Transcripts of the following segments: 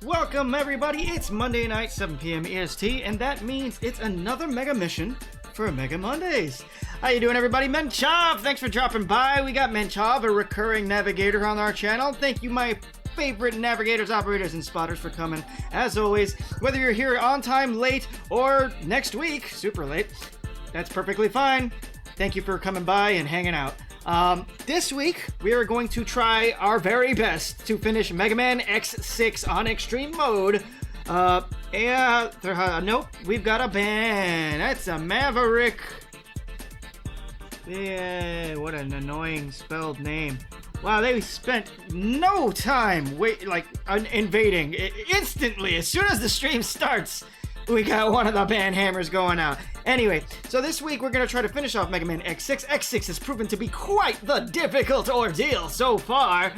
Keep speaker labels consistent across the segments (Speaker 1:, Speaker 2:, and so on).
Speaker 1: Welcome everybody, it's Monday night, 7 p.m. EST, and that means it's another Mega Mission for Mega Mondays. How you doing everybody? Menchov, thanks for dropping by. We got Menchov, a recurring navigator on our channel. Thank you my favorite navigators, operators, and spotters for coming. As always, whether you're here on time, late, or next week, super late, that's perfectly fine. Thank you for coming by and hanging out. This week, we are going to try our very best to finish Mega Man X6 on Extreme Mode. Nope, we've got a ban. That's a Maverick. Yeah, what an annoying spelled name. Wow, they spent no time invading. Instantly, as soon as the stream starts, we got one of the ban hammers going out. Anyway, so this week we're going to try to finish off Mega Man X6. X6 has proven to be quite the difficult ordeal so far.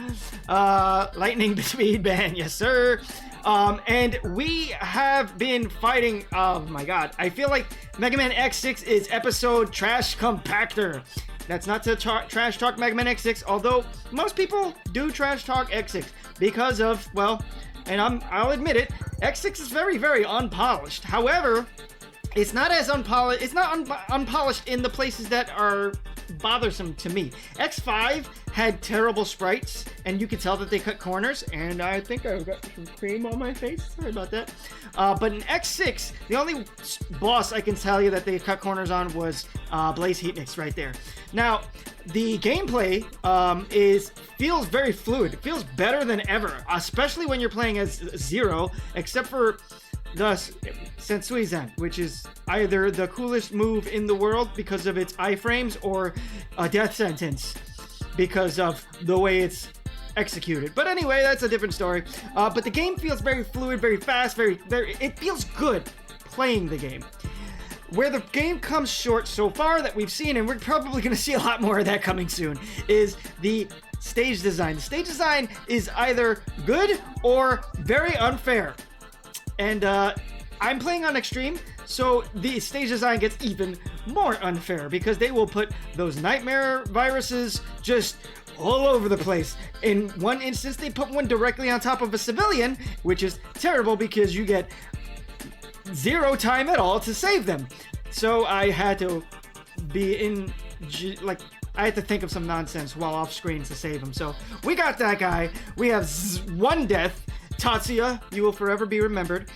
Speaker 1: Lightning speed ban, yes sir. And we have been fighting, oh my god, I feel like Mega Man X6 is episode Trash Compactor. That's not to trash talk Mega Man X6, although most people do trash talk X6 because of, well, and I'll admit it, X6 is very, very unpolished. However, it's not as unpolished. It's not unpolished in the places that are bothersome to me. X5 had terrible sprites, and you could tell that they cut corners. And I think I got some cream on my face. Sorry about that. But in X6, the only boss I can tell you that they cut corners on was Blaze Heatnix right there. Now, the gameplay feels very fluid. It feels better than ever, especially when you're playing as Zero, except for the Sensuizan, which is either the coolest move in the world because of its iframes or a death sentence because of the way it's executed. But anyway, that's a different story. But the game feels very fluid, very fast, it feels good playing the game. Where the game comes short so far that we've seen, and we're probably going to see a lot more of that coming soon, is the stage design. The stage design is either good or very unfair. And I'm playing on Extreme, so the stage design gets even more unfair because they will put those nightmare viruses just all over the place. In one instance, they put one directly on top of a civilian, which is terrible because you get zero time at all to save them. So I had to be I had to think of some nonsense while off screen to save him. So we got that guy. We have one death. Tatsuya, you will forever be remembered,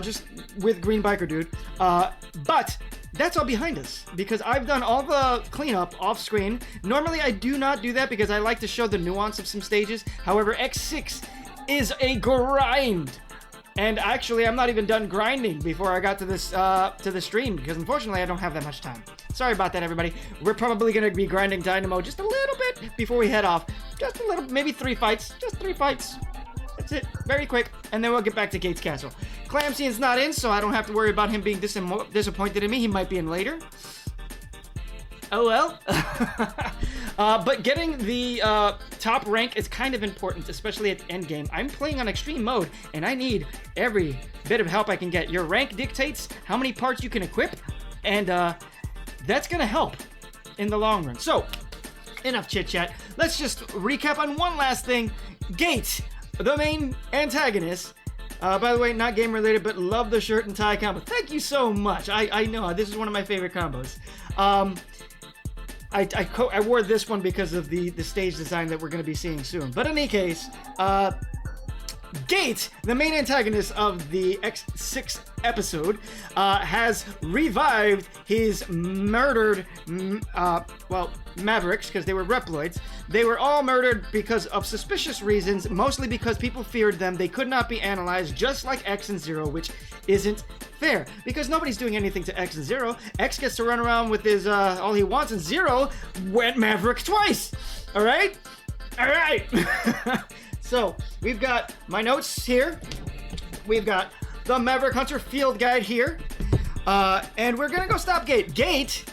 Speaker 1: just with Green Biker Dude. But that's all behind us because I've done all the cleanup off screen. Normally I do not do that because I like to show the nuance of some stages. However, X6 is a grind. And actually, I'm not even done grinding before I got to this to the stream because unfortunately I don't have that much time. Sorry about that, everybody. We're probably gonna be grinding Dynamo just a little bit before we head off. Just a little, maybe 3 fights. Just 3 fights. That's it, very quick, and then we'll get back to Gates Castle. Clamsian's not in, so I don't have to worry about him being disappointed in me. He might be in later. Oh well. But getting the top rank is kind of important, especially at endgame. I'm playing on Extreme Mode, and I need every bit of help I can get. Your rank dictates how many parts you can equip, and that's gonna help in the long run. So, enough chit-chat. Let's just recap on one last thing. Gate, the main antagonist. By the way, not game related, but love the shirt and tie combo. Thank you so much. I know this is one of my favorite combos. I wore this one because of the stage design that we're going to be seeing soon. But in any case, Gate, the main antagonist of the X6 episode, has revived his murdered, Mavericks, because they were Reploids. They were all murdered because of suspicious reasons, mostly because people feared them. They could not be analyzed, just like X and Zero, which isn't fair, because nobody's doing anything to X and Zero. X gets to run around with his, all he wants, and Zero went Maverick twice. Alright? Alright! So, we've got my notes here. We've got the Maverick Hunter field guide here. And we're gonna go stop Gate. Gate,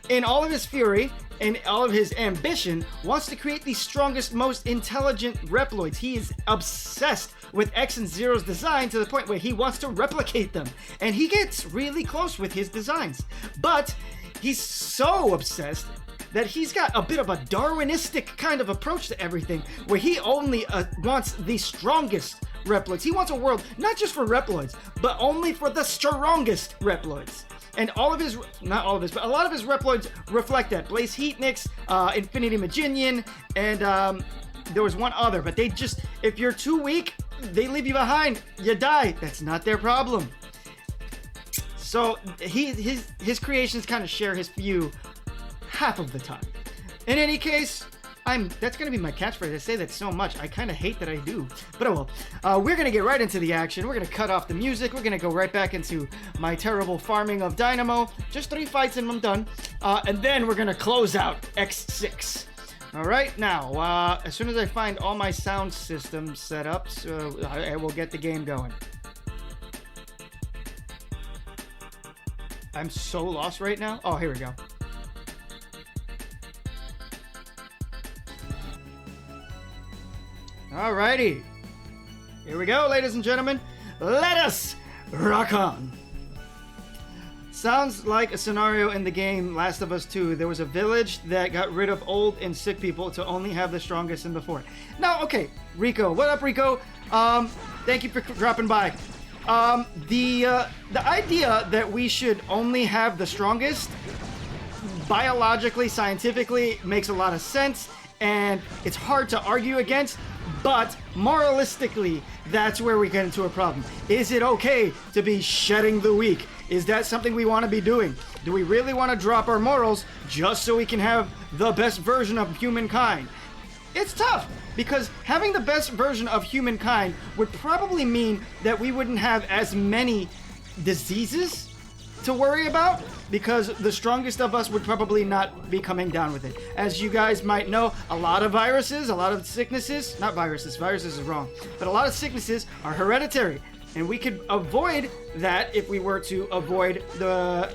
Speaker 1: in all of his fury, and all of his ambition, wants to create the strongest, most intelligent Reploids. He is obsessed with X and Zero's design to the point where he wants to replicate them. And he gets really close with his designs. But he's so obsessed that he's got a bit of a Darwinistic kind of approach to everything, where he only wants the strongest Reploids. He wants a world not just for Reploids, but only for the strongest Reploids. And all of his, not all of his, but a lot of his Reploids reflect that. Blaze Heatnix, Infinity Maginian, and there was one other, but they just, if you're too weak, they leave you behind. You die. That's not their problem. So his creations kind of share his view half of the time. In any case, that's going to be my catchphrase. I say that so much. I kind of hate that I do. But oh well. We're going to get right into the action. We're going to cut off the music. We're going to go right back into my terrible farming of Dynamo. Just 3 fights and I'm done. And then we're going to close out X6. All right, now, as soon as I find all my sound systems set up, so I will get the game going. I'm so lost right now. Oh, here we go. Alrighty. Here we go, ladies and gentlemen. Let us rock on. Sounds like a scenario in the game Last of Us 2. There was a village that got rid of old and sick people to only have the strongest in the fort. Now, okay, Rico. What up, Rico? Thank you for dropping by. The idea that we should only have the strongest, biologically, scientifically, makes a lot of sense, and it's hard to argue against. But moralistically, that's where we get into a problem. Is it okay to be shedding the weak? Is that something we want to be doing? Do we really want to drop our morals just so we can have the best version of humankind? It's tough, because having the best version of humankind would probably mean that we wouldn't have as many diseases to worry about, because the strongest of us would probably not be coming down with it. As you guys might know, a lot of viruses, a lot of sicknesses, not viruses is wrong, but a lot of sicknesses are hereditary, and we could avoid that if we were to avoid the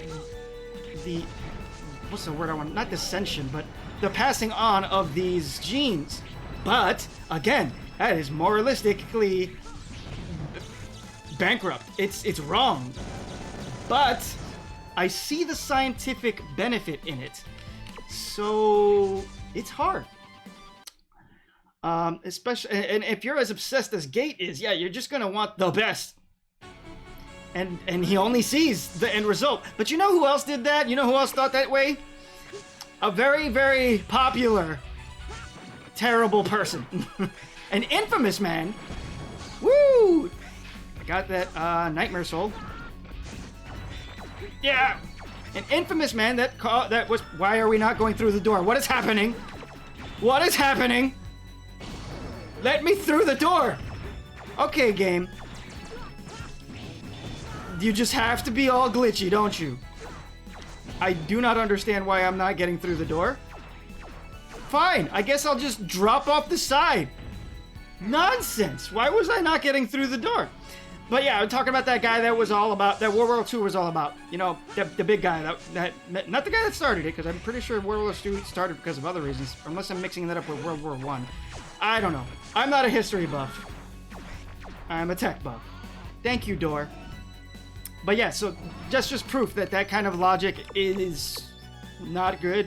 Speaker 1: what's the word I want? Not dissension, but the passing on of these genes. But again, that is moralistically bankrupt. It's wrong. But I see the scientific benefit in it, so it's hard. Especially, and if you're as obsessed as Gate is, yeah, you're just gonna want the best. And he only sees the end result. But you know who else did that? You know who else thought that way? A very, very popular, terrible person. An infamous man. Woo! I got that Nightmare Soul. Yeah, an infamous man that was. Why are we not going through the door? What is happening? What is happening? Let me through the door. Okay, game. You just have to be all glitchy, don't you? I do not understand why I'm not getting through the door. Fine, I guess I'll just drop off the side. Nonsense. Why was I not getting through the door? But yeah, I'm talking about that guy that was all about, that World War II was all about. You know, the big guy, that not the guy that started it, because I'm pretty sure World War II started because of other reasons, unless I'm mixing that up with World War I. I don't know. I'm not a history buff. I'm a tech buff. Thank you, Door. But yeah, so just proof that that kind of logic is not good.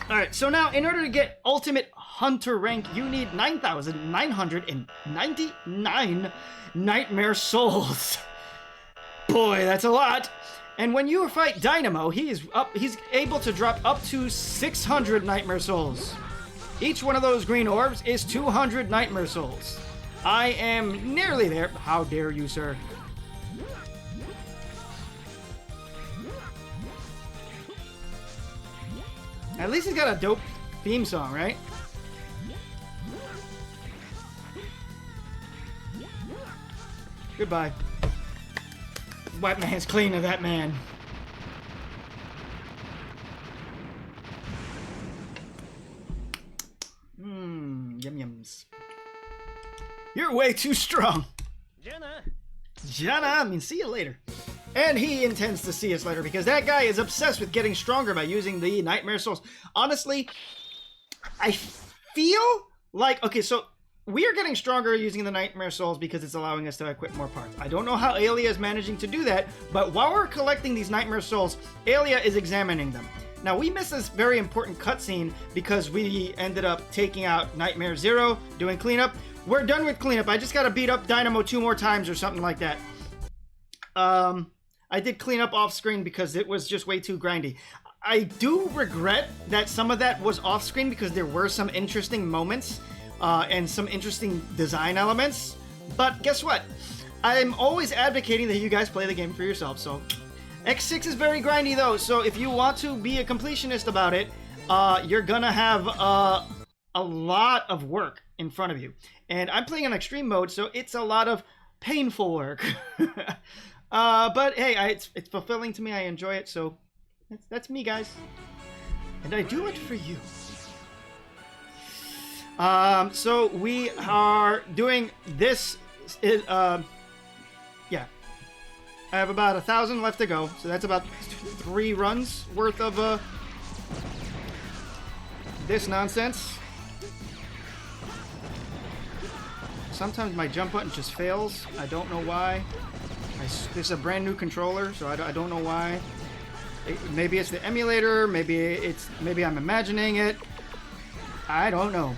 Speaker 1: Alright, so now in order to get Ultimate Hunter rank, you need 9,999 Nightmare Souls. Boy, that's a lot. And when you fight Dynamo, he's able to drop up to 600 Nightmare Souls. Each one of those green orbs is 200 Nightmare Souls. I am nearly there. How dare you, sir? At least he's got a dope theme song, right? Goodbye. Wipe my hands clean of that man. Yum yums. You're way too strong. Jana, I mean, see you later. And he intends to see us later because that guy is obsessed with getting stronger by using the Nightmare Souls. Honestly, I feel like, okay, so we are getting stronger using the Nightmare Souls because it's allowing us to equip more parts. I don't know how Aelia is managing to do that, but while we're collecting these Nightmare Souls, Aelia is examining them. Now, we missed this very important cutscene because we ended up taking out Nightmare Zero, doing cleanup. we're done with cleanup. I just gotta beat up Dynamo 2 more times or something like that. I did clean up off screen because it was just way too grindy. I do regret that some of that was off screen because there were some interesting moments and some interesting design elements. But guess what? I'm always advocating that you guys play the game for yourself. So X6 is very grindy though. So if you want to be a completionist about it, you're gonna have a lot of work in front of you. And I'm playing on extreme mode, so it's a lot of painful work. But hey, it's fulfilling to me. I enjoy it, so that's me, guys. And I do it for you. So we are doing this. Yeah. I have about 1,000 left to go, so that's about 3 runs worth of this nonsense. Sometimes my jump button just fails. I don't know why. This is a brand new controller, so I don't know why. Maybe it's the emulator. Maybe I'm imagining it. I don't know.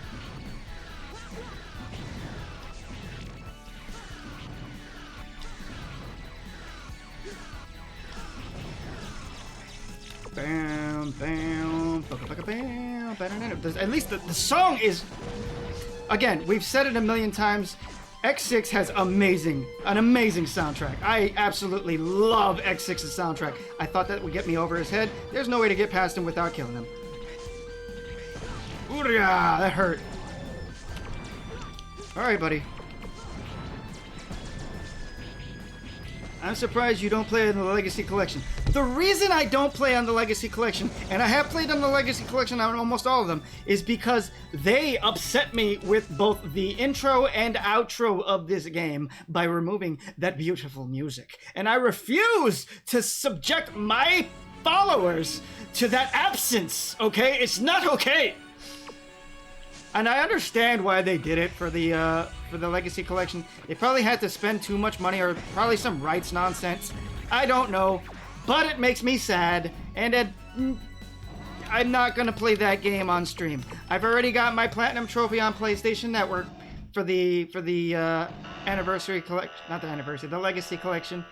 Speaker 1: Bam, bam, bam, bam. At least the song is. Again, we've said it a million times. X6 has an amazing soundtrack. I absolutely love X6's soundtrack. I thought that would get me over his head. There's no way to get past him without killing him. Ooh, that hurt. Alright, buddy. I'm surprised you don't play on the Legacy Collection. The reason I don't play on the Legacy Collection, and I have played on the Legacy Collection on almost all of them, is because they upset me with both the intro and outro of this game by removing that beautiful music. And I refuse to subject my followers to that absence, okay? It's not okay! And I understand why they did it for the Legacy Collection. They probably had to spend too much money, or probably some rights nonsense. I don't know, but it makes me sad, and I'm not gonna play that game on stream. I've already got my Platinum Trophy on PlayStation Network for the Anniversary Collection, not the Anniversary, the Legacy Collection.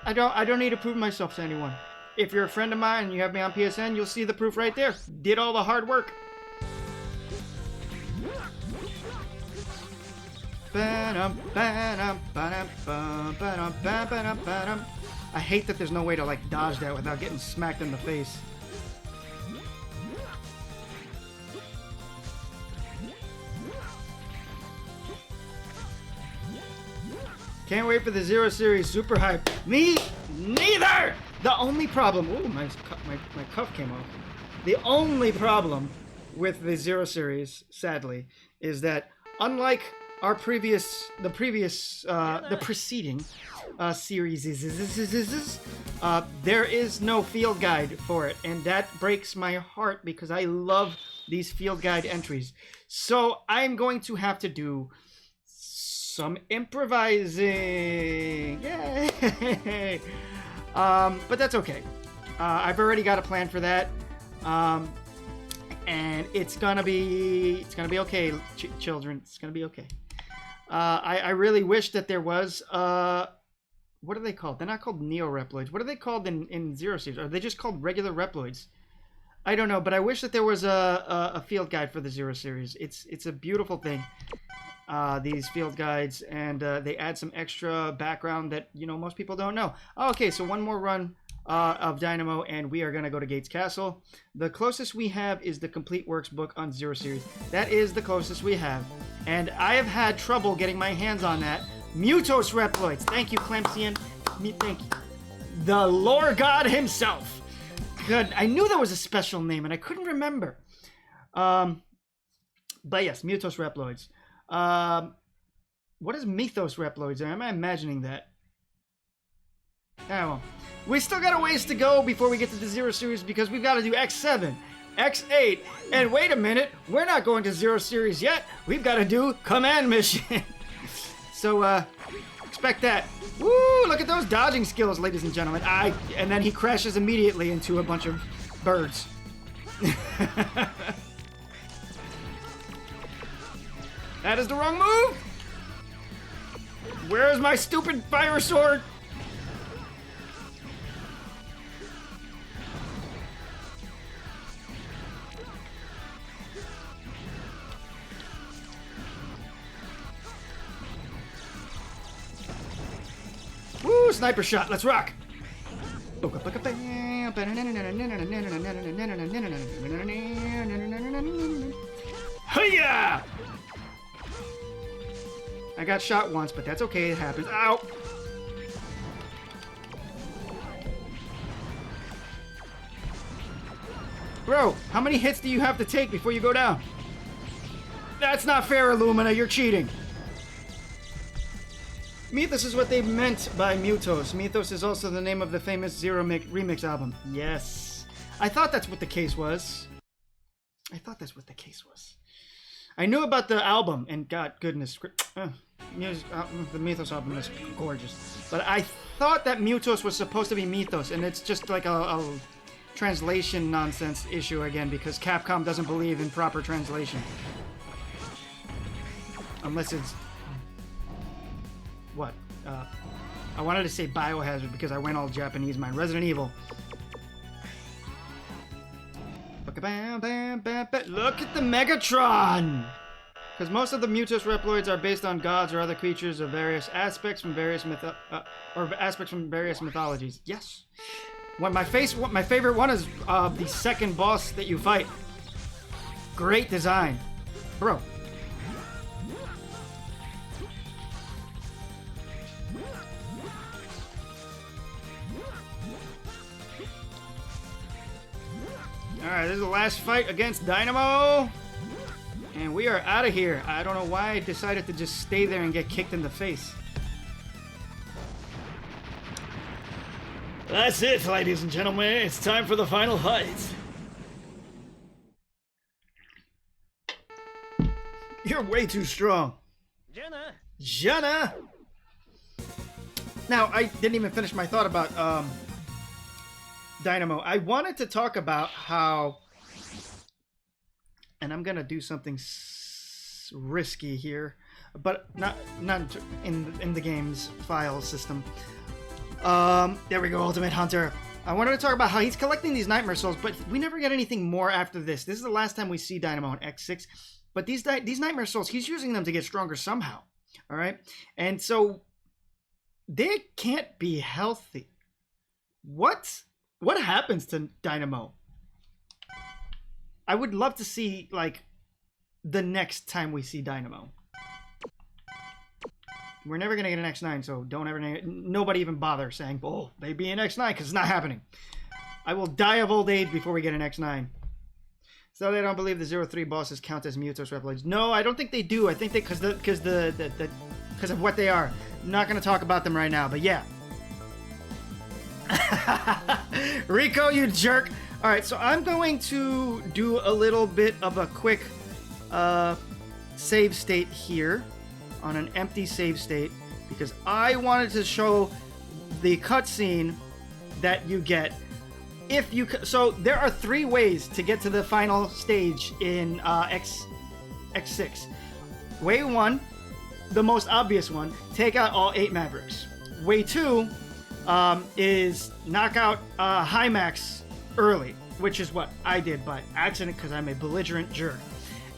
Speaker 1: I don't need to prove myself to anyone. If you're a friend of mine and you have me on PSN, you'll see the proof right there. Did all the hard work. I hate that there's no way to like dodge that without getting smacked in the face. Can't wait for the Zero Series super hype. Me neither! The only problem... Ooh, my cuff came off. The only problem with the Zero Series, sadly, is that unlike the preceding series, there is no field guide for it, and that breaks my heart because I love these field guide entries. So I'm going to have to do some improvising. Yay! But that's okay. I've already got a plan for that. And it's gonna be okay, children. It's gonna be okay. I really wish that there was what are they called? They're not called Neo Reploids. What are they called in Zero Series? Are they just called regular Reploids? I don't know, but I wish that there was a field guide for the Zero Series. It's a beautiful thing. These field guides, and they add some extra background that most people don't know. Okay, so one more run of Dynamo, and we are going to go to Gates Castle. The closest we have is the Complete Works book on Zero Series. That is the closest we have, and I have had trouble getting my hands on that. Mutos Reploids. Thank you, Clemsian. Thank you. The lore god himself. Good. I knew there was a special name, and I couldn't remember. But yes, Mutos Reploids. What is Mythos Reploids? Am I imagining that? Oh, we still got a ways to go before we get to the Zero Series because we've got to do X7, X8, and wait a minute, we're not going to Zero Series yet. We've got to do Command Mission. So, expect that. Woo, look at those dodging skills, ladies and gentlemen. And then he crashes immediately into a bunch of birds. That is the wrong move! Where is my stupid fire sword? Woo, sniper shot, let's rock! Hiya! I got shot once, but that's okay, it happens. Ow! Bro, how many hits do you have to take before you go down? That's not fair, Illumina, you're cheating. Mythos is what they meant by Mutos. Mythos is also the name of the famous Zero remix album. Yes. I thought that's what the case was. I knew about the album, and God, goodness, the Mythos album is gorgeous. But I thought that Mutos was supposed to be Mythos, and it's just like a translation nonsense issue again, because Capcom doesn't believe in proper translation. Unless it's... What? I wanted to say Biohazard because I went all Japanese. My Resident Evil. Look at the Megatron! Because most of the Mutos Reploids are based on gods or other creatures of various aspects from various mythologies. Yes. My favorite one is the second boss that you fight. Great design, bro. Alright, this is the last fight against Dynamo. And we are out of here. I don't know why I decided to just stay there and get kicked in the face. That's it, ladies and gentlemen. It's time for the final fight. You're way too strong. Jenna! Now, I didn't even finish my thought about Dynamo. I wanted to talk about how, and I'm gonna do something risky here, but not in the game's file system. There we go, Ultimate Hunter. I wanted to talk about how he's collecting these Nightmare Souls, but we never get anything more after this. This is the last time we see Dynamo in X6, but these Nightmare Souls, he's using them to get stronger somehow. All right, and so they can't be healthy. What happens to Dynamo? I would love to see, like, the next time we see Dynamo. We're never going to get an X9, so don't ever... Nobody even bother saying, oh, they be an X9, because it's not happening. I will die of old age before we get an X9. So they don't believe the 03 bosses count as Mutos Reploids. No, I don't think they do. I think they... Because of what they are. I'm not going to talk about them right now, but yeah. Rico, you jerk. Alright, so I'm going to do a little bit of a quick save state here on an empty save state because I wanted to show the cutscene that you get if you... So there are 3 ways to get to the final stage in X6. Way 1, the most obvious one, take out all 8 Mavericks. Way 2 is knock out Hymax early, which is what I did by accident because I'm a belligerent jerk.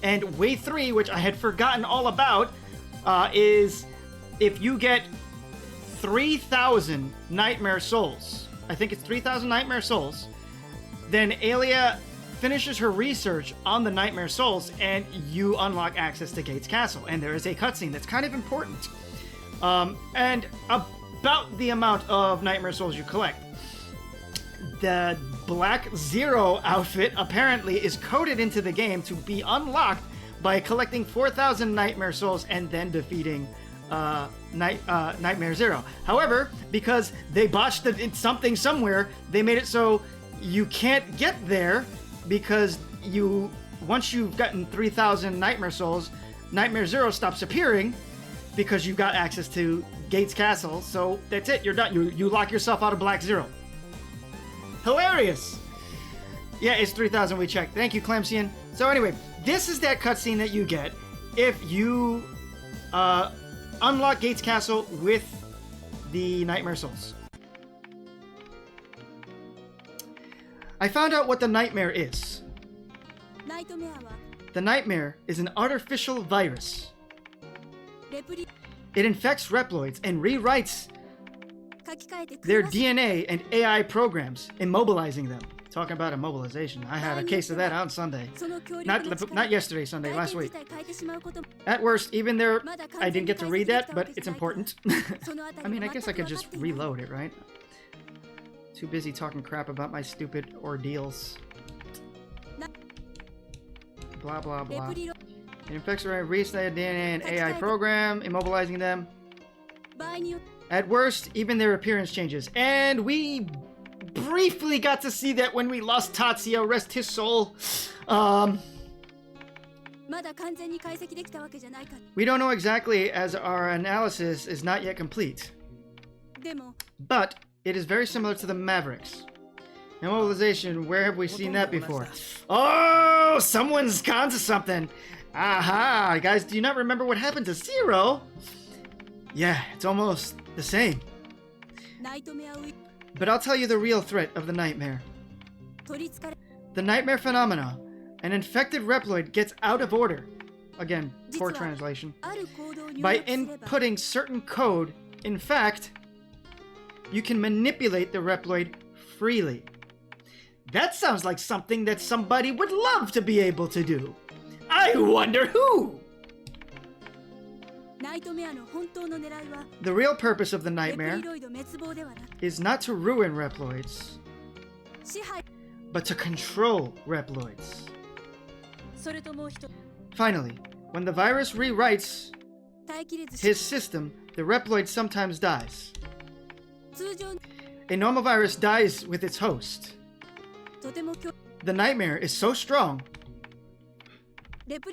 Speaker 1: And way 3, which I had forgotten all about, is if you get 3,000 Nightmare Souls, I think it's 3,000 Nightmare Souls, then Aelia finishes her research on the Nightmare Souls and you unlock access to Gates Castle. And there is a cutscene that's kind of important. And about the amount of Nightmare Souls you collect. The Black Zero outfit apparently is coded into the game to be unlocked by collecting 4,000 Nightmare Souls and then defeating Nightmare Zero. However, because they botched something somewhere, they made it so you can't get there because once you've gotten 3,000 Nightmare Souls, Nightmare Zero stops appearing because you've got access to Gates Castle. So that's it, you're done. You lock yourself out of Black Zero. Hilarious! Yeah, it's 3,000 we checked. Thank you, Clemsian. So anyway, this is that cutscene that you get if you unlock Gates Castle with the Nightmare Souls. I found out what the Nightmare is. The Nightmare is an artificial virus. It infects Reploids and rewrites their DNA and AI programs, immobilizing them. Talking about immobilization. I had a case of that on Sunday. Not yesterday, Sunday, last week. At worst, even there, I didn't get to read that, but it's important. I mean, I guess I could just reload it, right? Too busy talking crap about my stupid ordeals. Blah, blah, blah. It infects or restate DNA and AI program, immobilizing them. At worst, even their appearance changes. And we briefly got to see that when we lost Tatsuya, rest his soul. We don't know exactly, as our analysis is not yet complete. But it is very similar to the Mavericks. Immobilization, where have we seen that before? Oh, someone's gone to something. Aha, guys, do you not remember what happened to Zero? Yeah, it's almost the same. But I'll tell you the real threat of the Nightmare. The Nightmare phenomena. An infected Reploid gets out of order. Again, poor translation. By inputting certain code. In fact, you can manipulate the Reploid freely. That sounds like something that somebody would love to be able to do. I wonder who? The real purpose of the Nightmare is not to ruin Reploids, but to control Reploids. Finally, when the virus rewrites his system, the Reploid sometimes dies. A normal virus dies with its host. The Nightmare is so strong,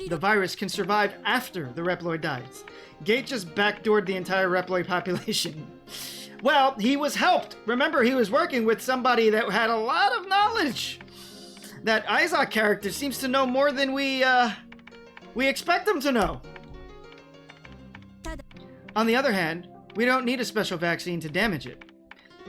Speaker 1: the virus can survive after the Reploid dies. Gate just backdoored the entire Reploid population. Well, he was helped. Remember, he was working with somebody that had a lot of knowledge. That Isaac character seems to know more than we expect him to know. On the other hand, we don't need a special vaccine to damage it.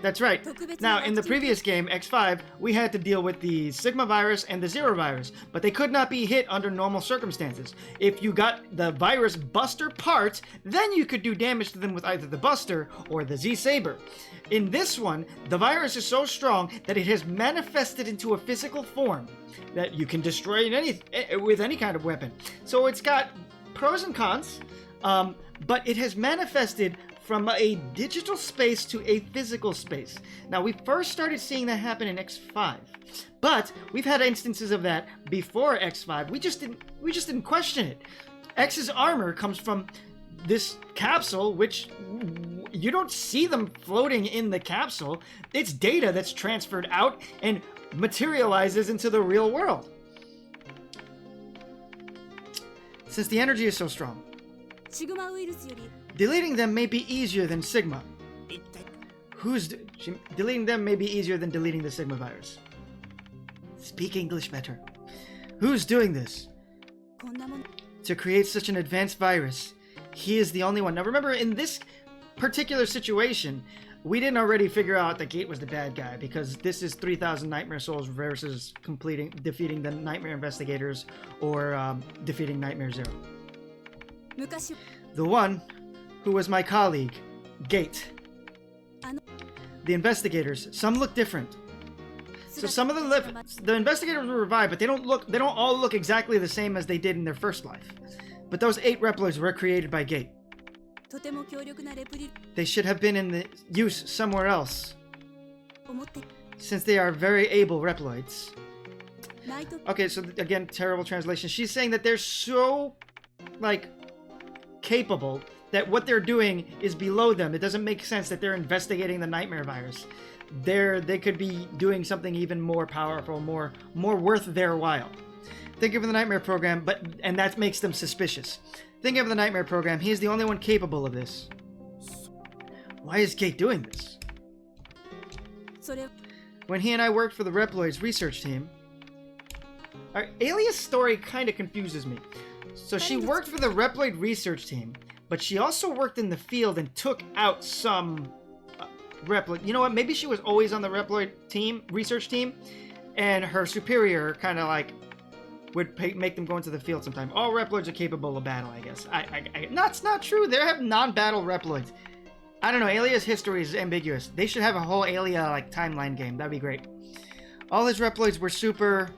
Speaker 1: That's right. Now, in the previous game, X5, we had to deal with the Sigma virus and the Zero virus, but they could not be hit under normal circumstances. If you got the virus buster part, then you could do damage to them with either the buster or the Z-Saber. In this one, the virus is so strong that it has manifested into a physical form that you can destroy with any kind of weapon. So it's got pros and cons, but it has manifested from a digital space to a physical space. Now, we first started seeing that happen in X5, but we've had instances of that before X5. We just didn't question it. X's armor comes from this capsule, which you don't see them floating in the capsule. It's data that's transferred out and materializes into the real world. Since the energy is so strong, deleting them may be easier than Sigma. Deleting them may be easier than deleting the Sigma virus. Speak English better. Who's doing this? To create such an advanced virus, he is the only one. Now remember, in this particular situation, we didn't already figure out that Gate was the bad guy, because this is 3,000 Nightmare Souls versus defeating the Nightmare Investigators or defeating Nightmare Zero. The one who was my colleague, Gate. The investigators, some look different. So some of the investigators were revived, but they don't all look exactly the same as they did in their first life. But those 8 Reploids were created by Gate. They should have been in the use somewhere else, since they are very able Reploids. Okay, so again, terrible translation. She's saying that they're so, capable that what they're doing is below them. It doesn't make sense that they're investigating the Nightmare virus. They could be doing something even more powerful, more worth their while. Think of the Nightmare program, and that makes them suspicious. Think of the Nightmare program. He is the only one capable of this. Why is Gate doing this? When he and I worked for the Reploids research team, our alias story kind of confuses me. So she worked for the Reploid research team, but she also worked in the field and took out some Reploid. You know what? Maybe she was always on the Reploid team, research team, and her superior kind of like would make them go into the field sometime. All Reploids are capable of battle, I guess. No, it's not true. They have non-battle Reploids. I don't know. Alia's history is ambiguous. They should have a whole Alia like timeline game. That'd be great. All his Reploids were super.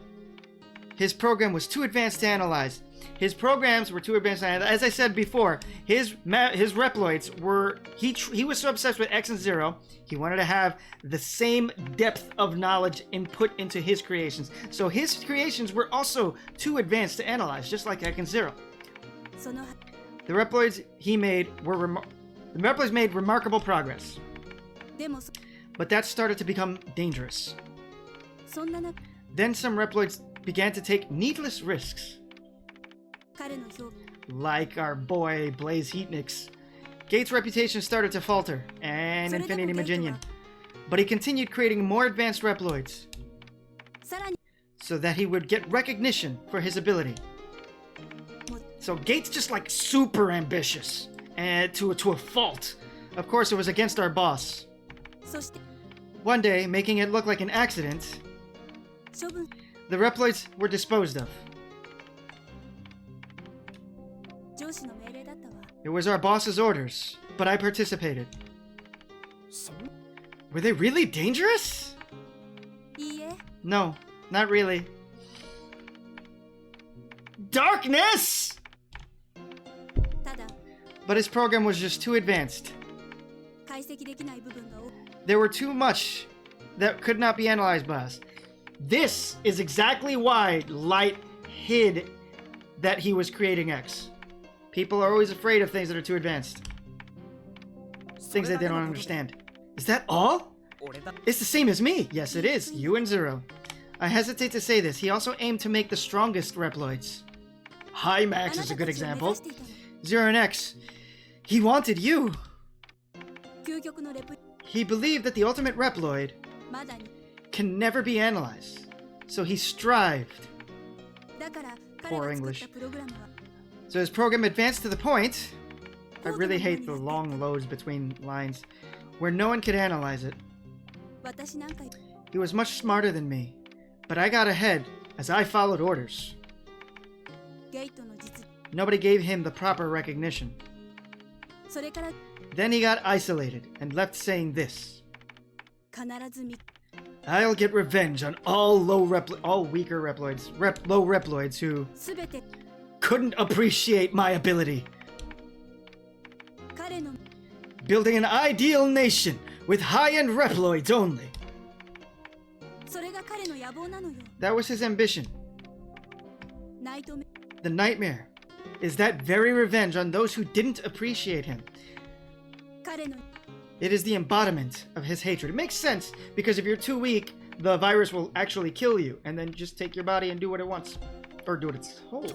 Speaker 1: His program was too advanced to analyze. His programs were too advanced to analyze. As I said before, his Reploids were. He was so obsessed with X and Zero. He wanted to have the same depth of knowledge input into his creations. So his creations were also too advanced to analyze, just like X and Zero. The Reploids he made were the Reploids made remarkable progress. But that started to become dangerous. Then some Reploids began to take needless risks. Like our boy Blaze Heatnix. Gates' reputation started to falter, and Infinity Maginian. But he continued creating more advanced Reploids, so that he would get recognition for his ability. So Gates just like super ambitious, and to a fault. Of course, it was against our boss. One day, making it look like an accident, the Reploids were disposed of. It was our boss's orders, but I participated. Were they really dangerous? No, not really. Darkness! But his program was just too advanced. There were too much that could not be analyzed by us. This is exactly why Light hid that he was creating X. People are always afraid of things that are too advanced. Things that they don't understand. Is that all? It's the same as me. Yes, it is. You and Zero. I hesitate to say this. He also aimed to make the strongest Reploids. High Max is a good example. Zero and X. He wanted you. He believed that the ultimate Reploid can never be analyzed. So he strived. Poor English. So his program advanced to the point, I really hate the long loads between lines, where no one could analyze it. He was much smarter than me, but I got ahead as I followed orders. Nobody gave him the proper recognition. Then he got isolated and left saying this: I'll get revenge on all weaker Reploids, low Reploids who couldn't appreciate my ability. Building an ideal nation with high-end Reploids only. That was his ambition. The nightmare is that very revenge on those who didn't appreciate him. It is the embodiment of his hatred. It makes sense, because if you're too weak, the virus will actually kill you, and then just take your body and do what it wants. Or do what it's told.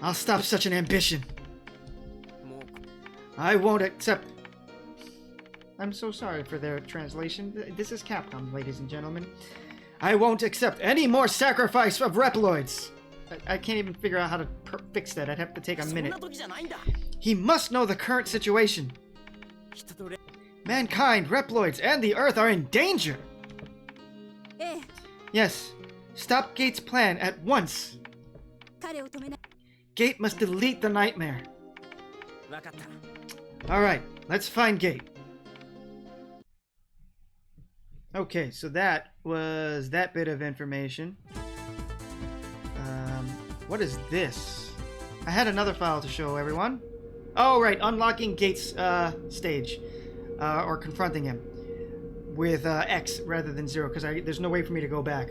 Speaker 1: I'll stop such an ambition. I won't accept. I'm so sorry for their translation. This is Capcom, ladies and gentlemen. I won't accept any more sacrifice of Reploids. I can't even figure out how to fix that. I'd have to take a minute. He must know the current situation. Mankind, Reploids, and the Earth are in danger. Yes. Stop Gate's plan at once. Gate must delete the nightmare. Alright, let's find Gate. Okay, so that was that bit of information. What is this? I had another file to show everyone. Oh, right, unlocking Gate's stage. Or confronting him. With X rather than Zero, because there's no way for me to go back.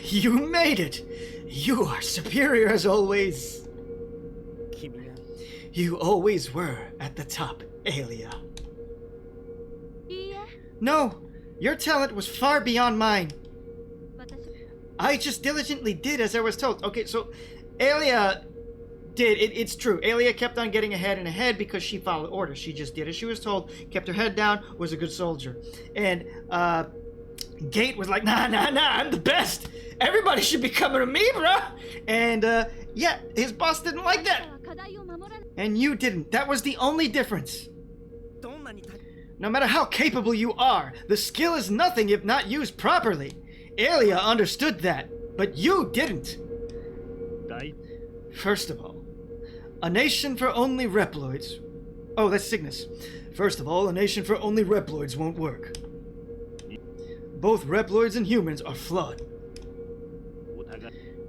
Speaker 1: You made it! You are superior as always. You always were at the top, Alia. No, your talent was far beyond mine. I just diligently did as I was told. Okay, so Alia did. It's true. Alia kept on getting ahead and ahead because she followed orders. She just did as she was told, kept her head down, was a good soldier. And Gate was like, nah, I'm the best. Everybody should be coming to me, bruh. And yeah, his boss didn't like that. And you didn't. That was the only difference. No matter how capable you are, the skill is nothing if not used properly. Aelia understood that, but you didn't. First of all, a nation for only Reploids. Oh, that's Cygnus. First of all, a nation for only Reploids won't work. Both Reploids and humans are flawed.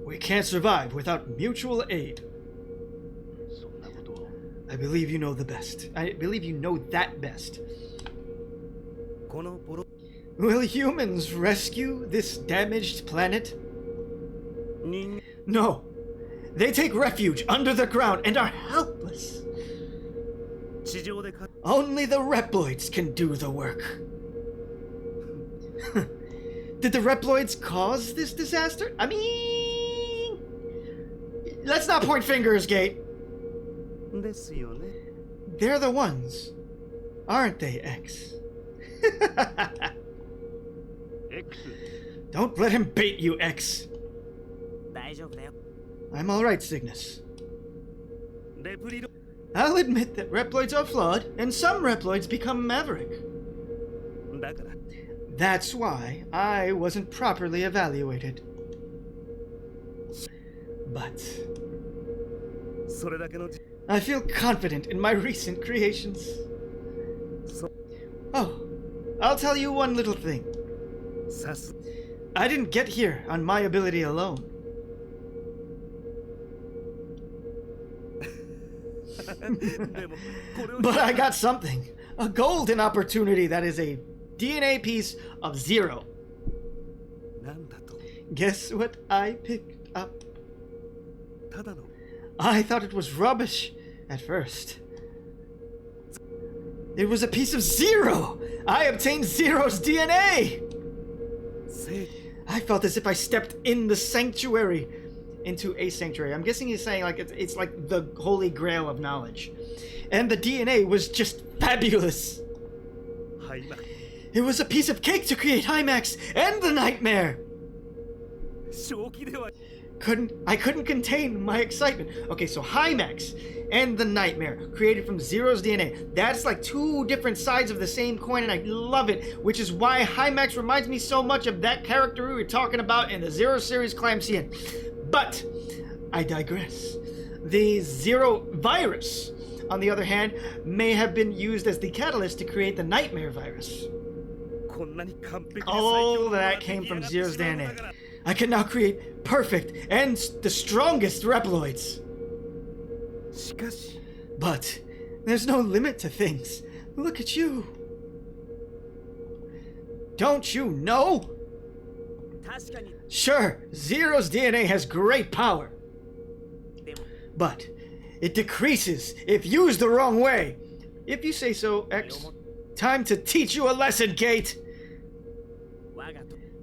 Speaker 1: We can't survive without mutual aid. I believe you know the best. I believe you know that best. Will humans rescue this damaged planet? No. They take refuge under the ground and are helpless. Only the Reploids can do the work. Did the Reploids cause this disaster? I mean... Let's not point fingers, Gate. They're the ones, aren't they, X? Don't let him bait you, X. I'm alright, Cygnus. I'll admit that Reploids are flawed, and some Reploids become maverick. That's why I wasn't properly evaluated. But I feel confident in my recent creations. Oh, I'll tell you one little thing. I didn't get here on my ability alone. But I got something. A golden opportunity that is a DNA piece of 0. Guess what I picked up? I thought it was rubbish at first. It was a piece of 0! I obtained 0's DNA! I felt as if I stepped in the sanctuary. Into a sanctuary. I'm guessing he's saying like it's like the holy grail of knowledge. And the DNA was just fabulous. It was a piece of cake to create Hymax and the nightmare. I couldn't contain my excitement. Okay, so Hymax and the nightmare created from 0's DNA. That's like 2 different sides of the same coin, and I love it, which is why Hymax reminds me so much of that character we were talking about in the 0 series Clamcian. But I digress. The 0 virus, on the other hand, may have been used as the catalyst to create the nightmare virus. All that came from 0's DNA. I can now create perfect and the strongest Reploids. But there's no limit to things. Look at you. Don't you know? Sure, 0's DNA has great power. But it decreases if used the wrong way. If you say so, X. Time to teach you a lesson, Gate.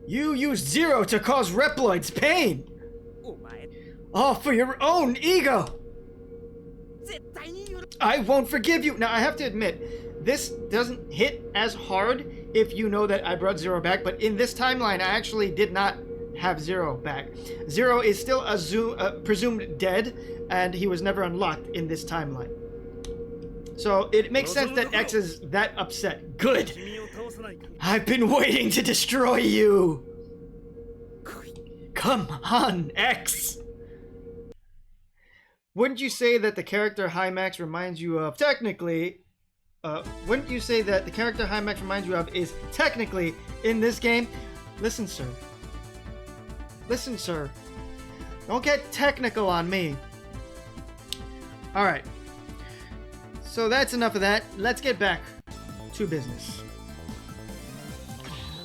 Speaker 1: You used 0 to cause Reploids pain. All for your own ego. I won't forgive you. Now, I have to admit, this doesn't hit as hard if you know that I brought 0 back, but in this timeline, I actually did not have 0 back. 0 is still presumed dead, and he was never unlocked in this timeline. So it makes sense that X is that upset. Good! I've been waiting to destroy you! Come on, X! Wouldn't you say that the character Hymax reminds you of, technically, wouldn't you say that the character Hymax reminds you of is technically in this game? Listen, sir. Listen, sir. Don't get technical on me. Alright. So that's enough of that. Let's get back to business.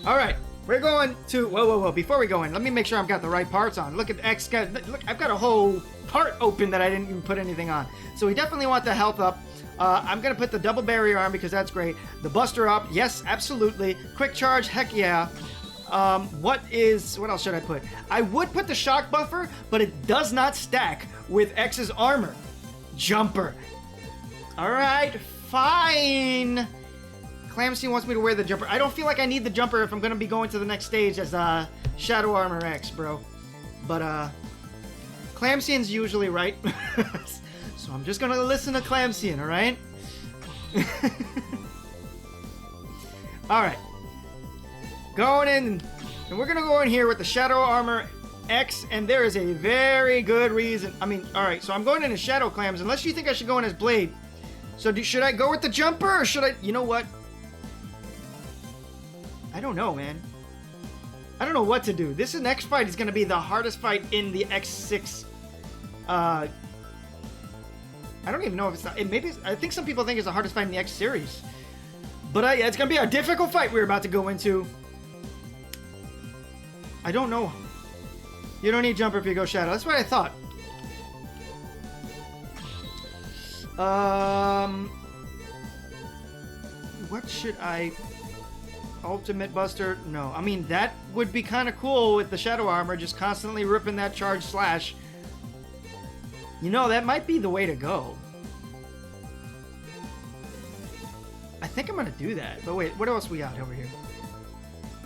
Speaker 1: Alright. We're going to... Whoa. Before we go in, let me make sure I've got the right parts on. Look at X. Look, I've got a whole part open that I didn't even put anything on. So we definitely want the health up. I'm going to put the double barrier on because that's great. The buster up. Yes, absolutely. Quick charge. Heck yeah. What else should I put? I would put the shock buffer, but it does not stack with X's armor. Jumper. Alright, fine. Clamsy wants me to wear the jumper. I don't feel like I need the jumper if I'm gonna be going to the next stage as Shadow Armor X, bro. But Clamsian's usually right. So I'm just gonna listen to Clamsian, alright? Alright. Going in, and we're gonna go in here with the Shadow Armor X, and there is a very good reason. I mean, alright, so I'm going in as Shadow Clams, unless you think I should go in as Blade. So should I go with the jumper, or should I, you know what? I don't know, man. I don't know what to do. This next fight is gonna be the hardest fight in the X6. I don't even know if it's not, I think some people think it's the hardest fight in the X series. But yeah, it's gonna be a difficult fight we're about to go into. I don't know. You don't need jumper if you go Shadow. That's what I thought. What should I... Ultimate Buster? No. I mean, that would be kind of cool with the Shadow Armor, just constantly ripping that charge slash. You know, that might be the way to go. I think I'm gonna do that. But wait, what else we got over here?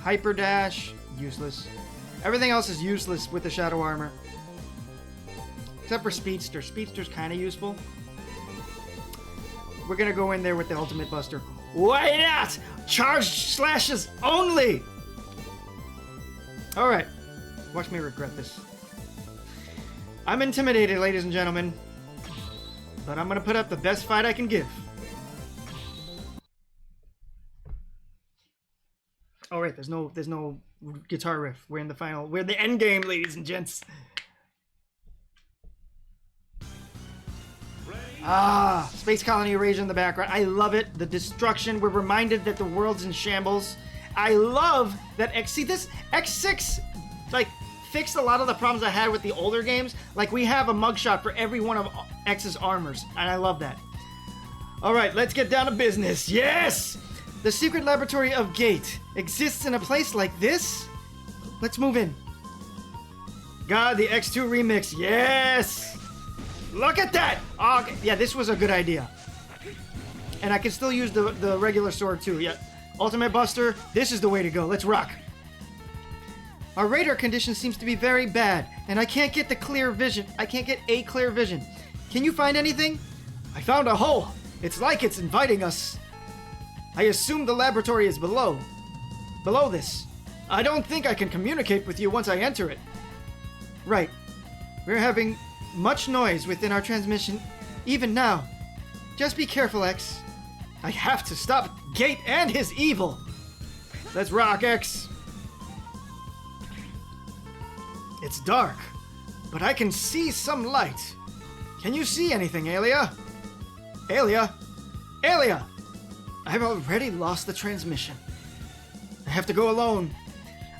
Speaker 1: Hyper Dash, useless. Everything else is useless with the Shadow Armor. Except for Speedster. Speedster's kind of useful. We're gonna go in there with the Ultimate Buster. Why not? Charged slashes only! Alright. Watch me regret this. I'm intimidated, ladies and gentlemen. But I'm gonna put up the best fight I can give. Alright, there's no guitar riff. We're in the end game, ladies and gents. Ah, Space Colony Erasure in the background. I love it. The destruction. We're reminded that the world's in shambles. I love that this X6, like, fixed a lot of the problems I had with the older games. Like, we have a mugshot for every one of X's armors, and I love that. Alright, let's get down to business. Yes! The secret laboratory of Gate exists in a place like this? Let's move in. God, the X2 remix. Yes! Look at that! Oh, yeah, this was a good idea. And I can still use the regular sword too. Yeah. Ultimate Buster, this is the way to go. Let's rock. Our radar condition seems to be very bad, and I can't get a clear vision. Can you find anything? I found a hole. It's like it's inviting us. I assume the laboratory is below this. I don't think I can communicate with you once I enter it. Right. We're having much noise within our transmission, even now. Just be careful, X. I have to stop Gate and his evil. Let's rock, X. It's dark, but I can see some light. Can you see anything, Alia? Alia? I've already lost the transmission. I have to go alone.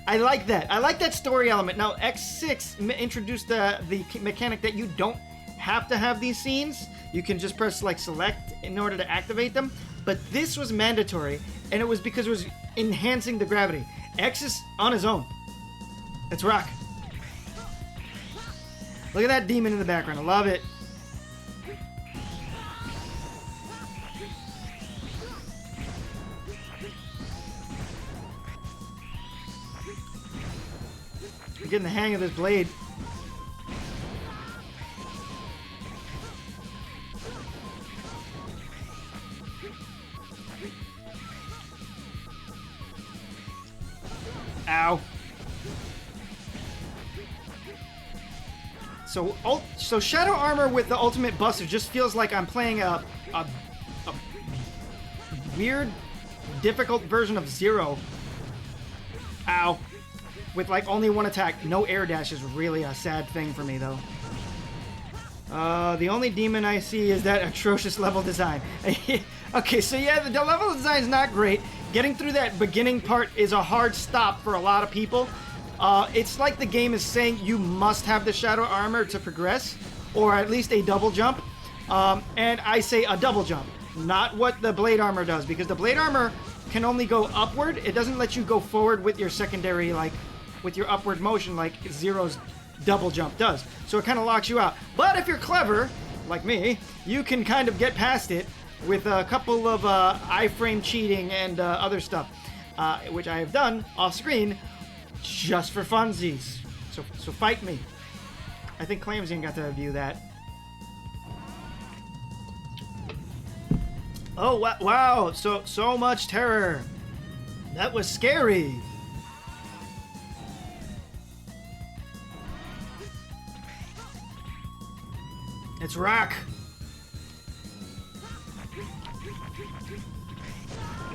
Speaker 1: I like that. I like that story element. Now, X6 introduced the mechanic that you don't have to have these scenes. You can just press, like, select in order to activate them. But this was mandatory, and it was because it was enhancing the gravity. X is on his own. Let's rock. Look at that demon in the background. I love it. I'm getting the hang of this blade. Ow. So Shadow Armor with the Ultimate Buster just feels like I'm playing a weird, difficult version of Zero. Ow. With, like, only one attack. No air dash is really a sad thing for me, though. The only demon I see is that atrocious level design. Okay, so yeah, the level design is not great. Getting through that beginning part is a hard stop for a lot of people. It's like the game is saying you must have the Shadow Armor to progress, or at least a double jump. And I say a double jump, not what the Blade Armor does, because the Blade Armor can only go upward. It doesn't let you go forward with your secondary, like, with your upward motion like Zero's double jump does. So it kind of locks you out. But if you're clever, like me, you can kind of get past it with a couple of iframe cheating and other stuff, which I have done off screen just for funsies. So fight me. I think Clamsy got to view that. Oh wow! So much terror. That was scary. It's rock.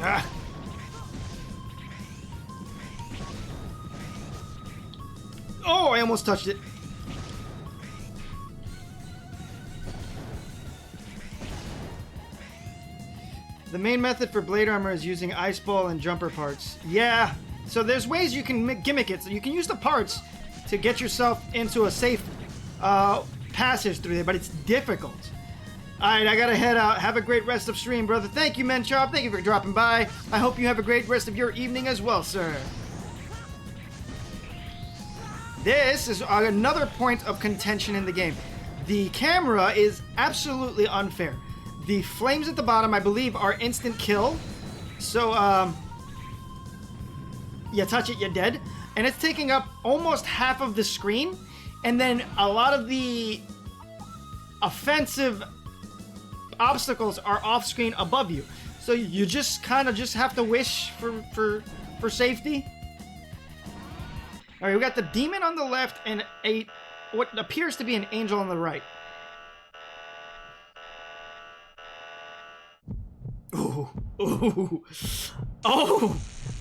Speaker 1: Ah. Oh, I almost touched it. The main method for blade armor is using ice ball and jumper parts. Yeah, so there's ways you can gimmick it. So you can use the parts to get yourself into a safe passage through there, but it's difficult. Alright, I gotta head out. Have a great rest of stream, brother. Thank you, Menchop. Thank you for dropping by. I hope you have a great rest of your evening as well, sir. This is another point of contention in the game. The camera is absolutely unfair. The flames at the bottom, I believe, are instant kill. So, you touch it, you're dead. And it's taking up almost half of the screen. And then a lot of the offensive obstacles are off screen above you. So you just kind of just have to wish for safety. All right, we got the demon on the left and what appears to be an angel on the right. Ooh, ooh, oh!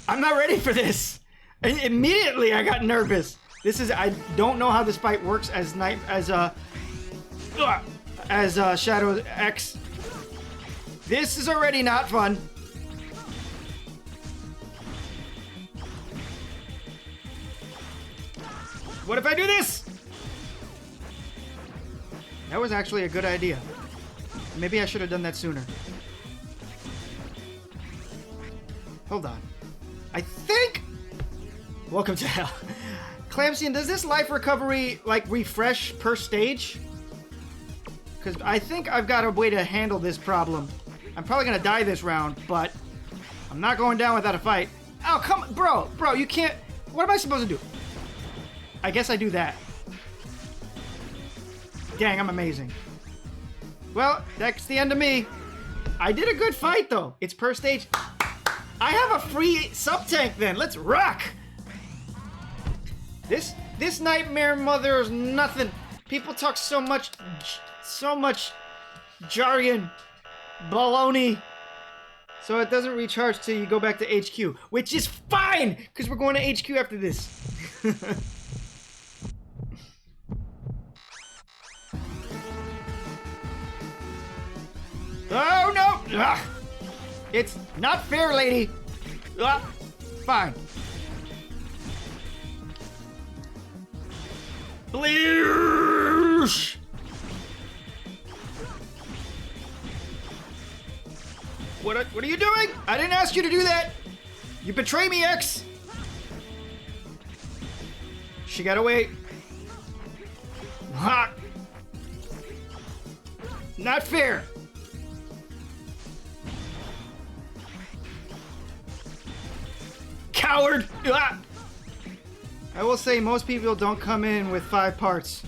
Speaker 1: I'm not ready for this. Immediately, I got nervous. I don't know how this fight works as Shadow X. This is already not fun. What if I do this? That was actually a good idea. Maybe I should have done that sooner. Hold on. I think... Welcome to hell. Clamsian, does this life recovery, like, refresh per stage? Because I think I've got a way to handle this problem. I'm probably going to die this round, but I'm not going down without a fight. Oh, come on. Bro, you can't... What am I supposed to do? I guess I do that. Dang, I'm amazing. Well, that's the end of me. I did a good fight, though. It's per stage. I have a free sub-tank, then. Let's rock! This Nightmare Mother is nothing. People talk so much jargon, baloney. So it doesn't recharge till you go back to HQ, which is fine, because we're going to HQ after this. Oh no! Ugh. It's not fair, lady. Ugh. Fine. Bleesh! What are you doing? I didn't ask you to do that. You betray me, X. She got away. Ha! Not fair. Coward! Ah! I will say most people don't come in with 5 parts.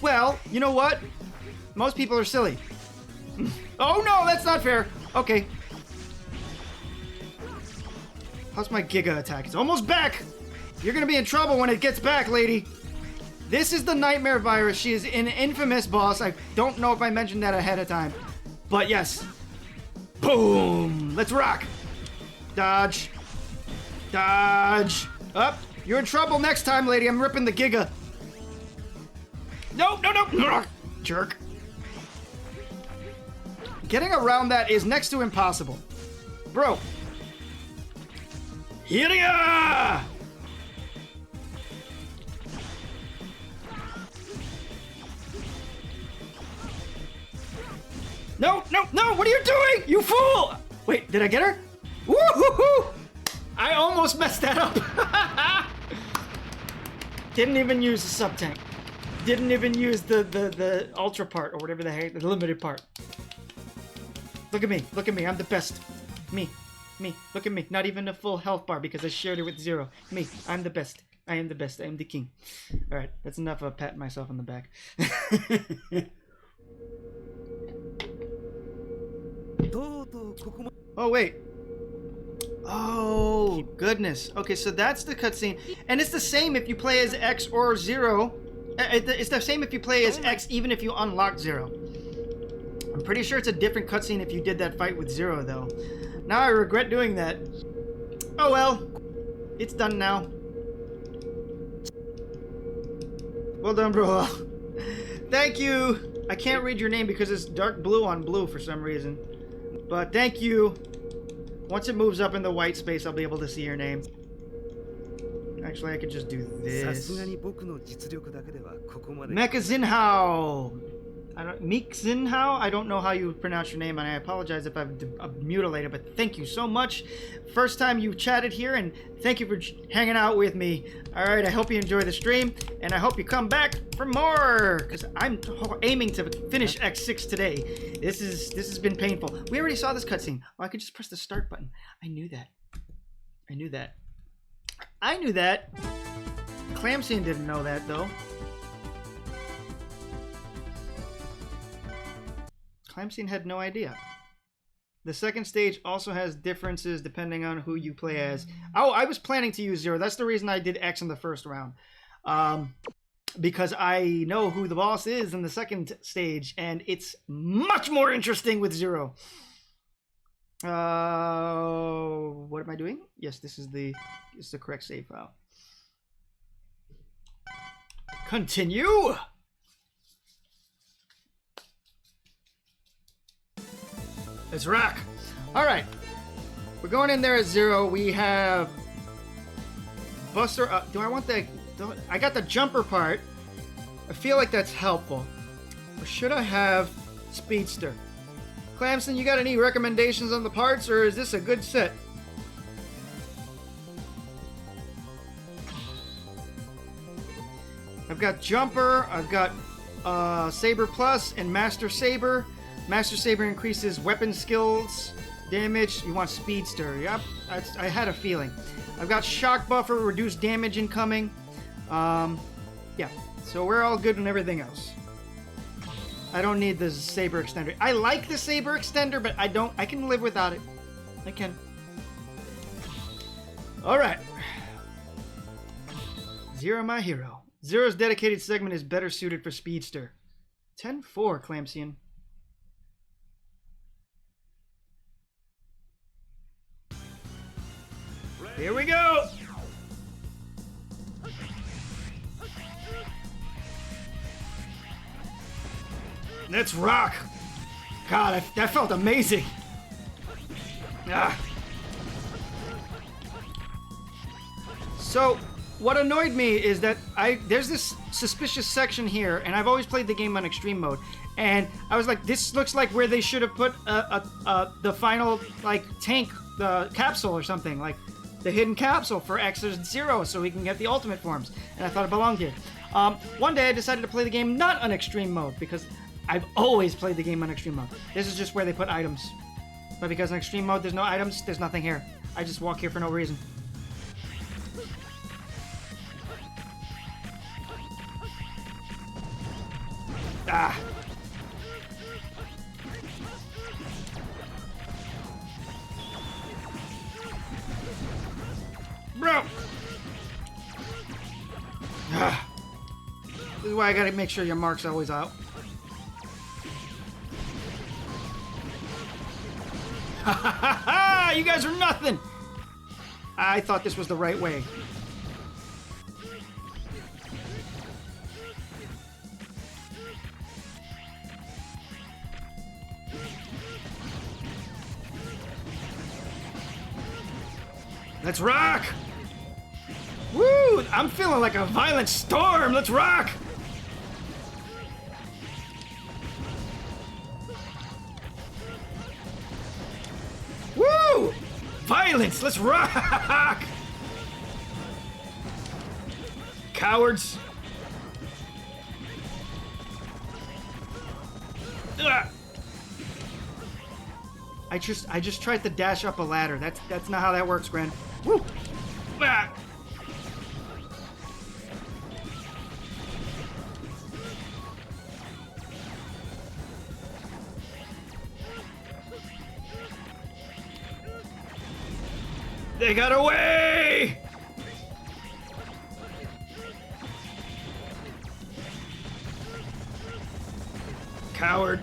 Speaker 1: Well, you know what? Most people are silly. Oh no, that's not fair. Okay. How's my Giga attack? It's almost back! You're gonna be in trouble when it gets back, lady. This is the Nightmare Virus. She is an infamous boss. I don't know if I mentioned that ahead of time. But yes. Boom! Let's rock! Dodge. Dodge. Up. You're in trouble next time, lady. I'm ripping the Giga. No. Jerk. Getting around that is next to impossible. Bro. Here ya! No! What are you doing? You fool! Wait, did I get her? Woo-hoo-hoo! I almost messed that up. Didn't even use the sub-tank. Didn't even use the ultra part or whatever the heck, the limited part. Look at me. Look at me. I'm the best. Me. Me. Look at me. Not even a full health bar because I shared it with Zero. Me. I'm the best. I am the best. I am the king. Alright, that's enough of patting myself on the back. Oh, wait. Oh, goodness. Okay, so that's the cutscene. And it's the same if you play as X or Zero. It's the same if you play as X, even if you unlock Zero. I'm pretty sure it's a different cutscene if you did that fight with Zero, though. Now I regret doing that. Oh well. It's done now. Well done, bro. Thank you. I can't read your name because it's dark blue on blue for some reason. But thank you. Once it moves up in the white space, I'll be able to see your name. Actually, I could just do this. Mekazinhao. Meekzinhao? I don't know how you pronounce your name, and I apologize if I've mutilated, but thank you so much. First time you chatted here, and thank you for hanging out with me. Alright, I hope you enjoy the stream, and I hope you come back for more, because I'm aiming to finish X6 today. This has been painful. We already saw this cutscene. Oh, I could just press the start button. I knew that. I knew that. I knew that. Clamsian didn't know that, though. Clamsian had no idea. The second stage also has differences depending on who you play as. Oh, I was planning to use Zero. That's the reason I did X in the first round. Because I know who the boss is in the second stage, and it's much more interesting with Zero. What am I doing? Yes, this is the correct save file. Continue! Let's rock. All right, we're going in there at Zero. We have Buster. Do I want the? I got the jumper part. I feel like that's helpful. Or should I have Speedster? Clamson, you got any recommendations on the parts, or is this a good set? I've got Jumper. I've got Saber Plus and Master Saber. Master Saber increases weapon skills, damage. You want Speedster. Yep, I had a feeling. I've got Shock Buffer, reduced damage incoming. Yeah, so we're all good and everything else. I don't need the Saber Extender. I like the Saber Extender, but I can live without it. I can. Alright. Zero, my hero. Zero's dedicated segment is better suited for Speedster. 10-4, Clamsian. Here we go! Let's rock! God, that felt amazing! Ah. So, what annoyed me is that there's this suspicious section here, and I've always played the game on extreme mode, and I was like, this looks like where they should have put the final, like, tank, the capsule or something, like, the hidden capsule for X or Zero so we can get the ultimate forms, and I thought it belonged here. One day I decided to play the game not on extreme mode, because I've always played the game on extreme mode. This is just where they put items. But because in extreme mode there's no items, there's nothing here. I just walk here for no reason. Ah! Bro! Ah. This is why I gotta make sure your mark's always out. Ha ha ha ha! You guys are nothing! I thought this was the right way. Let's rock! Woo! I'm feeling like a violent storm! Let's rock! Woo! Violence! Let's rock! Cowards! Ugh. I just tried to dash up a ladder. That's not how that works, Gren. Woo! Ah. They got away! Coward.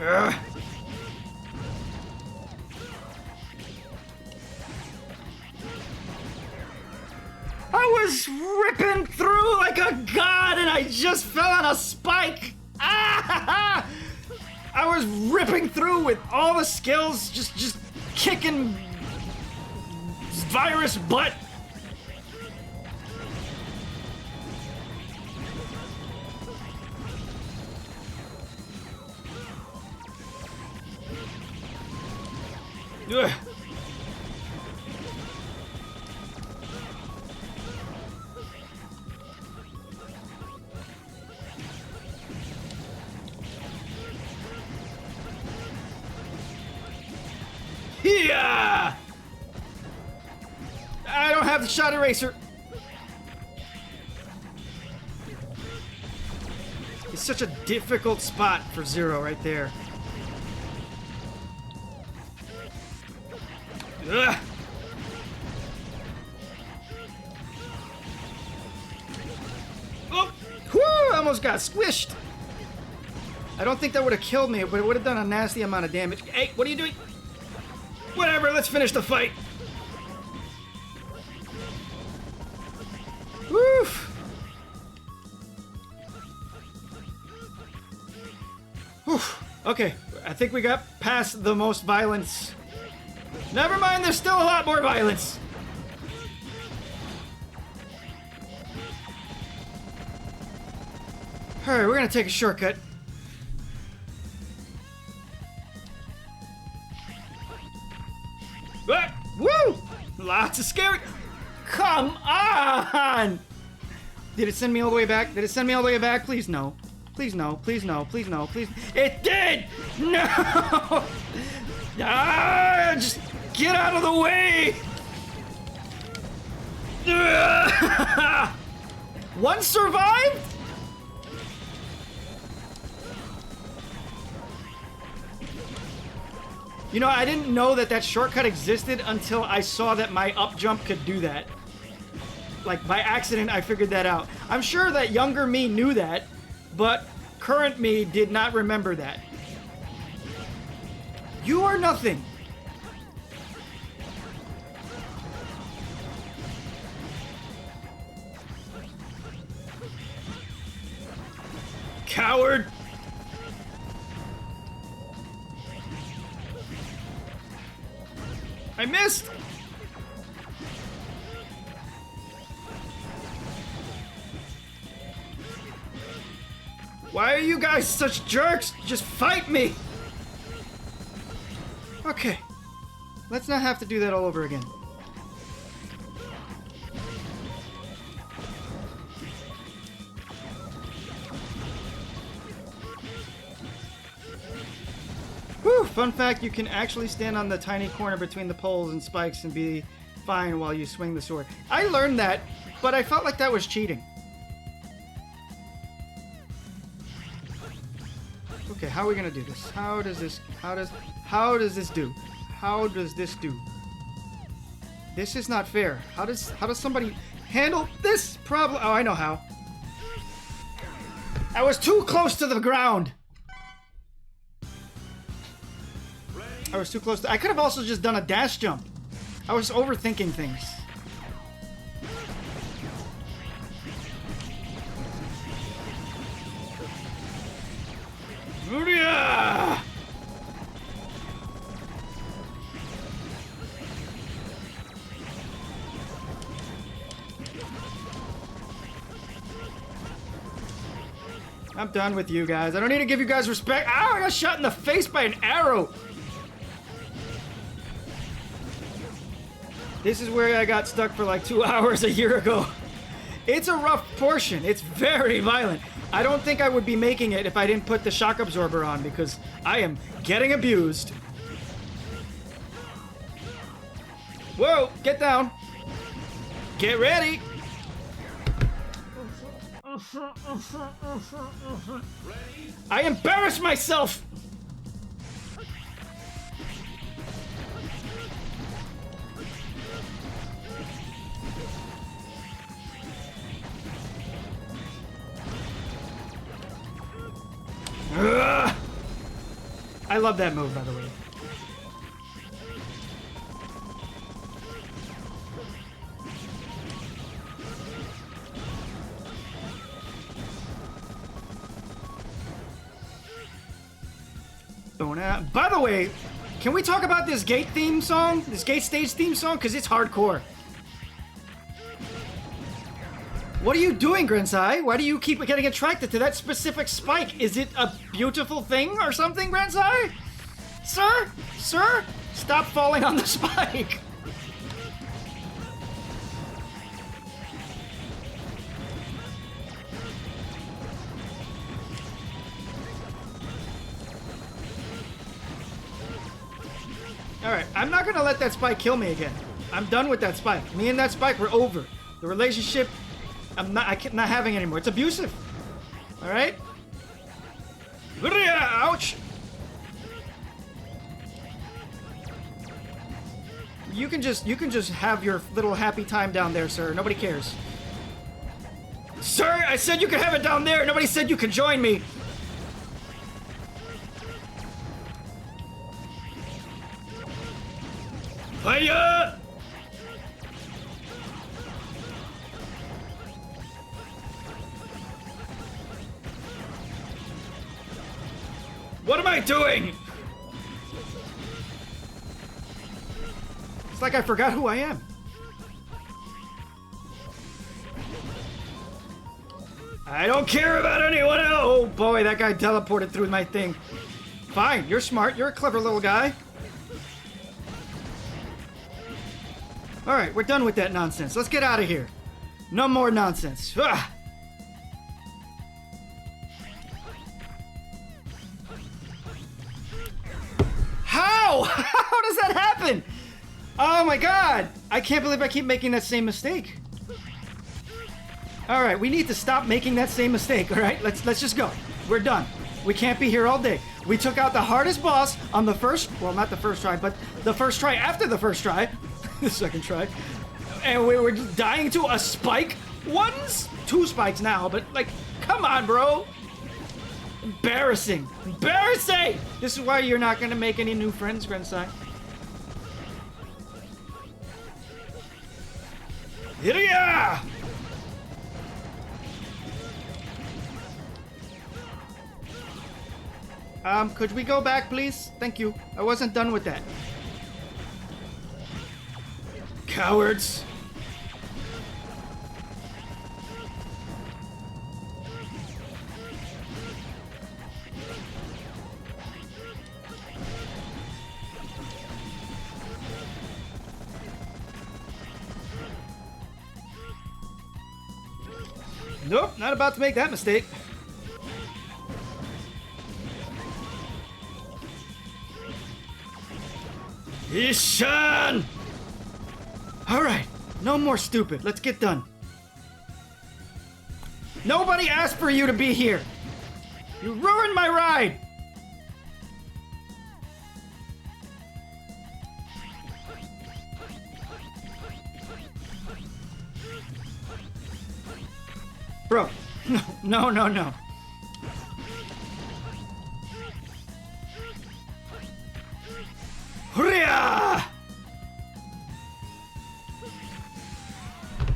Speaker 1: Ugh. I was ripping through like a god and I just fell on a spike. Ah! I was ripping through with all the skills, just kicking virus butt. Ugh. Yeah! I don't have the shot eraser. It's such a difficult spot for Zero right there. Ugh. Oh, whew, I almost got squished. I don't think that would have killed me, but it would have done a nasty amount of damage. Hey, what are you doing? Whatever, let's finish the fight. Woof. Woof. Okay, I think we got past the most violence. Never mind, there's still a lot more violence. Alright, we're gonna take a shortcut. What? Woo! Lots of scary. Come on! Did it send me all the way back? Did it send me all the way back? Please no. Please no. Please no. Please no. Please. It did! No! Ah! Just get out of the way! One survived? You know, I didn't know that that shortcut existed until I saw that my up jump could do that. Like, by accident, I figured that out. I'm sure that younger me knew that, but current me did not remember that. You are nothing. Coward! I missed! Why are you guys such jerks? Just fight me! Okay. Let's not have to do that all over again. Whew, fun fact, you can actually stand on the tiny corner between the poles and spikes and be fine while you swing the sword. I learned that, but I felt like that was cheating. Okay, how are we gonna do this? How does this do? How does this do? This is not fair. How does somebody handle this problem? Oh, I know how. I was too close to the ground. I was too close to... I could have also just done a dash jump. I was overthinking things. Hooyah! I'm done with you guys. I don't need to give you guys respect. Ow, I got shot in the face by an arrow. This is where I got stuck for like 2 hours a year ago. It's a rough portion. It's very violent. I don't think I would be making it if I didn't put the shock absorber on because I am getting abused. Whoa, get down. Get ready. I embarrass myself. Ugh. I love that move, by the way. By the way, can we talk about this gate theme song? This gate stage theme song? Because it's hardcore. What are you doing, Grencye? Why do you keep getting attracted to that specific spike? Is it a beautiful thing or something, Grencye? Sir? Sir? Stop falling on the spike. Alright, I'm not gonna let that spike kill me again. I'm done with that spike. Me and that spike, we're over. The relationship, I'm not having anymore. It's abusive. Alright? Ouch! You can just have your little happy time down there, sir. Nobody cares. Sir, I said you could have it down there. Nobody said you could join me. Fire! What am I doing? It's like I forgot who I am. I don't care about anyone else. Oh boy, that guy teleported through my thing. Fine, you're smart. You're a clever little guy. Alright, we're done with that nonsense. Let's get out of here. No more nonsense. Ah. How? How does that happen? Oh my god! I can't believe I keep making that same mistake. Alright, we need to stop making that same mistake, alright? Let's just go. We're done. We can't be here all day. We took out the hardest boss on the first, well, not the first try, but the first try after the first try. The second try. And we were dying to a spike once? 2 spikes now, but like, come on, bro. Embarrassing. Embarrassing! This is why you're not gonna make any new friends, Grencye. Hiya! Could we go back, please? Thank you. I wasn't done with that. Cowards! Nope, not about to make that mistake. Ishan! Alright, no more stupid. Let's get done. Nobody asked for you to be here. You ruined my ride. Bro, no. Hurrah!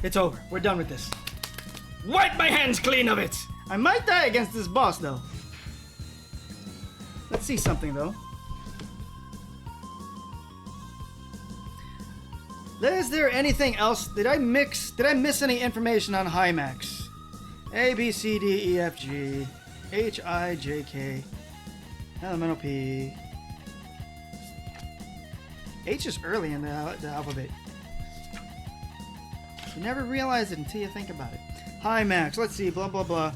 Speaker 1: It's over. We're done with this. Wipe my hands clean of it! I might die against this boss, though. Let's see something, though. Is there anything else? Did I miss any information on Hymax? A, B, C, D, E, F, G, H, I, J, K, elemental P. H is early in the alphabet. You never realize it until you think about it. Hi, Max. Let's see. Blah, blah, blah.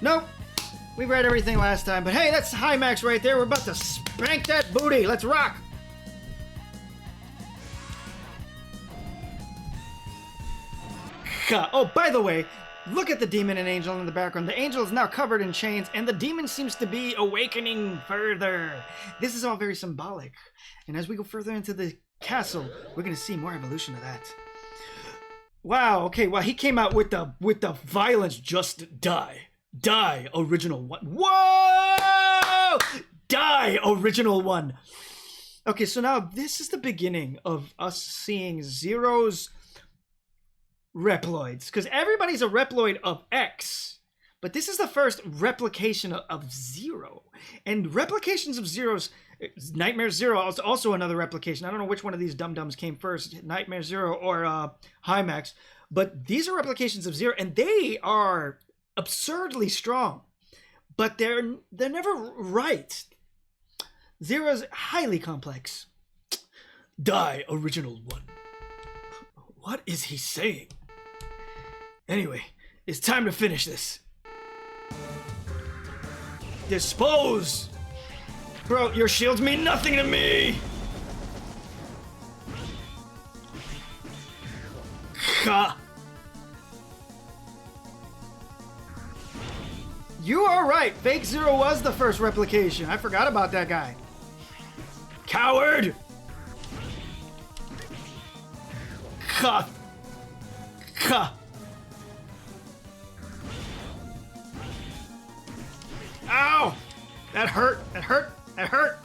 Speaker 1: Nope. We read everything last time. But hey, that's Hi, Max right there. We're about to spank that booty. Let's rock. Oh, by the way, look at the demon and angel in the background. The angel is now covered in chains, and the demon seems to be awakening further. This is all very symbolic. And as we go further into the castle, we're going to see more evolution of that. Wow, okay, well, he came out with the violence, just die. Die, original one. Whoa! Die, original one. Okay, so now this is the beginning of us seeing Zero's Reploids, because everybody's a Reploid of X, but this is the first replication of Zero. And replications of Zero's Nightmare Zero is also another replication. I don't know which one of these dum-dums came first, Nightmare Zero or Hi Max, but these are replications of Zero, and they are absurdly strong, but they're never right. Zero's highly complex. Die, original one. What is he saying? Anyway, it's time to finish this. Dispose! Bro, your shields mean nothing to me! Ha! You are right! Fake Zero was the first replication. I forgot about that guy. Coward! Ha! Ha! Ow! That hurt! That hurt! That hurt!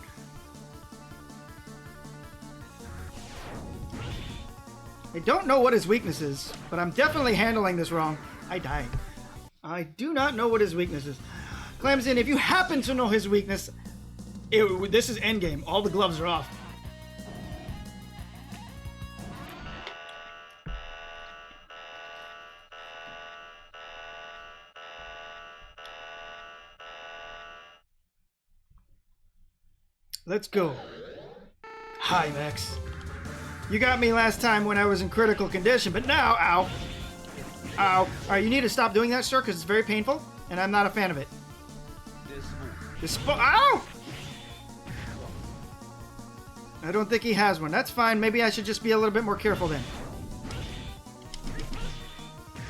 Speaker 1: I don't know what his weakness is, but I'm definitely handling this wrong. I died. I do not know what his weakness is. Clemson, if you happen to know his weakness, this is endgame. All the gloves are off. Let's go. Hi, Max. You got me last time when I was in critical condition, but now, ow. Ow. All right, you need to stop doing that, sir, because it's very painful, and I'm not a fan of it. Ow! I don't think he has one. That's fine. Maybe I should just be a little bit more careful then.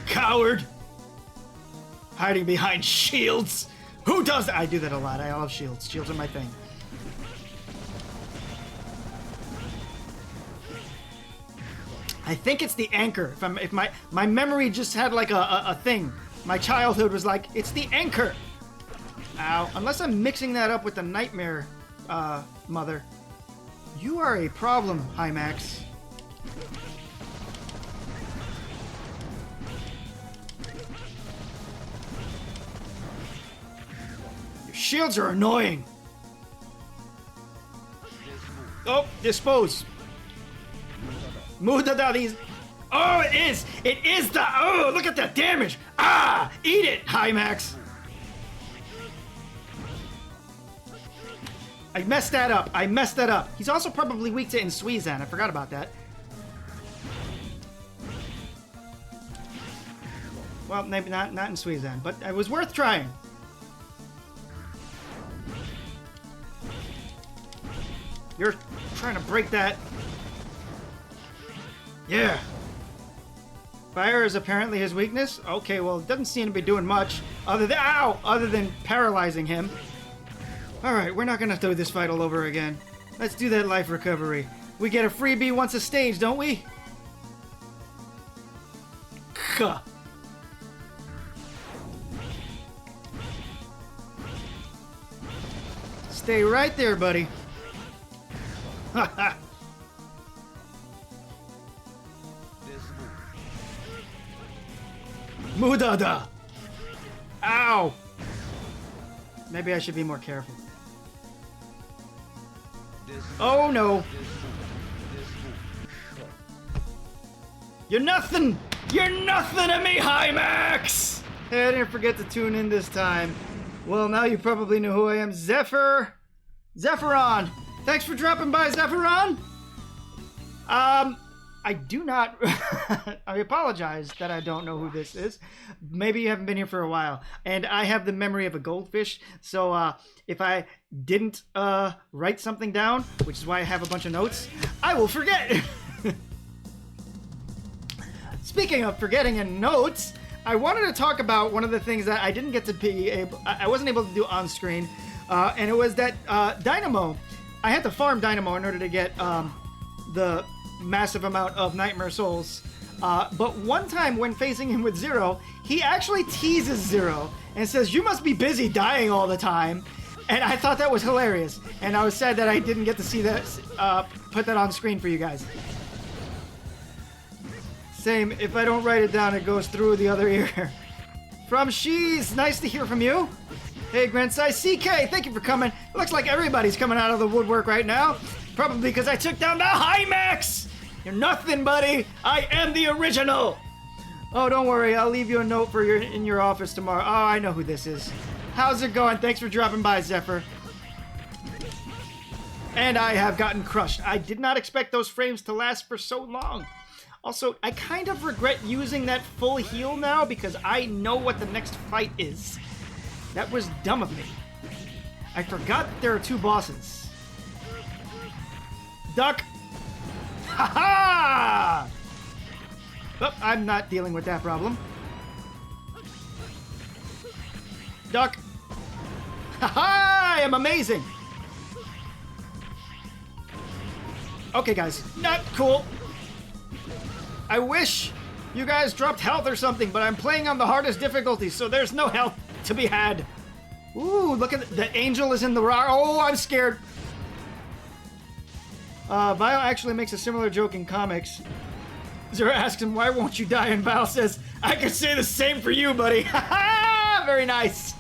Speaker 1: Coward! Hiding behind shields. Who does that? I do that a lot. I love shields. Shields are my thing. I think it's the anchor. If my memory just had like a thing. My childhood was like, it's the anchor. Ow. Unless I'm mixing that up with the Nightmare Mother. You are a problem, Hi Max. Your shields are annoying. Oh, dispose. Mudada these. Oh, it is! It is the. Oh, look at that damage! Ah! Eat it, Hi Max! I messed that up. I messed that up. He's also probably weak to Insuizan. I forgot about that. Well, maybe not Insuizan, but it was worth trying. You're trying to break that. Yeah. Fire is apparently his weakness. Okay, well, it doesn't seem to be doing much other than paralyzing him. All right, we're not gonna do this fight all over again. Let's do that life recovery. We get a freebie once a stage, don't we? Huh. Stay right there, buddy. Haha. Mudada! Ow! Maybe I should be more careful. Oh no! You're nothing! You're nothing to me, Hi Max! Hey, I didn't forget to tune in this time. Well, now you probably know who I am. Zephyron! Thanks for dropping by, Zephyron! I do not. I apologize that I don't know who this is. Maybe you haven't been here for a while, and I have the memory of a goldfish. So if I didn't write something down, which is why I have a bunch of notes, I will forget. Speaking of forgetting and notes, I wanted to talk about one of the things that I didn't get to be able. I wasn't able to do on screen, and it was that Dynamo. I had to farm Dynamo in order to get the massive amount of Nightmare Souls. But one time when facing him with Zero, he actually teases Zero and says, "You must be busy dying all the time." And I thought that was hilarious. And I was sad that I didn't get to see that, put that on screen for you guys. Same, if I don't write it down, it goes through the other ear. From Shees, nice to hear from you. Hey, Grencye, CK, thank you for coming. Looks like everybody's coming out of the woodwork right now. Probably because I took down the Hymax. You're nothing, buddy. I am the original. Oh, don't worry. I'll leave you a note for in your office tomorrow. Oh, I know who this is. How's it going? Thanks for dropping by, Zephyr. And I have gotten crushed. I did not expect those frames to last for so long. Also, I kind of regret using that full heal now because I know what the next fight is. That was dumb of me. I forgot that there are 2 bosses. Duck! Ha-ha! Oh, I'm not dealing with that problem. Duck! Ha-ha! I am amazing! Okay, guys. Not cool. I wish you guys dropped health or something, but I'm playing on the hardest difficulty, so there's no health to be had. Ooh, look at the angel is in the rock. Oh, I'm scared. Vile actually makes a similar joke in comics. Zero asks him, "Why won't you die?" And Vile says, "I could say the same for you, buddy." Very nice.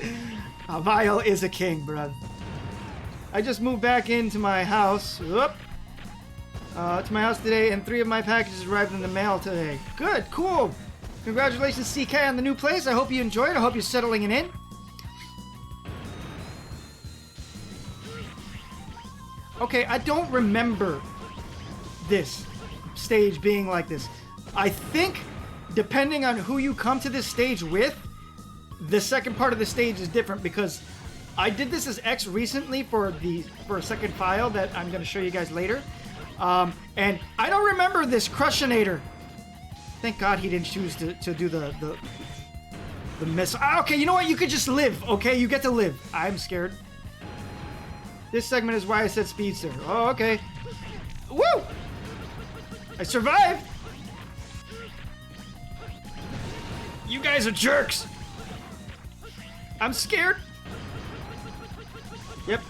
Speaker 1: Vile is a king, bruh. I just moved back into my house. Whoop. To my house today, and 3 of my packages arrived in the mail today. Good, cool. Congratulations, CK, on the new place. I hope you enjoy it. I hope you're settling it in. Okay, I don't remember this stage being like this. I think, depending on who you come to this stage with, the second part of the stage is different because I did this as X recently for a second file that I'm going to show you guys later. And I don't remember this Crushinator. Thank God he didn't choose to do the missile. Okay, you know what? You could just live, okay? You get to live. I'm scared. This segment is why I said speedster. Oh, okay. Woo! I survived! You guys are jerks! I'm scared. Yep.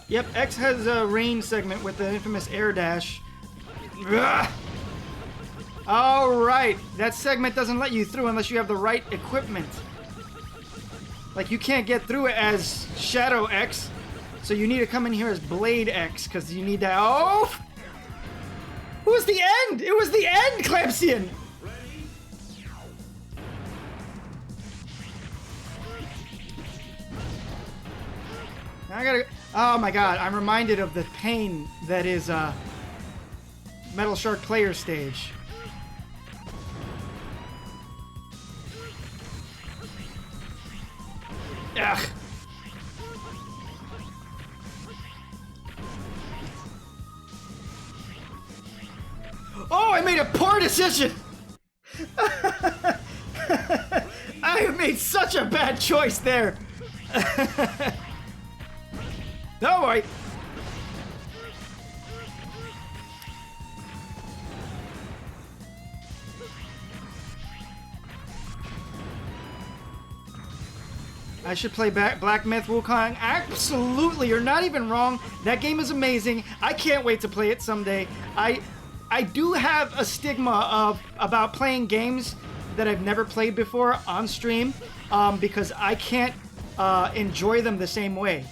Speaker 1: Yep, X has a range segment with the infamous air dash. Ugh. Alright, that segment doesn't let you through unless you have the right equipment. Like, you can't get through it as Shadow X, so you need to come in here as Blade X, because you need that. Oh! It was the end! It was the end, Clamsian! I gotta. Oh my god, I'm reminded of the pain that is Metal Shark Player Stage. Ugh. Oh, I made a poor decision! I made such a bad choice there! No, wait. I should play Black Myth Wukong. Absolutely, you're not even wrong. That game is amazing. I can't wait to play it someday. I do have a stigma about playing games that I've never played before on stream because I can't enjoy them the same way.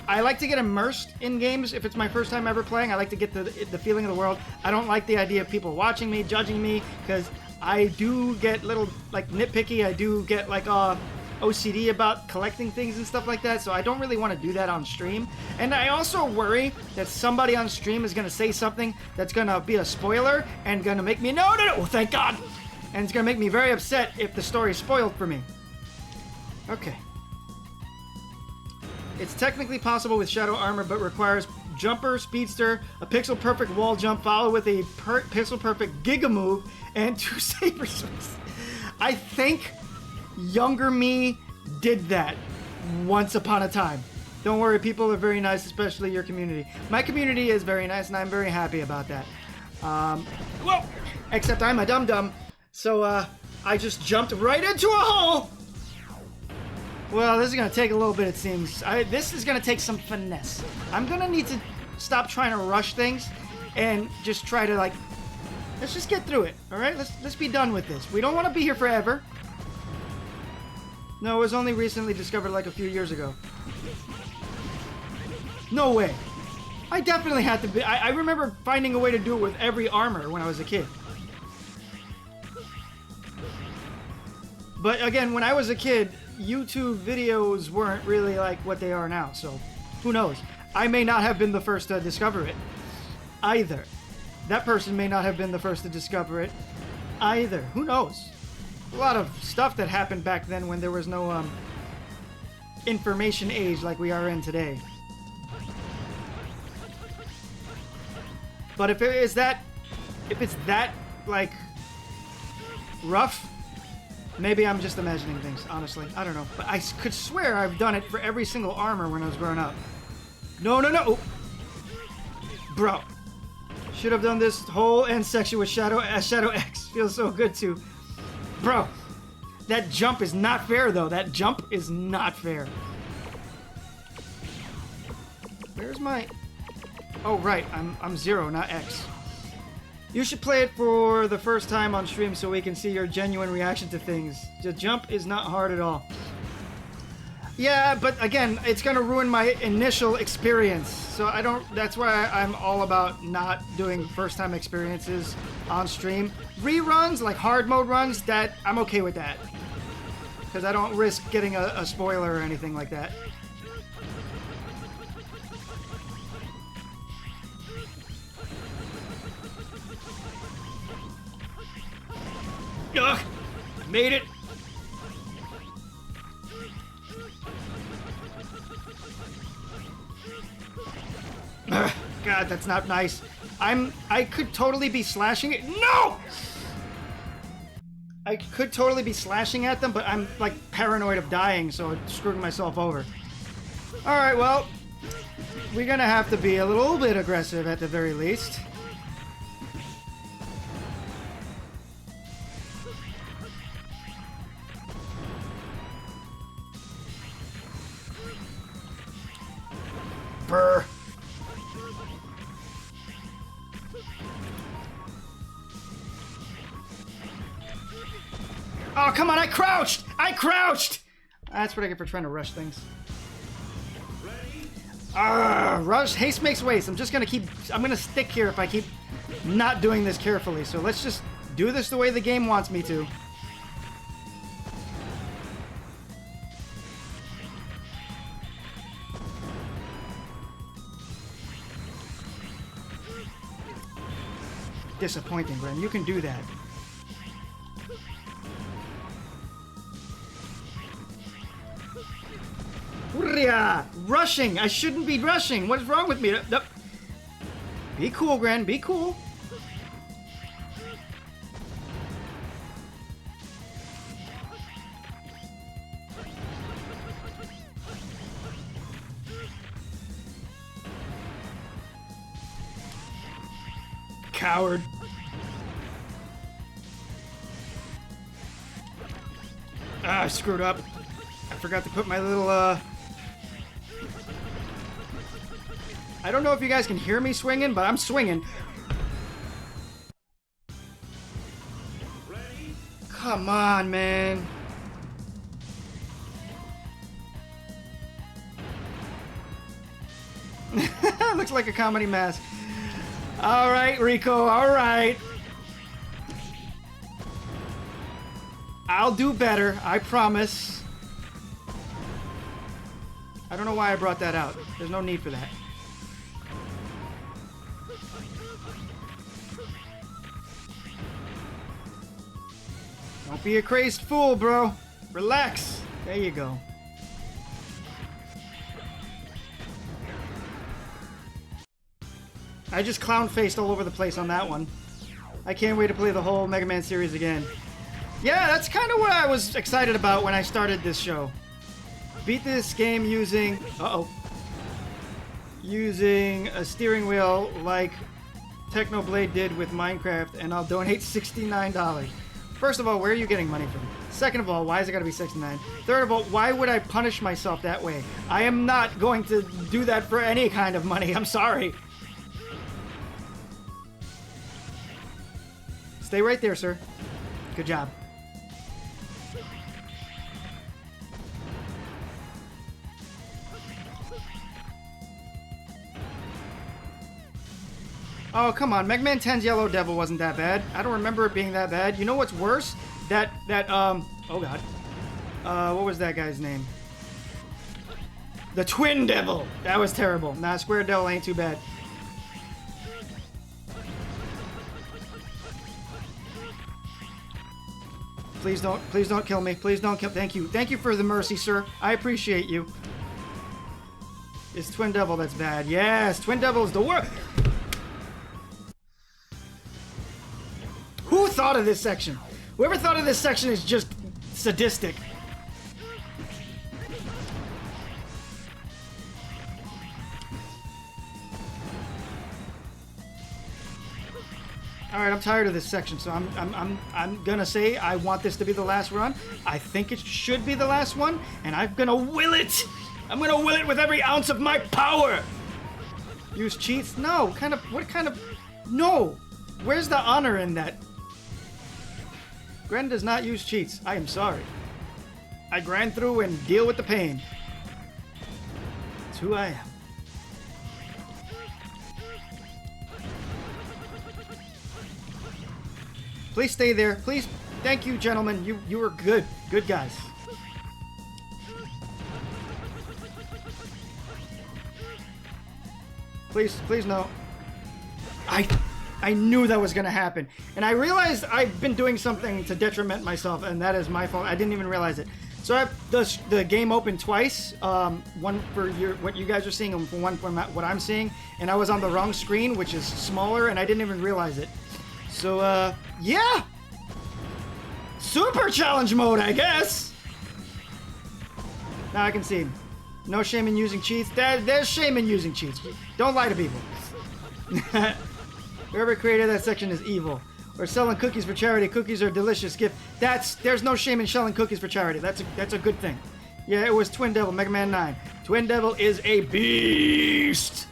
Speaker 1: I like to get immersed in games if it's my first time ever playing. I like to get the feeling of the world. I don't like the idea of people watching me, judging me, because I do get little, like, nitpicky. I do get like, OCD about collecting things and stuff like that, so I don't really want to do that on stream. And I also worry that somebody on stream is going to say something that's going to be a spoiler and going to make me, no, oh, thank God! And it's going to make me very upset if the story is spoiled for me. Okay. It's technically possible with Shadow Armor, but requires Jumper, Speedster, a pixel-perfect wall jump, followed with a pixel-perfect Giga Move, and 2 Saber Swings. I think younger me did that once upon a time. Don't worry, people are very nice, especially your community. My community is very nice, and I'm very happy about that. Whoa! Except I'm a dum-dum, so I just jumped right into a hole! Well, this is going to take a little bit, it seems. This is going to take some finesse. I'm going to need to stop trying to rush things and just try to, like, let's just get through it, all right? Let's be done with this. We don't want to be here forever. No, it was only recently discovered, like, a few years ago. No way. I definitely had to be... I remember finding a way to do it with every armor when I was a kid. But, again, when I was a kid... YouTube videos weren't really like what they are now, so who knows? I may not have been the first to discover it either. That person may not have been the first to discover it either. Who knows? A lot of stuff that happened back then when there was no information age like we are in today. But if it's that like rough, maybe I'm just imagining things, honestly. I don't know. But I could swear I've done it for every single armor when I was growing up. No, no, no! Bro. Should have done this whole end section with Shadow X. Feels so good too. Bro. That jump is not fair, though. That jump is not fair. Where's my... Oh, right. I'm 0, not X. You should play it for the first time on stream so we can see your genuine reaction to things. The jump is not hard at all. Yeah, but again, it's gonna ruin my initial experience. So I don't, that's why I'm all about not doing first time experiences on stream. Reruns, like hard mode runs, that, I'm okay with that. Because I don't risk getting a spoiler or anything like that. Ugh! I made it! Ugh, God, that's not nice. I could totally be slashing it. No! I could totally be slashing at them, but I'm like paranoid of dying, so I'm screwing myself over. Alright, well, we're gonna have to be a little bit aggressive at the very least. Brr. Oh, come on, I crouched! I crouched! That's what I get for trying to rush things. Rush, haste makes waste. I'm gonna stick here if I keep not doing this carefully. So let's just do this the way the game wants me to. Disappointing, Gren. You can do that. Rushing! I shouldn't be rushing! What is wrong with me? Be cool, Gren. Be cool. Coward. I screwed up. I forgot to put my little, I don't know if you guys can hear me swinging, but I'm swinging. Come on, man. Looks like a comedy mask. All right, Rico, all right. I'll do better, I promise. I don't know why I brought that out. There's no need for that. Don't be a crazed fool, bro. Relax. There you go. I just clown-faced all over the place on that one. I can't wait to play the whole Mega Man series again. Yeah, that's kind of what I was excited about when I started this show. Beat this game using... using a steering wheel like Technoblade did with Minecraft, and I'll donate $69. First of all, where are you getting money from? Second of all, why is it gotta be $69? Third of all, why would I punish myself that way? I am not going to do that for any kind of money. I'm sorry. Stay right there, sir. Good job. Oh, come on. Mega Man 10's Yellow Devil wasn't that bad. I don't remember it being that bad. You know what's worse? Oh god. What was that guy's name? The Twin Devil! That was terrible. Nah, Square Devil ain't too bad. Please don't kill me. Please don't kill. Thank you. Thank you for the mercy, sir. I appreciate you. It's Twin Devil that's bad. Yes, Twin Devil is the worst. Who thought of this section? Whoever thought of this section is just sadistic. All right, I'm tired of this section, so I'm gonna say I want this to be the last run. I think it should be the last one, and I'm gonna will it. I'm gonna will it with every ounce of my power. Use cheats? No. What kind of? No. Where's the honor in that? Gren does not use cheats. I am sorry. I grind through and deal with the pain. That's who I am. Please stay there. Please. Thank you, gentlemen. You were good. Good guys. Please no. I knew that was going to happen. And I realized I've been doing something to detriment myself, and that is my fault. I didn't even realize it. So I have the game open twice. One for what you guys are seeing, and one for what I'm seeing. And I was on the wrong screen, which is smaller, and I didn't even realize it. So, yeah! Super challenge mode, I guess! Now I can see. No shame in using cheats. There's shame in using cheats. Don't lie to people. Whoever created that section is evil. Or selling cookies for charity. Cookies are a delicious gift. There's no shame in selling cookies for charity. That's a good thing. Yeah, it was Twin Devil, Mega Man 9. Twin Devil is a beast!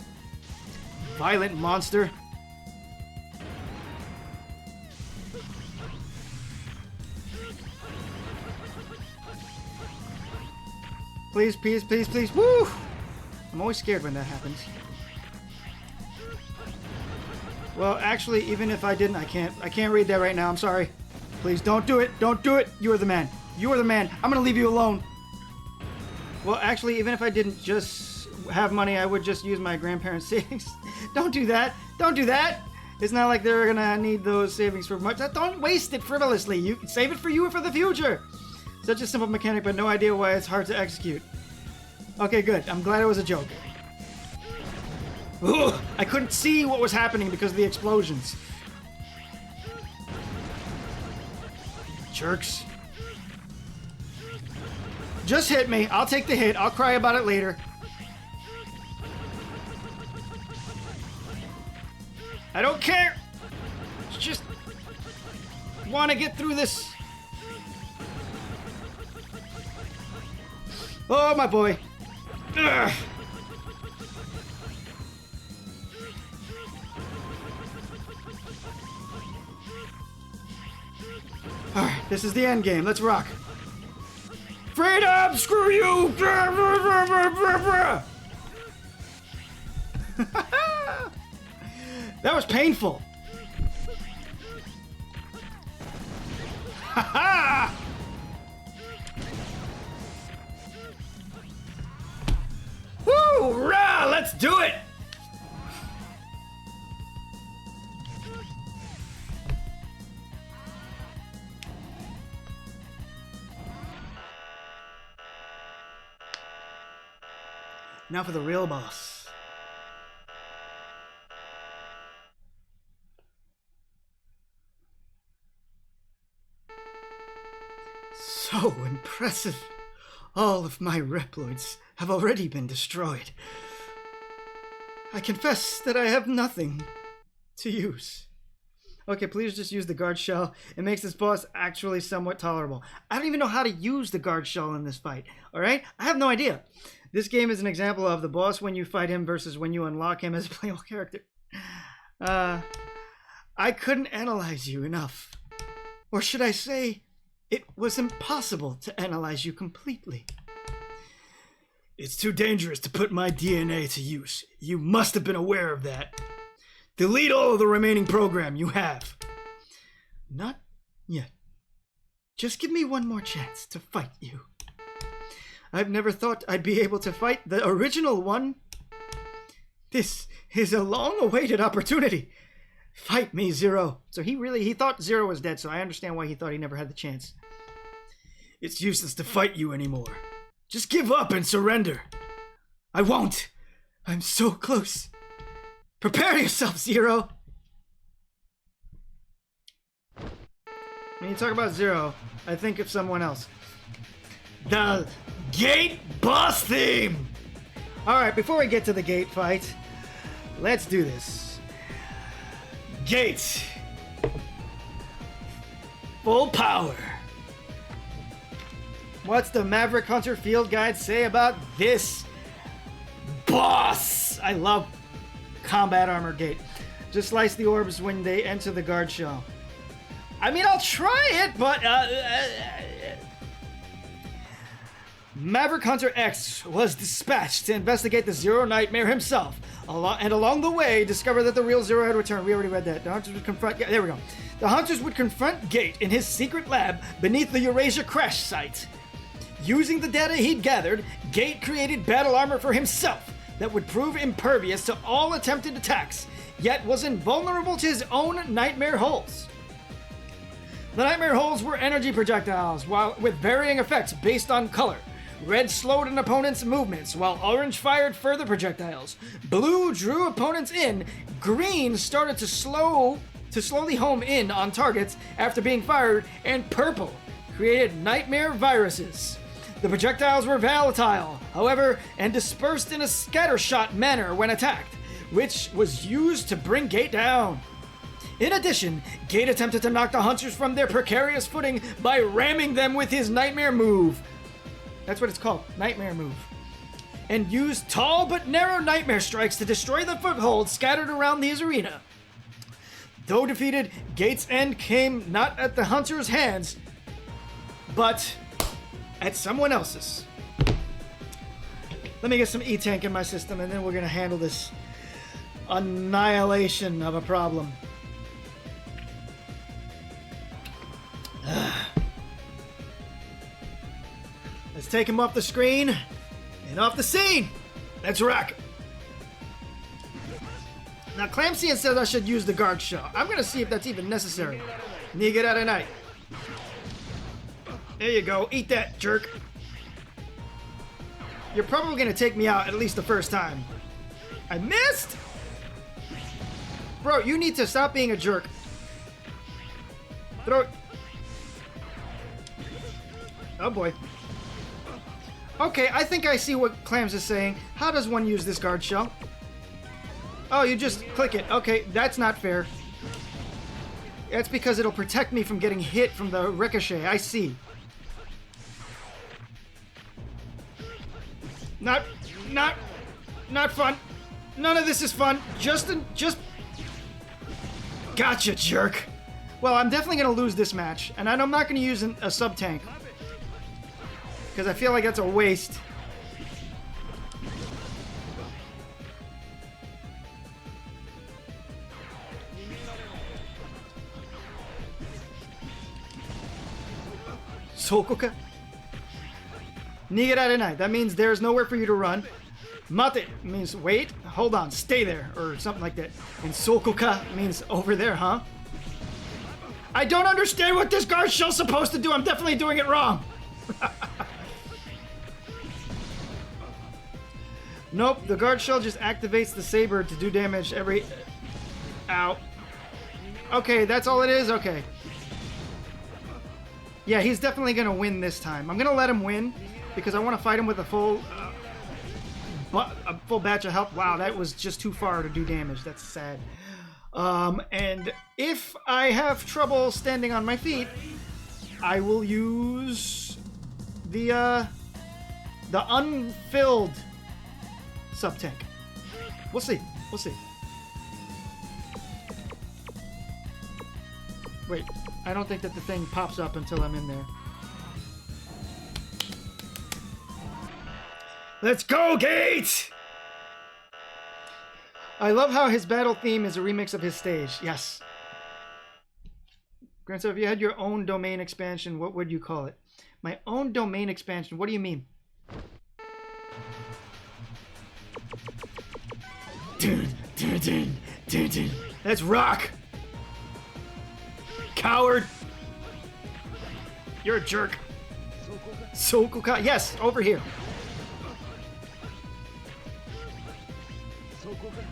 Speaker 1: Violent monster. Please, please, please, please. Woo! I'm always scared when that happens. Well, actually, even if I didn't, I can't read that right now. I'm sorry. Please don't do it. Don't do it. You are the man. You are the man. I'm gonna leave you alone. Well, actually, even if I didn't just have money, I would just use my grandparents' savings. Don't do that. Don't do that. It's not like they're gonna need those savings for much. Don't waste it frivolously. You save it for you and for the future. Such a simple mechanic, but no idea why it's hard to execute. Okay, good. I'm glad it was a joke. Ugh, I couldn't see what was happening because of the explosions. Jerks. Just hit me. I'll take the hit. I'll cry about it later. I don't care. Just want to get through this. Oh, my boy. Ugh. Alright, this is the end game. Let's rock. Freedom! Screw you! That was painful. Ha ha! Let's do it! Now for the real boss. So impressive. All of my Reploids have already been destroyed. I confess that I have nothing to use. Okay, please just use the guard shell. It makes this boss actually somewhat tolerable. I don't even know how to use the guard shell in this fight. Alright? I have no idea. This game is an example of the boss when you fight him versus when you unlock him as a playable character. I couldn't analyze you enough. Or should I say, it was impossible to analyze you completely. It's too dangerous to put my DNA to use. You must have been aware of that. Delete all of the remaining program you have. Not yet. Just give me one more chance to fight you. I've never thought I'd be able to fight the original one. This is a long-awaited opportunity. Fight me, Zero. So he thought Zero was dead, so I understand why he thought he never had the chance. It's useless to fight you anymore. Just give up and surrender. I won't. I'm so close. Prepare yourself, Zero. When you talk about Zero, I think of someone else. The Gate boss theme! Alright, before we get to the Gate fight, let's do this. Gate. Full power. What's the Maverick Hunter field guide say about this boss? I love combat armor Gate. Just slice the orbs when they enter the guard shell. I mean, I'll try it, but Maverick Hunter X was dispatched to investigate the Zero Nightmare himself, and along the way discover that the real Zero had returned. We already read that. The hunters would confront. Yeah, there we go. The hunters would confront Gate in his secret lab beneath the Eurasia crash site. Using the data he'd gathered, Gate created battle armor for himself that would prove impervious to all attempted attacks, yet was invulnerable to his own nightmare holes. The nightmare holes were energy projectiles, with varying effects based on color. Red slowed an opponent's movements, while orange fired further projectiles. Blue drew opponents in. Green started to slowly home in on targets after being fired, and purple created nightmare viruses. The projectiles were volatile, however, and dispersed in a scattershot manner when attacked, which was used to bring Gate down. In addition, Gate attempted to knock the hunters from their precarious footing by ramming them with his nightmare move. That's what it's called, nightmare move. And used tall but narrow nightmare strikes to destroy the footholds scattered around his arena. Though defeated, Gate's end came not at the hunters' hands, but at someone else's. Let me get some E-Tank in my system, and then we're going to handle this annihilation of a problem. Let's take him off the screen and off the scene. Let's rock. Now, Clamsian says I should use the guard shell. I'm going to see if that's even necessary. Need out of night. There you go. Eat that, jerk. You're probably going to take me out at least the first time. I missed? Bro, you need to stop being a jerk. Throw it. Oh boy. Okay, I think I see what Clams is saying. How does one use this guard shell? Oh, you just click it. Okay, that's not fair. That's because it'll protect me from getting hit from the ricochet. I see. Not fun. None of this is fun. Just gotcha, jerk. Well, I'm definitely gonna lose this match, and I'm not gonna use a sub tank because I feel like that's a waste. Sokoka. Nigeranai. That means there's nowhere for you to run. Mate means wait, hold on, stay there, or something like that. And Sokoka means over there, huh? I don't understand what this guard shell's supposed to do. I'm definitely doing it wrong. Nope, the guard shell just activates the saber to do damage every... Ow. Okay, that's all it is? Okay. Yeah, he's definitely gonna win this time. I'm gonna let him win because I want to fight him with a full batch of health. Wow, that was just too far to do damage. That's sad. And if I have trouble standing on my feet, I will use the unfilled sub-tank. We'll see. We'll see. Wait, I don't think that the thing pops up until I'm in there. Let's go, Gate! I love how his battle theme is a remix of his stage. Yes. Grencye, if you had your own domain expansion, what would you call it? My own domain expansion? What do you mean? Dun, dun, dun, dun, dun. That's rock! Coward! You're a jerk. Sokoka. Yes, over here.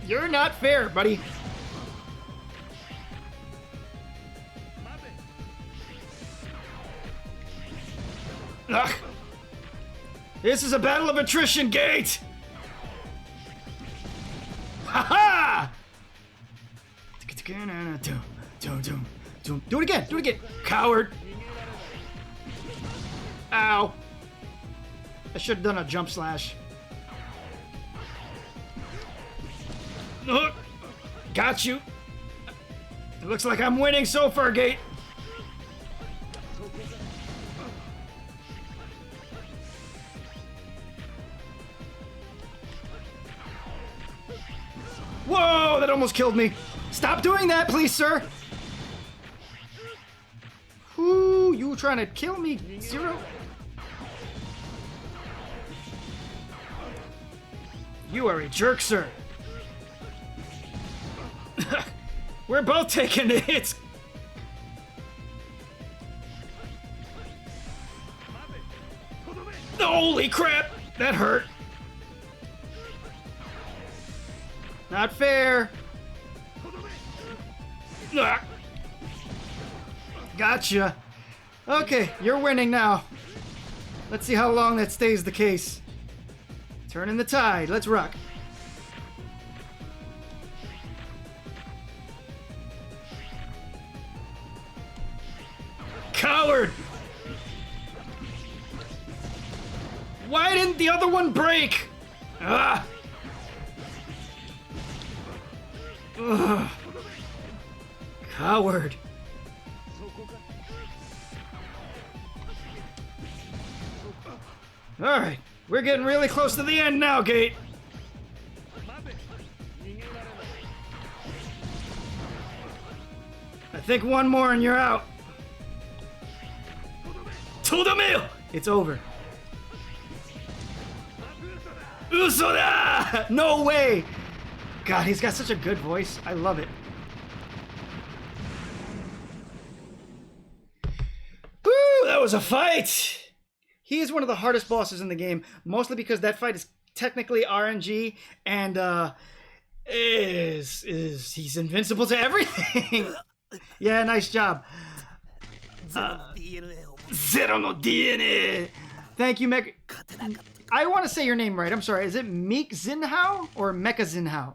Speaker 1: You're not fair, buddy. Ugh. This is a battle of attrition, Gate! Ha ha! Do it again! Do it again! Coward! Ow! I should have done a jump slash. Got you. It looks like I'm winning so far, Gate. Whoa, that almost killed me. Stop doing that, please, sir. Whoo, you trying to kill me, Zero? You are a jerk, sir. We're both taking the hits. Holy crap! That hurt. Not fair. Gotcha. Okay, you're winning now. Let's see how long that stays the case. Turning the tide. Let's rock. Coward! Why didn't the other one break? Ah! Ugh. Coward. Alright, we're getting really close to the end now, Gate. I think one more and you're out. To the mill! It's over. Usoda! No way! God, he's got such a good voice. I love it. Woo! That was a fight! He is one of the hardest bosses in the game, mostly because that fight is technically RNG and he's invincible to everything. Yeah, nice job. Zero no DNA. Thank you, Mecha. I want to say your name right. I'm sorry. Is it Meek Zinhao or Mecha Zinhao?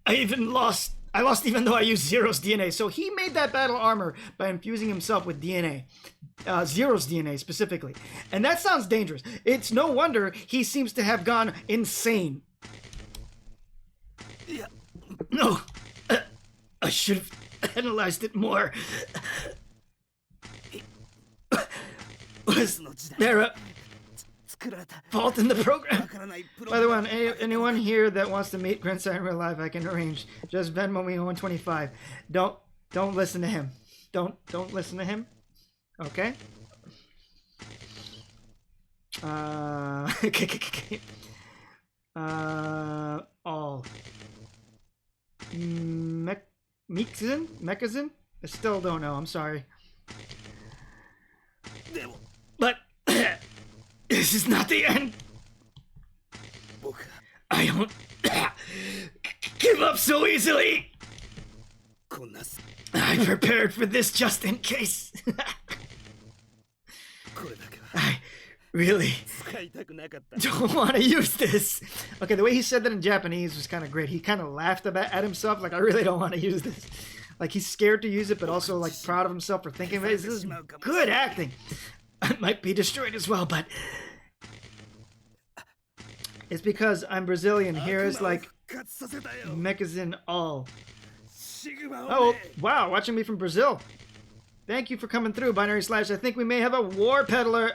Speaker 1: I lost even though I used Zero's DNA. So he made that battle armor by infusing himself with DNA. Zero's DNA specifically. And that sounds dangerous. It's no wonder he seems to have gone insane. No. I should have analyzed it more. Was there a fault in the program? By the way, anyone here that wants to meet Grencye in real life, I can arrange. Just Venmo me 125. Don't listen to him. Don't listen to him. Okay? All. Mechazin? I still don't know. I'm sorry. But this is not the end. I don't give up so easily. I prepared for this just in case. I really don't want to use this. Okay, the way he said that in Japanese was kind of great. He kind of laughed at himself, like, I really don't want to use this. Like, he's scared to use it, but also, like, proud of himself for thinking of it. This is good acting. I might be destroyed as well, but it's because I'm Brazilian. Here is, like, Mechazin all. Oh, wow, watching me from Brazil. Thank you for coming through, Binary Slash. I think we may have a were peddler?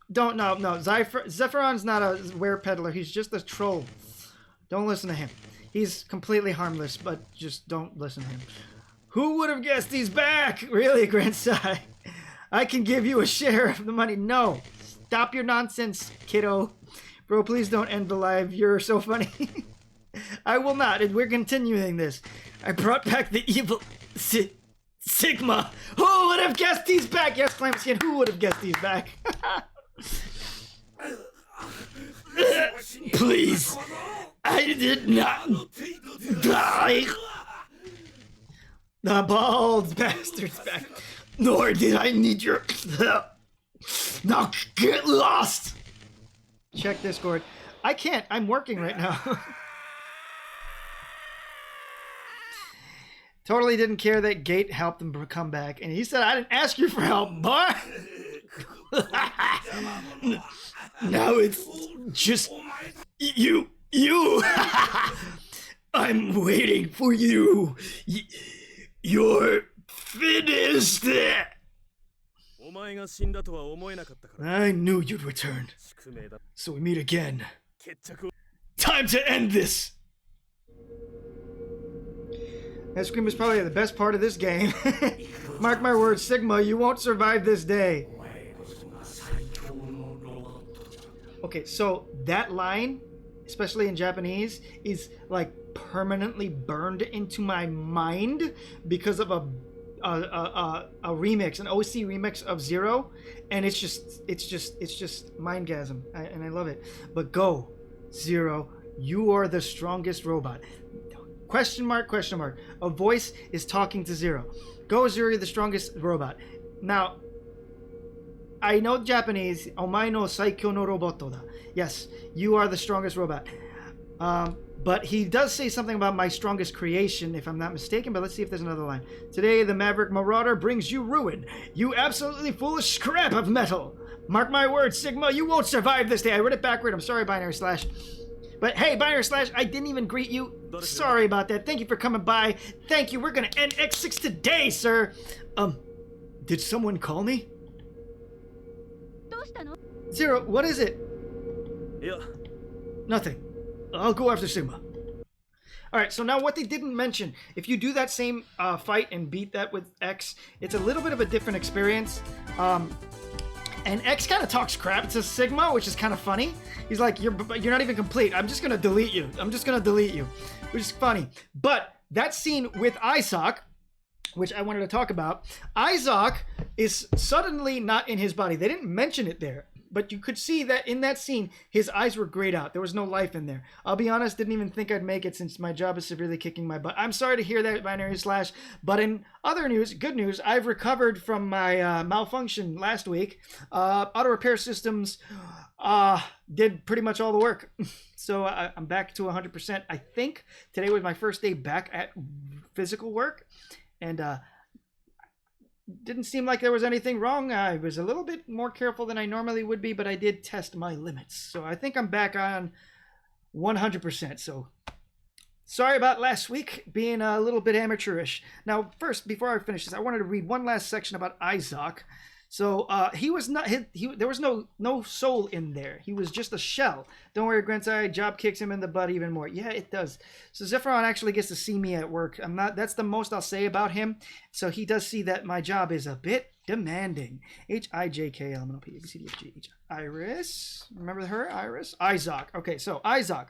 Speaker 1: No. Zephyron's not a were peddler. He's just a troll. Don't listen to him. He's completely harmless, but just don't listen to him. Who would have guessed he's back? Really, Grencye? I can give you a share of the money. No. Stop your nonsense, kiddo. Bro, please don't end the live. You're so funny. I will not. We're continuing this. I brought back the evil Sigma. Who would have guessed he's back? Yes, Clamskin. Who would have guessed he's back? Please. I did not die. The bald bastard's back. Nor did I need your help. Now get lost. Check Discord. I can't. I'm working right now. Totally didn't care that Gate helped him come back. And he said, I didn't ask you for help, boy. Now it's just you. I'm waiting for you. You're finished. I knew you'd return. So we meet again. Time to end this. That scream is probably the best part of this game. Mark my words, Sigma, you won't survive this day. Okay, so that line, especially in Japanese, is like permanently burned into my mind because of a remix, an OC remix of Zero, and it's just mindgasm, and I love it. But go, Zero, you are the strongest robot. Question mark. A voice is talking to Zero. Go, Zero, the strongest robot. Now, I know Japanese. Omae no saikyo no roboto da. Yes, you are the strongest robot. But he does say something about my strongest creation, if I'm not mistaken. But let's see if there's another line. Today, the Maverick Marauder brings you ruin. You absolutely foolish scrap of metal. Mark my words, Sigma, you won't survive this day. I read it backward. I'm sorry, Binary Slash. But hey, Binary Slash, I didn't even greet you. Sorry about that. Thank you for coming by. Thank you. We're going to end X6 today, sir. Did someone call me? Zero, what is it?
Speaker 2: Yeah.
Speaker 1: Nothing. I'll go after Sigma. Alright, so now what they didn't mention, if you do that same fight and beat that with X, it's a little bit of a different experience. And X kind of talks crap to Sigma, which is kind of funny. He's like, you're not even complete. I'm just going to delete you. Which is funny. But that scene with Isaac, which I wanted to talk about, Isaac is suddenly not in his body. They didn't mention it there. But you could see that in that scene, his eyes were grayed out. There was no life in there. I'll be honest, didn't even think I'd make it since my job is severely kicking my butt. I'm sorry to hear that, Binary Slash. But in other news, good news, I've recovered from my malfunction last week. Auto repair systems did pretty much all the work. So I'm back to 100%. I think today was my first day back at physical work. And didn't seem like there was anything wrong. I was a little bit more careful than I normally would be, but I did test my limits. So I think I'm back on 100%. So sorry about last week being a little bit amateurish. Now, first, before I finish this, I wanted to read one last section about Isaac. So he was not. There was no soul in there. He was just a shell. Don't worry, Grencye. Job kicks him in the butt even more. Yeah, it does. So Zephyron actually gets to see me at work. I'm not. That's the most I'll say about him. So he does see that my job is a bit demanding. H-I-J-K-L-M-N-O-P-A-B-C-D-F-G-H. Iris. Remember her? Iris? Izok. Okay, so Izok.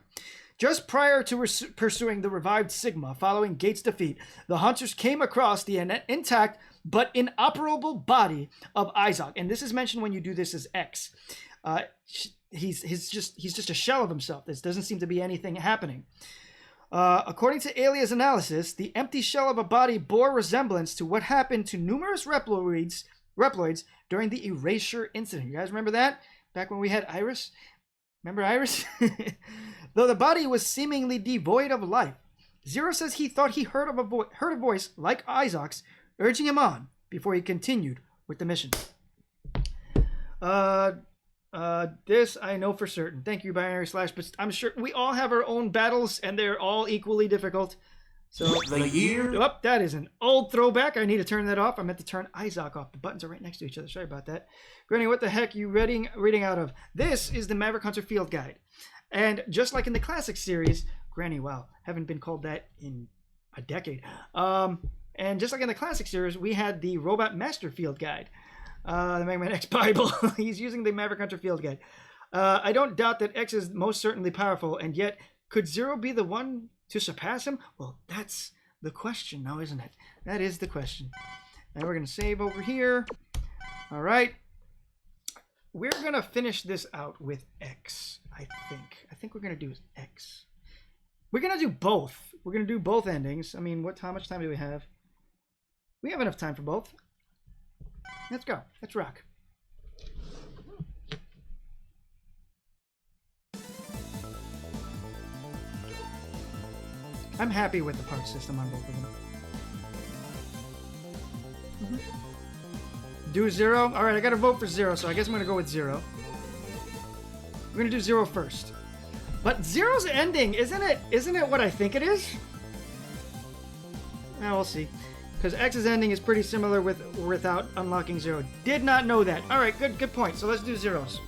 Speaker 1: Just prior to pursuing the revived Sigma following Gates' defeat, the hunters came across the intact but inoperable body of Izok. And this is mentioned when you do this as X. He's just a shell of himself. This doesn't seem to be anything happening. According to Alia's analysis, the empty shell of a body bore resemblance to what happened to numerous Reploids during the Erasure incident. You guys remember that? Back when we had Iris? Remember Iris? Though the body was seemingly devoid of life, Zero says he thought he heard a voice like Izok's urging him on before he continued with the mission. This I know for certain. Thank you, Binary Slash, but I'm sure we all have our own battles and they're all equally difficult. So
Speaker 2: the year.
Speaker 1: Oh, that is an old throwback. I need to turn that off. I meant to turn Izok off. The buttons are right next to each other. Sorry about that. Granny, what the heck are you reading out of? This is the Maverick Hunter Field Guide. And just like in the classic series, Granny, wow, haven't been called that in a decade. And just like in the classic series, we had the Robot Master Field Guide. The Mega Man X Bible. He's using the Maverick Hunter Field Guide. I don't doubt that X is most certainly powerful, and yet could Zero be the one to surpass him? Well, that's the question now, isn't it? That is the question. And we're going to save over here. All right. We're going to finish this out with X, I think. I think we're going to do X. We're going to do both. We're going to do both endings. I mean, how much time do we have? We have enough time for both. Let's go. Let's rock. I'm happy with the part system on both of them. Do Zero. All right, I got to vote for Zero, so I guess I'm going to go with Zero. We're going to do Zero first. But Zero's ending, isn't it what I think it is? Now we'll see. Because X's ending is pretty similar without unlocking Zero. Did not know that. All right, good point. So let's do Zeros.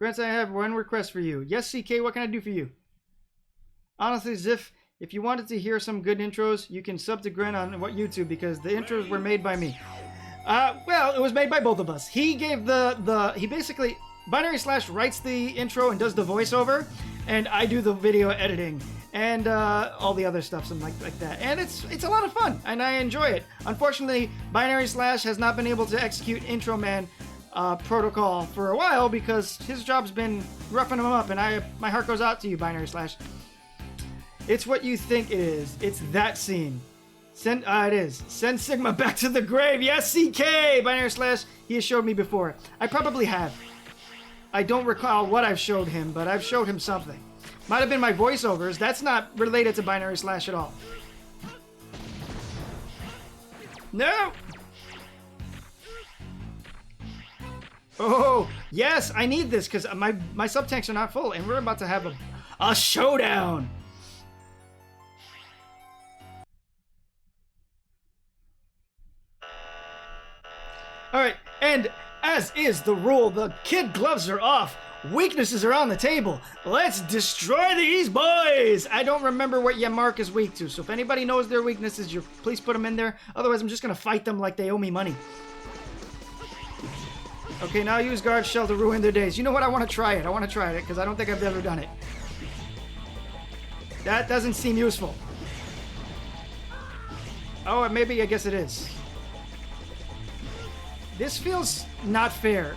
Speaker 1: Grencye, I have one request for you. Yes, CK, what can I do for you? Honestly, Ziff, if you wanted to hear some good intros, you can sub to Gren on YouTube because the intros were made by me. Well, it was made by both of us. He gave he basically, Binary Slash writes the intro and does the voiceover, and I do the video editing and all the other stuff, something like that. And it's a lot of fun, and I enjoy it. Unfortunately, Binary Slash has not been able to execute Intro Man protocol for a while because his job's been roughing him up, and my heart goes out to you, Binary Slash. It's what you think it is. It's that scene. It is. Send Sigma back to the grave. Yes, CK! Binary Slash, he has showed me before. I probably have. I don't recall what I've showed him, but I've showed him something. Might have been my voiceovers. That's not related to Binary Slash at all. No! Oh, yes, I need this because my sub-tanks are not full, and we're about to have a showdown. All right, and as is the rule, the kid gloves are off. Weaknesses are on the table. Let's destroy these boys. I don't remember what Yamark is weak to, so if anybody knows their weaknesses, please put them in there. Otherwise, I'm just going to fight them like they owe me money. Okay, now use Guard Shell to ruin their days. You know what? I want to try it. I want to try it because I don't think I've ever done it. That doesn't seem useful. Oh, maybe I guess it is. This feels not fair.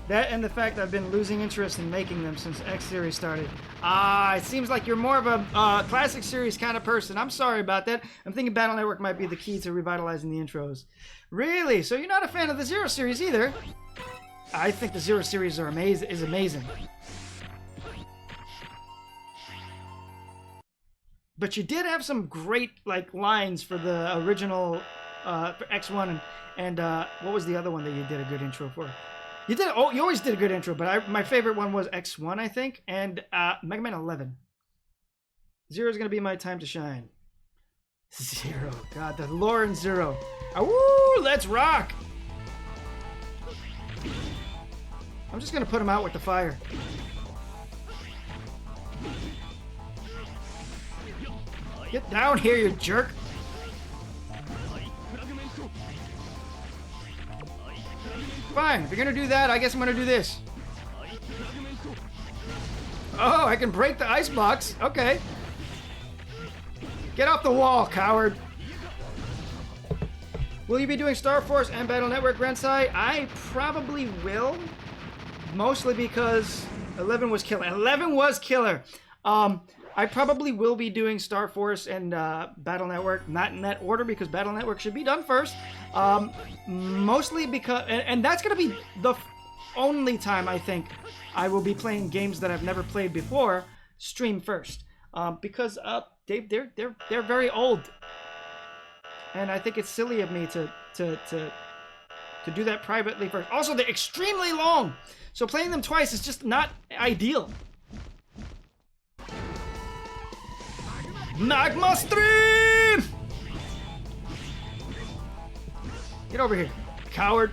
Speaker 1: That and the fact I've been losing interest in making them since X Series started. It seems like you're more of a classic series kind of person. I'm sorry about that. I'm thinking Battle Network might be the key to revitalizing the intros. Really? So you're not a fan of the Zero series either? I think the Zero series is amazing. But you did have some great lines for the original for X1 and what was the other one that you did a good intro for? You always did a good intro, but my favorite one was X1, I think, and Mega Man 11. Zero is gonna be my time to shine. Zero, God, the lore in Zero. Woo, let's rock! I'm just gonna put him out with the fire. Get down here, you jerk! Fine, if you're gonna do that, I guess I'm gonna do this. Oh, I can break the icebox. Okay. Get off the wall, coward. Will you be doing Star Force and Battle Network, Grencye? I probably will. Mostly because 11 was killer. 11 was killer. I probably will be doing Star Force and Battle Network, not in that order because Battle Network should be done first. Mostly because, and that's going to be the only time I think I will be playing games that I've never played before, stream first. Because they're very old. And I think it's silly of me to do that privately first. Also, they're extremely long. So playing them twice is just not ideal. Magma Stream! Get over here, coward.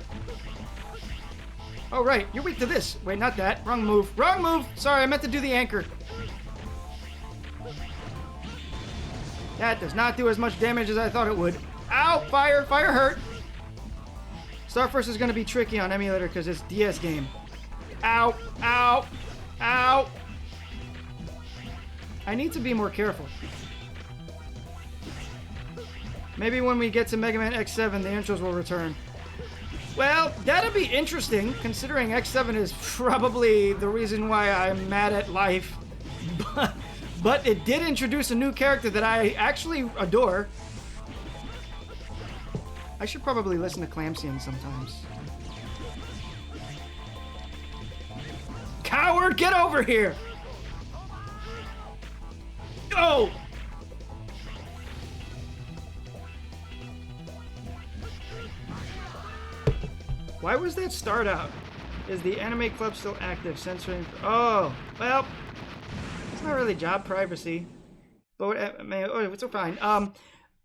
Speaker 1: Oh, right, you're weak to this. Wait, not that. Wrong move. Wrong move! Sorry, I meant to do the anchor. That does not do as much damage as I thought it would. Ow! Fire! Fire hurt! Star Force is going to be tricky on emulator because it's DS game. Ow! Ow! Ow! I need to be more careful. Maybe when we get to Mega Man X7, the intros will return. Well, that'd be interesting, considering X7 is probably the reason why I'm mad at life. But it did introduce a new character that I actually adore. I should probably listen to Clamsian sometimes. Coward, get over here! Go! Why was that start out? Is the anime club still active? Censoring. Oh, well, it's not really job privacy. But it's fine.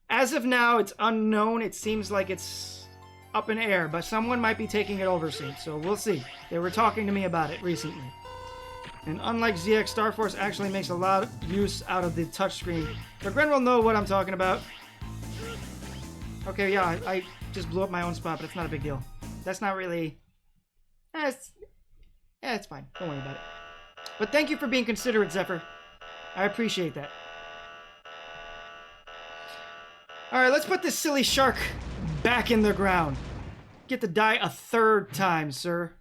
Speaker 1: As of now, it's unknown. It seems like it's up in air, but someone might be taking it over soon. So we'll see. They were talking to me about it recently. And unlike ZX, Star Force actually makes a lot of use out of the touchscreen. But Gren will know what I'm talking about. Okay, yeah, I just blew up my own spot, but it's not a big deal. That's not really... it's fine. Don't worry about it. But thank you for being considerate, Zephyr. I appreciate that. Alright, let's put this silly shark back in the ground. Get to die a third time, sir.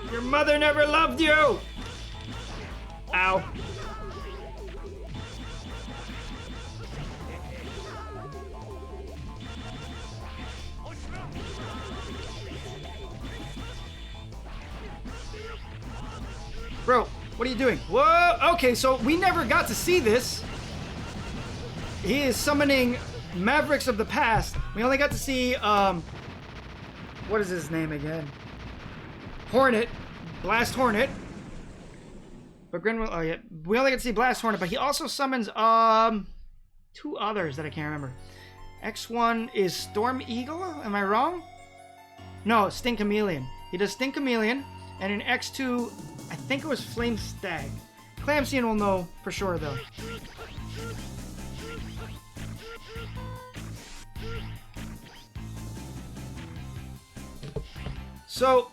Speaker 1: Your mother never loved you! Ow. Bro, what are you doing? Whoa! Okay, so we never got to see this. He is summoning Mavericks of the past. We only got to see, what is his name again? Hornet. Blast Hornet. But Grinwell, oh yeah. We only get to see Blast Hornet, but he also summons, two others that I can't remember. X1 is Storm Eagle? Am I wrong? No, Sting Chameleon. He does Sting Chameleon, and in X2, I think it was Flame Stag. Clamsian will know for sure, though. So,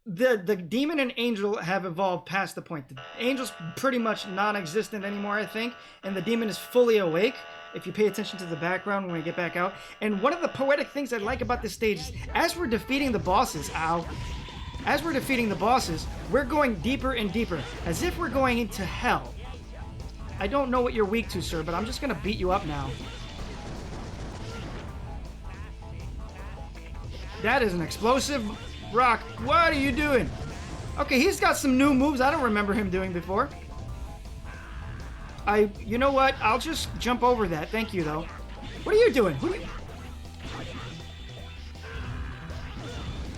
Speaker 1: the demon and angel have evolved past the point. The angel's pretty much non-existent anymore, I think, and the demon is fully awake, if you pay attention to the background when we get back out. And one of the poetic things I like about this stage is, as we're defeating the bosses, as we're defeating the bosses, we're going deeper and deeper, as if we're going into hell. I don't know what you're weak to, sir, but I'm just gonna beat you up now. That is an explosive rock. What are you doing? Okay, he's got some new moves I don't remember him doing before. You know what? I'll just jump over that. Thank you, though. What are you doing?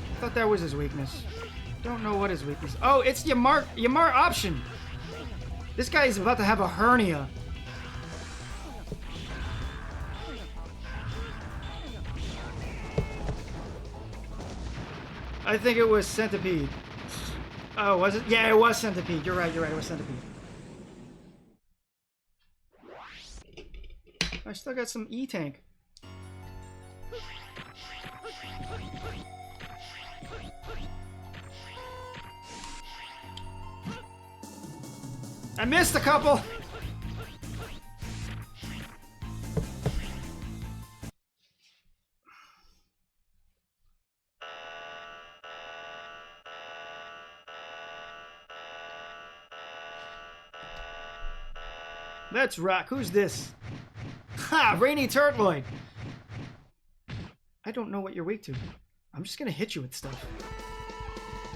Speaker 1: I thought that was his weakness. Don't know what his weakness. Oh, it's Yamar option. This guy is about to have a hernia. I think it was Centipede. Oh, was it? Yeah, it was Centipede. You're right, it was Centipede. I still got some E-Tank. I missed a couple! Let's rock. Who's this? Ha! Rainy Turtloid! I don't know what you're weak to. I'm just gonna hit you with stuff.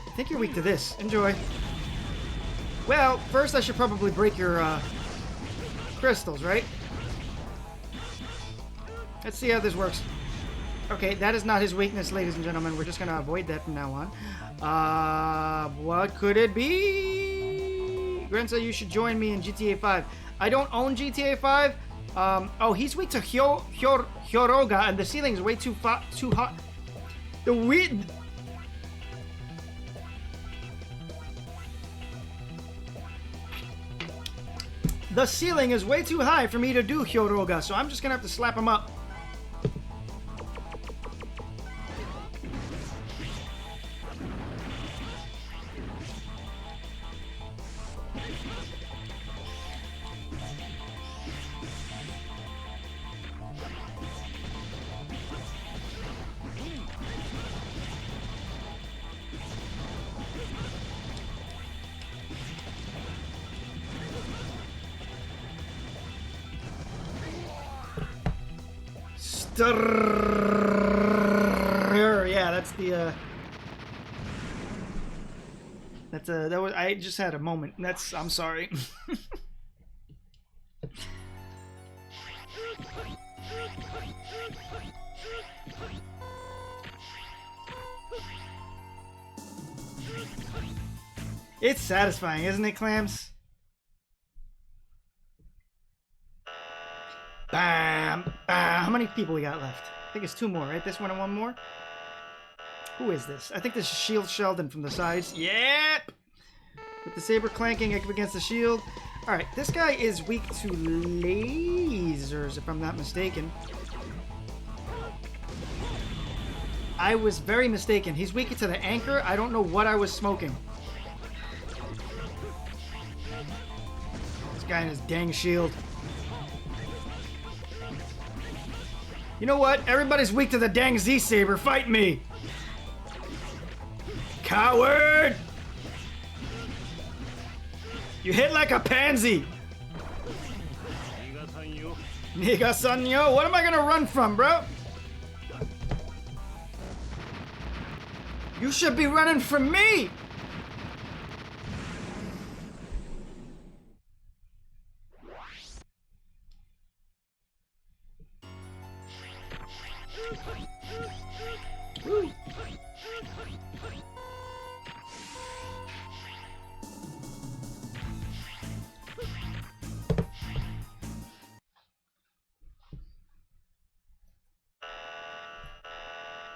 Speaker 1: I think you're weak to this. Enjoy. Well, first I should probably break your, crystals, right? Let's see how this works. Okay, that is not his weakness, ladies and gentlemen. We're just gonna avoid that from now on. What could it be? Grencye, you should join me in GTA 5. I don't own GTA 5. Oh, he's weak to Hyoroga, and the ceiling is way too hot. The weird... The ceiling is way too high for me to do Hyoroga, so I'm just gonna have to slap him up. Yeah, that's the that was, I just had a moment. I'm sorry. It's satisfying, isn't it, Clams? Bam! Bam! How many people we got left? I think it's 2 more, right? This one and 1 more? Who is this? I think this is Shield Sheldon from the sides. Yep! With the saber clanking up against the shield. Alright, this guy is weak to lasers, if I'm not mistaken. I was very mistaken. He's weak to the anchor. I don't know what I was smoking. This guy and his dang shield. You know what? Everybody's weak to the dang Z-Saber. Fight me! Coward! You hit like a pansy! Niga-san-yo? What am I gonna run from, bro? You should be running from me! Woo.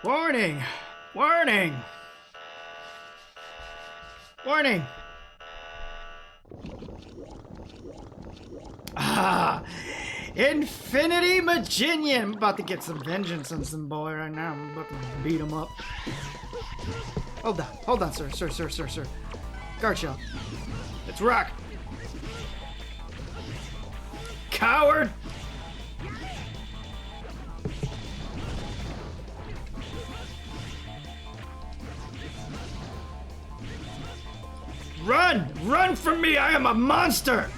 Speaker 1: Warning! Warning! Warning! Ah! Infinity Maginian! I'm about to get some vengeance on some boy right now. I'm about to beat him up. Hold on, sir. Sir. Guard shell. Let's rock! Coward! Run! Run from me! I am a monster!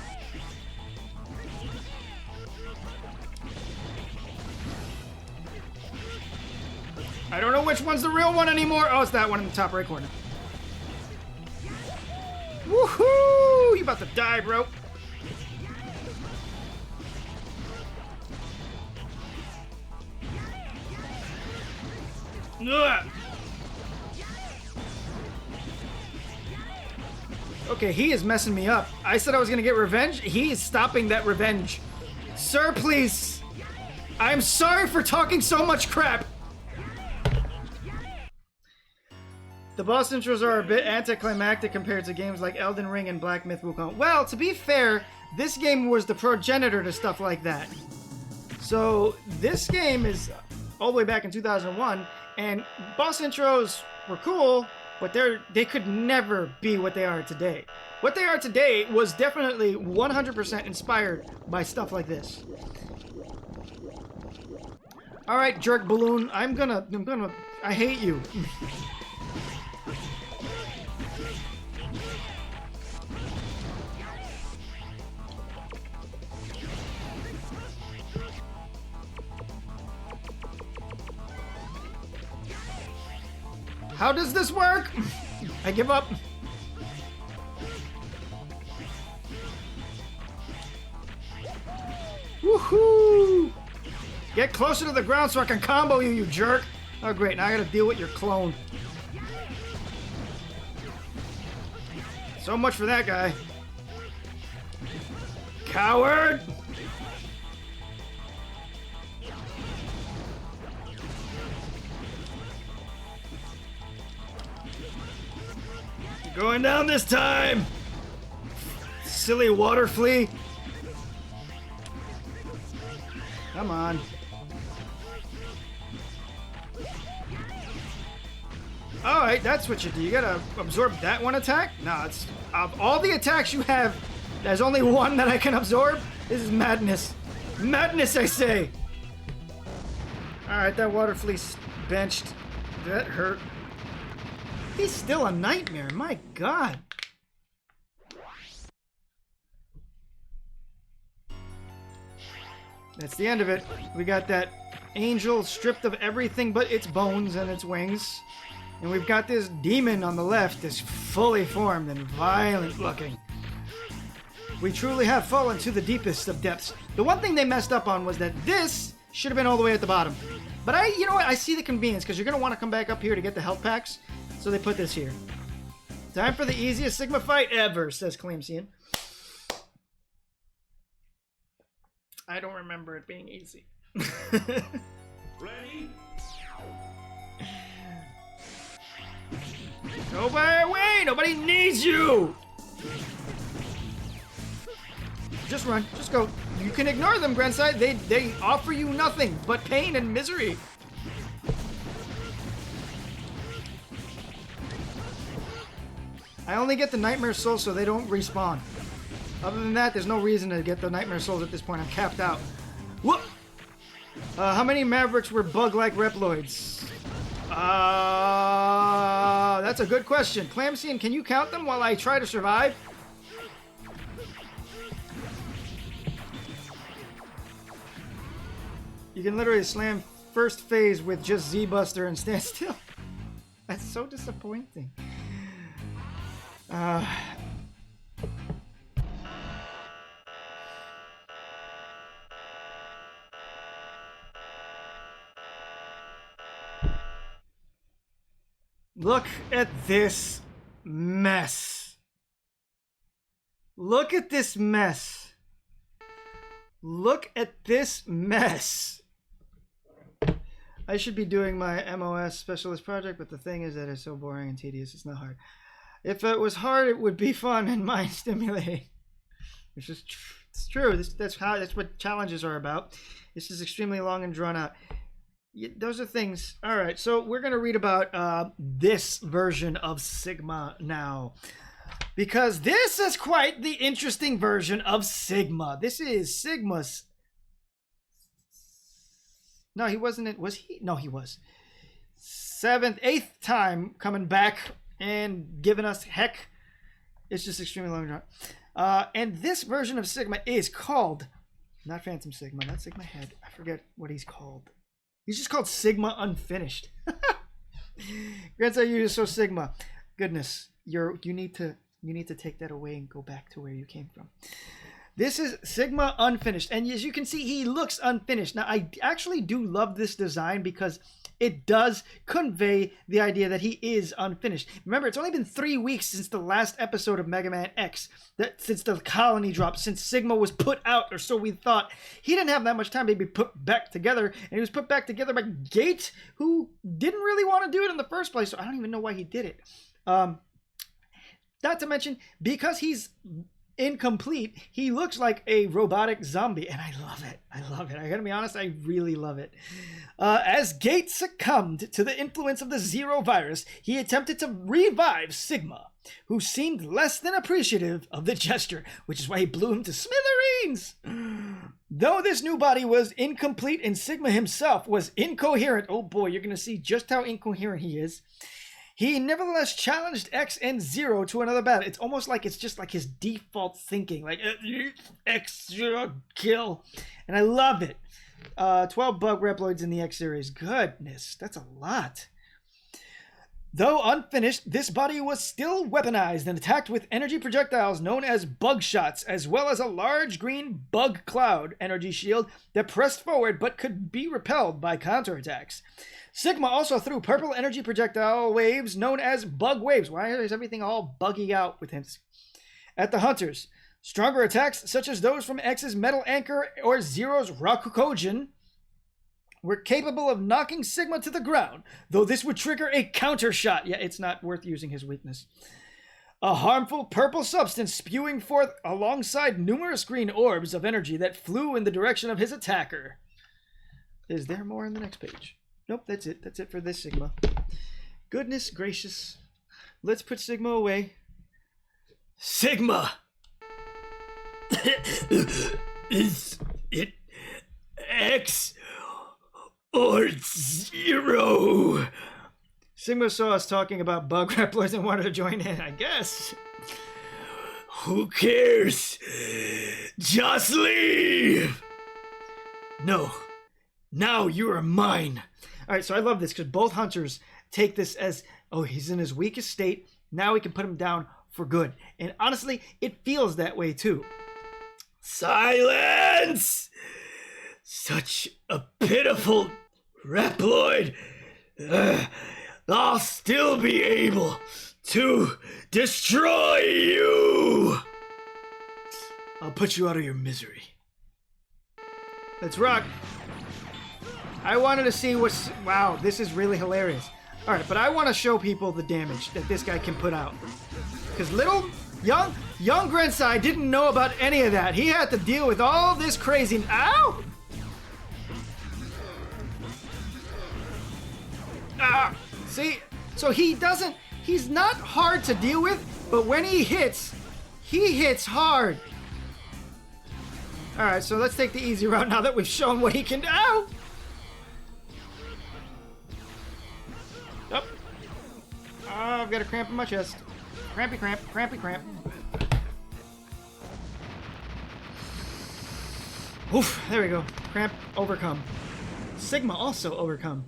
Speaker 1: I don't know which one's the real one anymore. Oh, it's that one in the top right corner. Woohoo! You about to die, bro. Ugh. Okay, he is messing me up. I said I was gonna get revenge. He is stopping that revenge. Sir, please. I'm sorry for talking so much crap. The boss intros are a bit anticlimactic compared to games like Elden Ring and Black Myth Wukong. Well, to be fair, this game was the progenitor to stuff like that. So this game is all the way back in 2001, and boss intros were cool, but they could never be what they are today. What they are today was definitely 100% inspired by stuff like this. All right, jerk balloon, I hate you. How does this work? I give up. Woohoo! Get closer to the ground so I can combo you, you jerk. Oh, great. Now I gotta deal with your clone. So much for that guy. Coward! Going down this time! Silly water flea. Come on. Alright, that's what you do. You gotta absorb that one attack? No, it's... Of all the attacks you have, there's only one that I can absorb? This is madness. Madness, I say! Alright, that water flea's benched. That hurt. He's still a nightmare, my god. That's the end of it. We got that angel stripped of everything but its bones and its wings. And we've got this demon on the left, that's fully formed and violent looking. We truly have fallen to the deepest of depths. The one thing they messed up on was that this should have been all the way at the bottom. But you know what? I see the convenience, because you're going to want to come back up here to get the health packs. So they put this here. Time for the easiest Sigma fight ever, says Clemcian. I don't remember it being easy.
Speaker 2: Ready?
Speaker 1: Nobody away! Nobody needs you! Just run. Just go. You can ignore them, Grencye. They offer you nothing but pain and misery. I only get the Nightmare Souls so they don't respawn. Other than that, there's no reason to get the Nightmare Souls at this point. I'm capped out. Whoop! How many Mavericks were bug-like Reploids? That's a good question. Clamcian, can you count them while I try to survive? You can literally slam first phase with just Z-Buster and stand still. That's so disappointing. Look at this mess. Look at this mess. Look at this mess. I should be doing my MOS specialist project, but the thing is that it's so boring and tedious, it's not hard. If it was hard, it would be fun and mind stimulating. It's just it's true. That's what challenges are about. This is extremely long and drawn out. Those are things. All right, so we're gonna read about this version of Sigma now, because this is quite the interesting version of Sigma. This is Sigma's. No, he wasn't. Was he? No, he was. 8th time coming back and giving us heck. It's just extremely long drawn. And this version of Sigma is called, not Phantom Sigma, not Sigma Head. I forget what he's called. He's just called Sigma Unfinished. Grencye, you're so Sigma. Goodness, you need to take that away and go back to where you came from. This is Sigma Unfinished, and as you can see, he looks unfinished. Now, I actually do love this design because it does convey the idea that he is unfinished. Remember, it's only been 3 weeks since the last episode of Mega Man X, since the colony dropped, since Sigma was put out, or so we thought. He didn't have that much time to be put back together, and he was put back together by Gate, who didn't really want to do it in the first place, so I don't even know why he did it. Not to mention, because he's incomplete, he looks like a robotic zombie, and I love it. I love it. I gotta be honest, I really love it. As Gate succumbed to the influence of the Zero virus, he attempted to revive Sigma, who seemed less than appreciative of the gesture, which is why he blew him to smithereens. Though this new body was incomplete and Sigma himself was incoherent, oh boy, you're gonna see just how incoherent he is, he nevertheless challenged X and Zero to another battle. It's almost like it's just like his default thinking, like X kill, and I love it. 12 bug Reploids in the X series. Goodness, that's a lot. Though unfinished, this body was still weaponized and attacked with energy projectiles known as bug shots, as well as a large green bug cloud energy shield that pressed forward but could be repelled by counterattacks. Sigma also threw purple energy projectile waves known as bug waves. Why is everything all buggy out with him? At the hunters. Stronger attacks, such as those from X's Metal Anchor or Zero's Rakukojin, were capable of knocking Sigma to the ground, though this would trigger a counter shot. Yeah, it's not worth using his weakness. A harmful purple substance spewing forth alongside numerous green orbs of energy that flew in the direction of his attacker. Is there more in the next page? Nope, that's it. That's it for this Sigma. Goodness gracious. Let's put Sigma away. Sigma! Is it X or Zero? Sigma saw us talking about bug Reploids and wanted to join in, I guess. Who cares? Just leave! No. Now you are mine. Alright, so I love this because both hunters take this as, oh, he's in his weakest state. Now we can put him down for good. And honestly, it feels that way too. Silence! Such a pitiful Reploid. I'll still be able to destroy you. I'll put you out of your misery. Let's rock. I wanted to see what's... Wow, this is really hilarious. Alright, but I want to show people the damage that this guy can put out. Because young Grencye didn't know about any of that. He had to deal with all this crazy... Ow! Ah! See? So he's not hard to deal with, but when he hits hard. Alright, so let's take the easy route now that we've shown what he can do. Ow! Oh, I've got a cramp in my chest. Crampy cramp, crampy cramp. Oof, there we go. Cramp overcome. Sigma also overcome.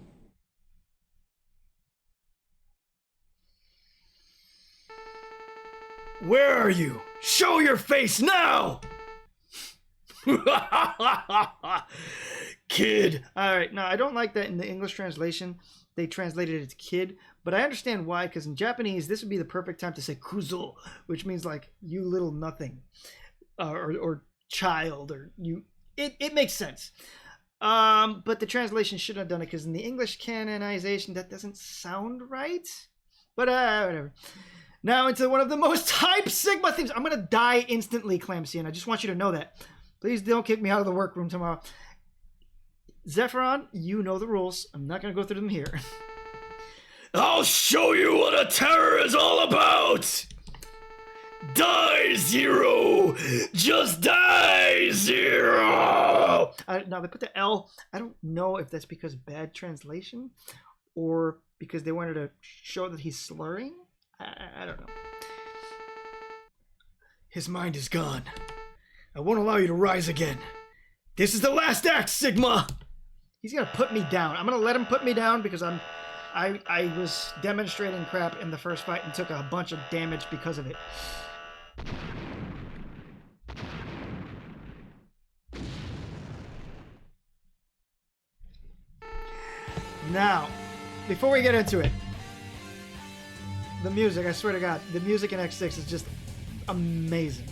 Speaker 1: Where are you? Show your face now! Kid. Alright, no, I don't like that in the English translation. They translated it as kid, but I understand why, because in Japanese, this would be the perfect time to say kuzo, which means like, you little nothing, or child, or you, it makes sense. But the translation shouldn't have done it, because in the English canonization, that doesn't sound right, but whatever. Now into one of the most hype Sigma things. I'm going to die instantly, Clamsy, and I just want you to know that. Please don't kick me out of the workroom tomorrow. Zephyron, you know the rules. I'm not going to go through them here. I'll show you what a terror is all about! Die, Zero! Just die, Zero! Now, they put the L. I don't know if that's because bad translation or because they wanted to show that he's slurring. I don't know. His mind is gone. I won't allow you to rise again. This is the last act, Sigma! He's gonna put me down. I'm gonna let him put me down because I was demonstrating crap in the first fight and took a bunch of damage because of it. Now, before we get into it, the music, I swear to God, the music in X6 is just amazing.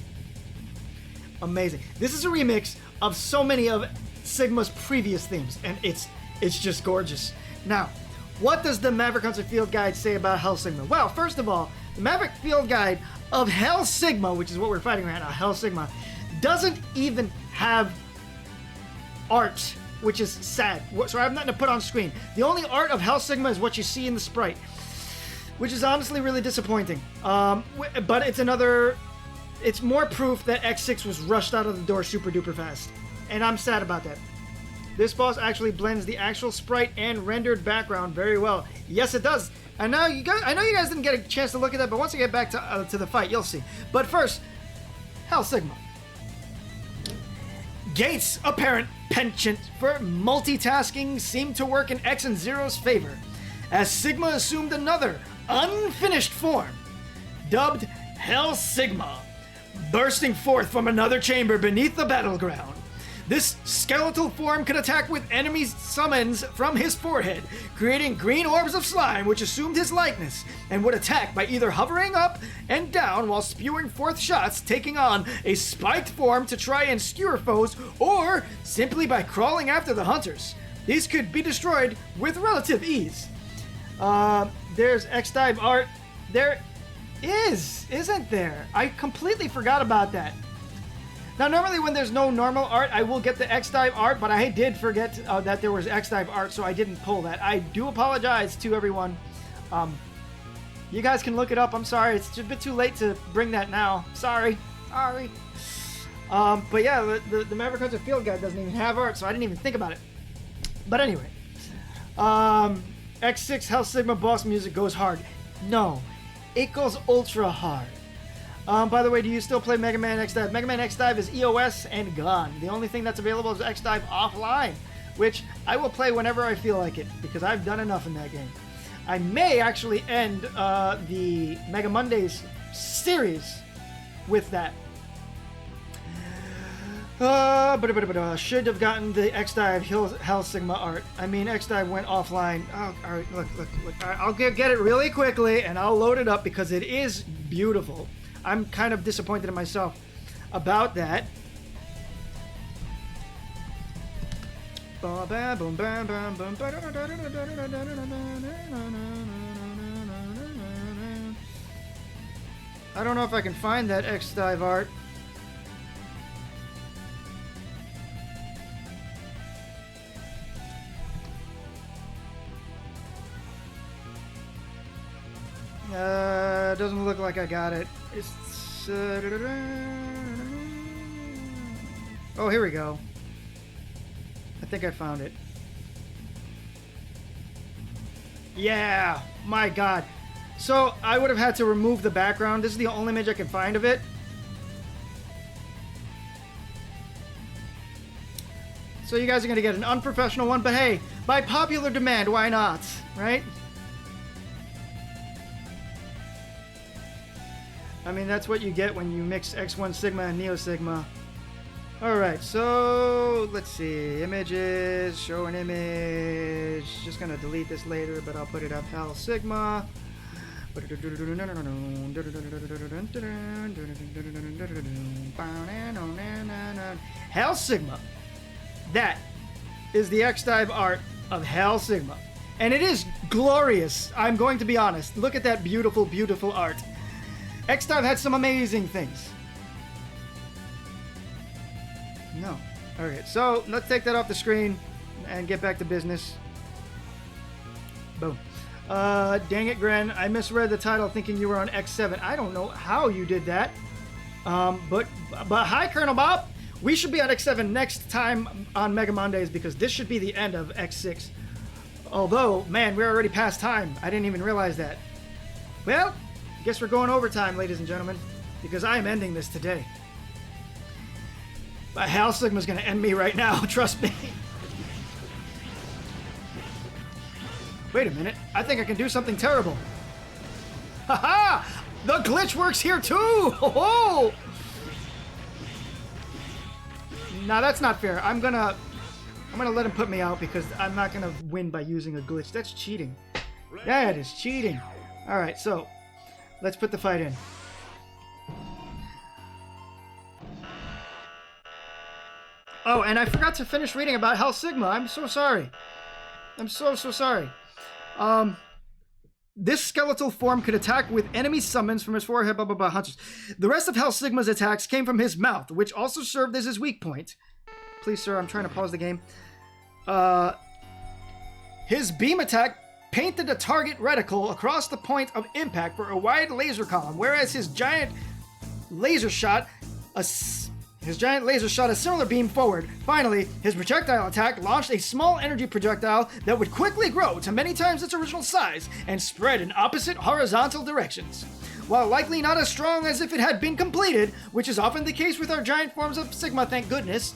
Speaker 1: Amazing. This is a remix of so many of Sigma's previous themes, and it's just gorgeous. Now, what does the Maverick Hunter Field Guide say about Hell Sigma? Well, first of all, the Maverick Field Guide of Hell Sigma, which is what we're fighting right now, Hell Sigma, doesn't even have art, which is sad. So I have nothing to put on screen. The only art of Hell Sigma is what you see in the sprite, which is honestly really disappointing. But it's more proof that X6 was rushed out of the door super duper fast. And I'm sad about that. This boss actually blends the actual sprite and rendered background very well. Yes, it does. And now I know you guys didn't get a chance to look at that, but once I get back to the fight, you'll see. But first, Hell Sigma. Gates' apparent penchant for multitasking seemed to work in X and Zero's favor, as Sigma assumed another unfinished form, dubbed Hell Sigma, bursting forth from another chamber beneath the battleground. This skeletal form could attack with enemy summons from his forehead, creating green orbs of slime which assumed his likeness, and would attack by either hovering up and down while spewing forth shots, taking on a spiked form to try and skewer foes, or simply by crawling after the hunters. These could be destroyed with relative ease. There's X-Dive art. There is, isn't there? I completely forgot about that. Now, normally when there's no normal art, I will get the X-Dive art, but I did forget that there was X-Dive art, so I didn't pull that. I do apologize to everyone. You guys can look it up. I'm sorry. It's a bit too late to bring that now. Sorry. But yeah, the Maverick Hunter Field Guide doesn't even have art, so I didn't even think about it. But anyway. X6 Hell Sigma boss music goes hard. No. It goes ultra hard. By the way, do you still play Mega Man X-Dive? Mega Man X-Dive is EOS and gone. The only thing that's available is X-Dive offline, which I will play whenever I feel like it, because I've done enough in that game. I may actually end the Mega Mondays series with that. Should have gotten the X-Dive Hell Sigma art. I mean, X-Dive went offline. Oh, all right, look. All right, I'll get it really quickly, and I'll load it up because it is beautiful. I'm kind of disappointed in myself about that. I don't know if I can find that X-Dive art. Doesn't look like I got it. It's oh, here we go. I think I found it. Yeah, my God. So I would have had to remove the background. This is the only image I can find of it. So you guys are gonna get an unprofessional one, but hey, by popular demand, why not, right? I mean, that's what you get when you mix X1 Sigma and Neo Sigma. Alright, so let's see. Images, show an image. Just gonna delete this later, but I'll put it up. Hell Sigma. Hell Sigma. That is the X-Dive art of Hell Sigma. And it is glorious, I'm going to be honest. Look at that beautiful, beautiful art. X-Dive had some amazing things. No. Alright, so let's take that off the screen and get back to business. Boom. Dang it, Gren. I misread the title thinking you were on X7. I don't know how you did that. But hi, Colonel Bob. We should be on X7 next time on Mega Mondays because this should be the end of X6. Although, man, we're already past time. I didn't even realize that. Well, guess we're going overtime, ladies and gentlemen, because I am ending this today. But Hell Sigma's gonna end me right now, trust me. Wait a minute, I think I can do something terrible. Haha! The glitch works here too! Ho-ho! Now that's not fair. I'm gonna let him put me out because I'm not gonna win by using a glitch. That's cheating. That is cheating. Alright, so let's put the fight in. Oh, and I forgot to finish reading about Hell Sigma. I'm so sorry. I'm so sorry. This skeletal form could attack with enemy summons from his forehead, blah, blah, blah, hunters. The rest of Hell Sigma's attacks came from his mouth, which also served as his weak point. Please, sir, I'm trying to pause the game. His beam attack painted a target reticle across the point of impact for a wide laser column, whereas his giant laser shot a similar beam forward. Finally, his projectile attack launched a small energy projectile that would quickly grow to many times its original size and spread in opposite horizontal directions. While likely not as strong as if it had been completed, which is often the case with our giant forms of Sigma, thank goodness,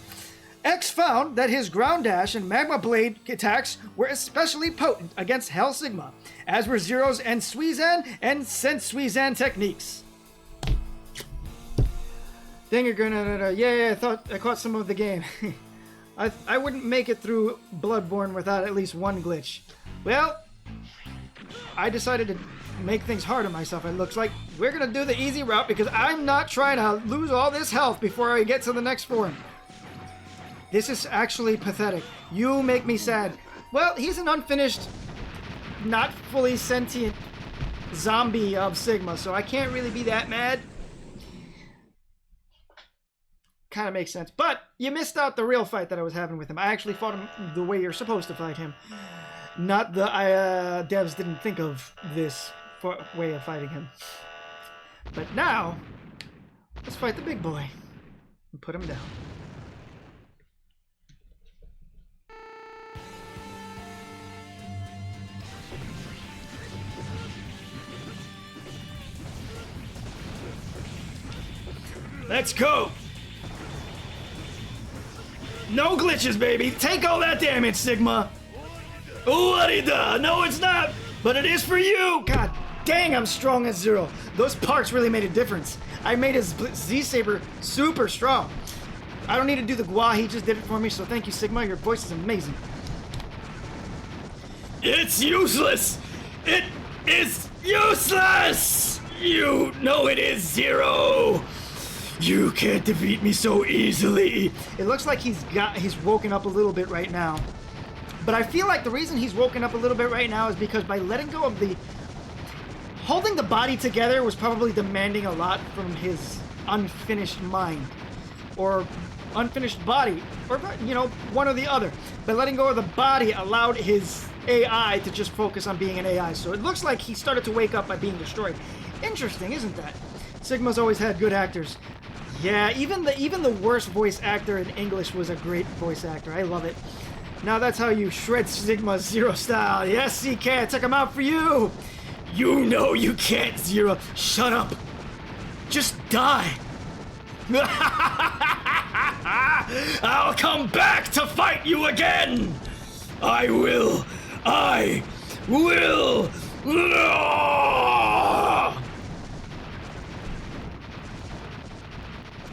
Speaker 1: X found that his ground dash and magma blade attacks were especially potent against Hell Sigma, as were Zero's and Suizan and Sensuizan techniques. Yeah, I thought I caught some of the game. I wouldn't make it through Bloodborne without at least one glitch. Well, I decided to make things hard on myself. It looks like we're gonna do the easy route because I'm not trying to lose all this health before I get to the next form. This is actually pathetic. You make me sad. Well, he's an unfinished, not fully sentient zombie of Sigma, so I can't really be that mad. Kind of makes sense. But you missed out the real fight that I was having with him. I actually fought him the way you're supposed to fight him. Not the devs didn't think of this way of fighting him. But now, let's fight the big boy and put him down. Let's go! No glitches, baby! Take all that damage, Sigma! What-i-da! No, it's not! But it is for you! God dang, I'm strong as Zero. Those parts really made a difference. I made his Z-Saber super strong. I don't need to do the Gua, he just did it for me, so thank you, Sigma. Your voice is amazing. It's useless! It is useless! You know it is, Zero! You can't defeat me so easily. It looks like he's woken up a little bit right now. But I feel like the reason he's woken up a little bit right now is because by letting go of holding the body together was probably demanding a lot from his unfinished mind. Or unfinished body. Or, you know, one or the other. By letting go of the body allowed his AI to just focus on being an AI. So it looks like he started to wake up by being destroyed. Interesting, isn't that? Sigma's always had good actors. Yeah, even the worst voice actor in English was a great voice actor. I love it. Now that's how you shred Sigma Zero style. Yes, he can. Took him out for you. You know you can't, Zero. Shut up. Just die. I'll come back to fight you again. I will.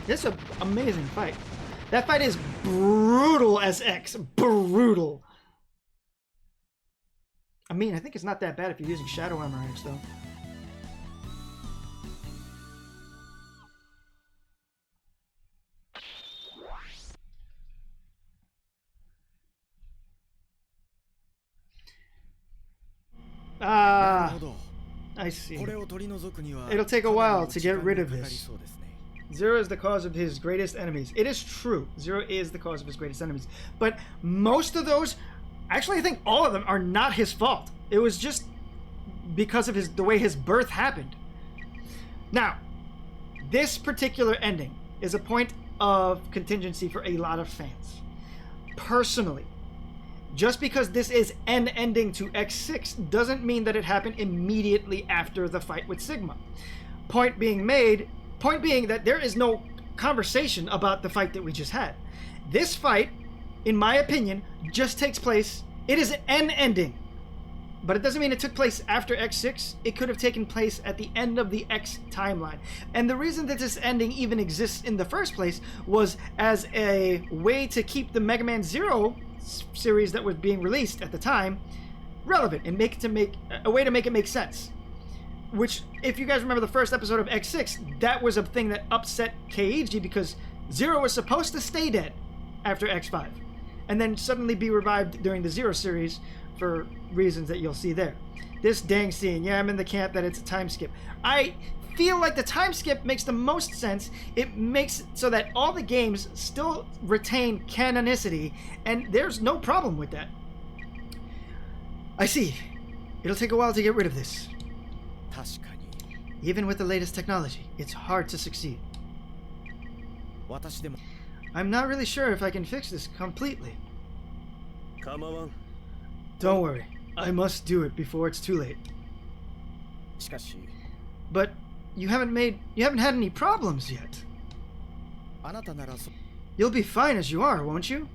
Speaker 1: This is an amazing fight. That fight is brutal as X. Brutal. I mean, I think it's not that bad if you're using Shadow Armor X, though. Ah, I see. It'll take a while to get rid of this. Zero is the cause of his greatest enemies. It is true. Zero is the cause of his greatest enemies. But most of those, actually I think all of them are not his fault. It was just because of the way his birth happened. Now, this particular ending is a point of contingency for a lot of fans. Personally, just because this is an ending to X6 doesn't mean that it happened immediately after the fight with Sigma. Point being that there is no conversation about the fight that we just had. This fight, in my opinion, just takes place. It is an ending. But it doesn't mean it took place after X6. It could have taken place at the end of the X timeline. And the reason that this ending even exists in the first place was as a way to keep the Mega Man Zero series that was being released at the time relevant and make a way to make it make sense. Which, if you guys remember the first episode of X6, that was a thing that upset Keiji because Zero was supposed to stay dead after X5 and then suddenly be revived during the Zero series for reasons that you'll see there. This dang scene, yeah, I'm in the camp that it's a time skip. I feel like the time skip makes the most sense. It makes it so that all the games still retain canonicity, and there's no problem with that. I see. It'll take a while to get rid of this. Even with the latest technology, it's hard to succeed. I'm not really sure if I can fix this completely. Don't worry. I must do it before it's too late. But you haven't had any problems yet. You'll be fine as you are, won't you?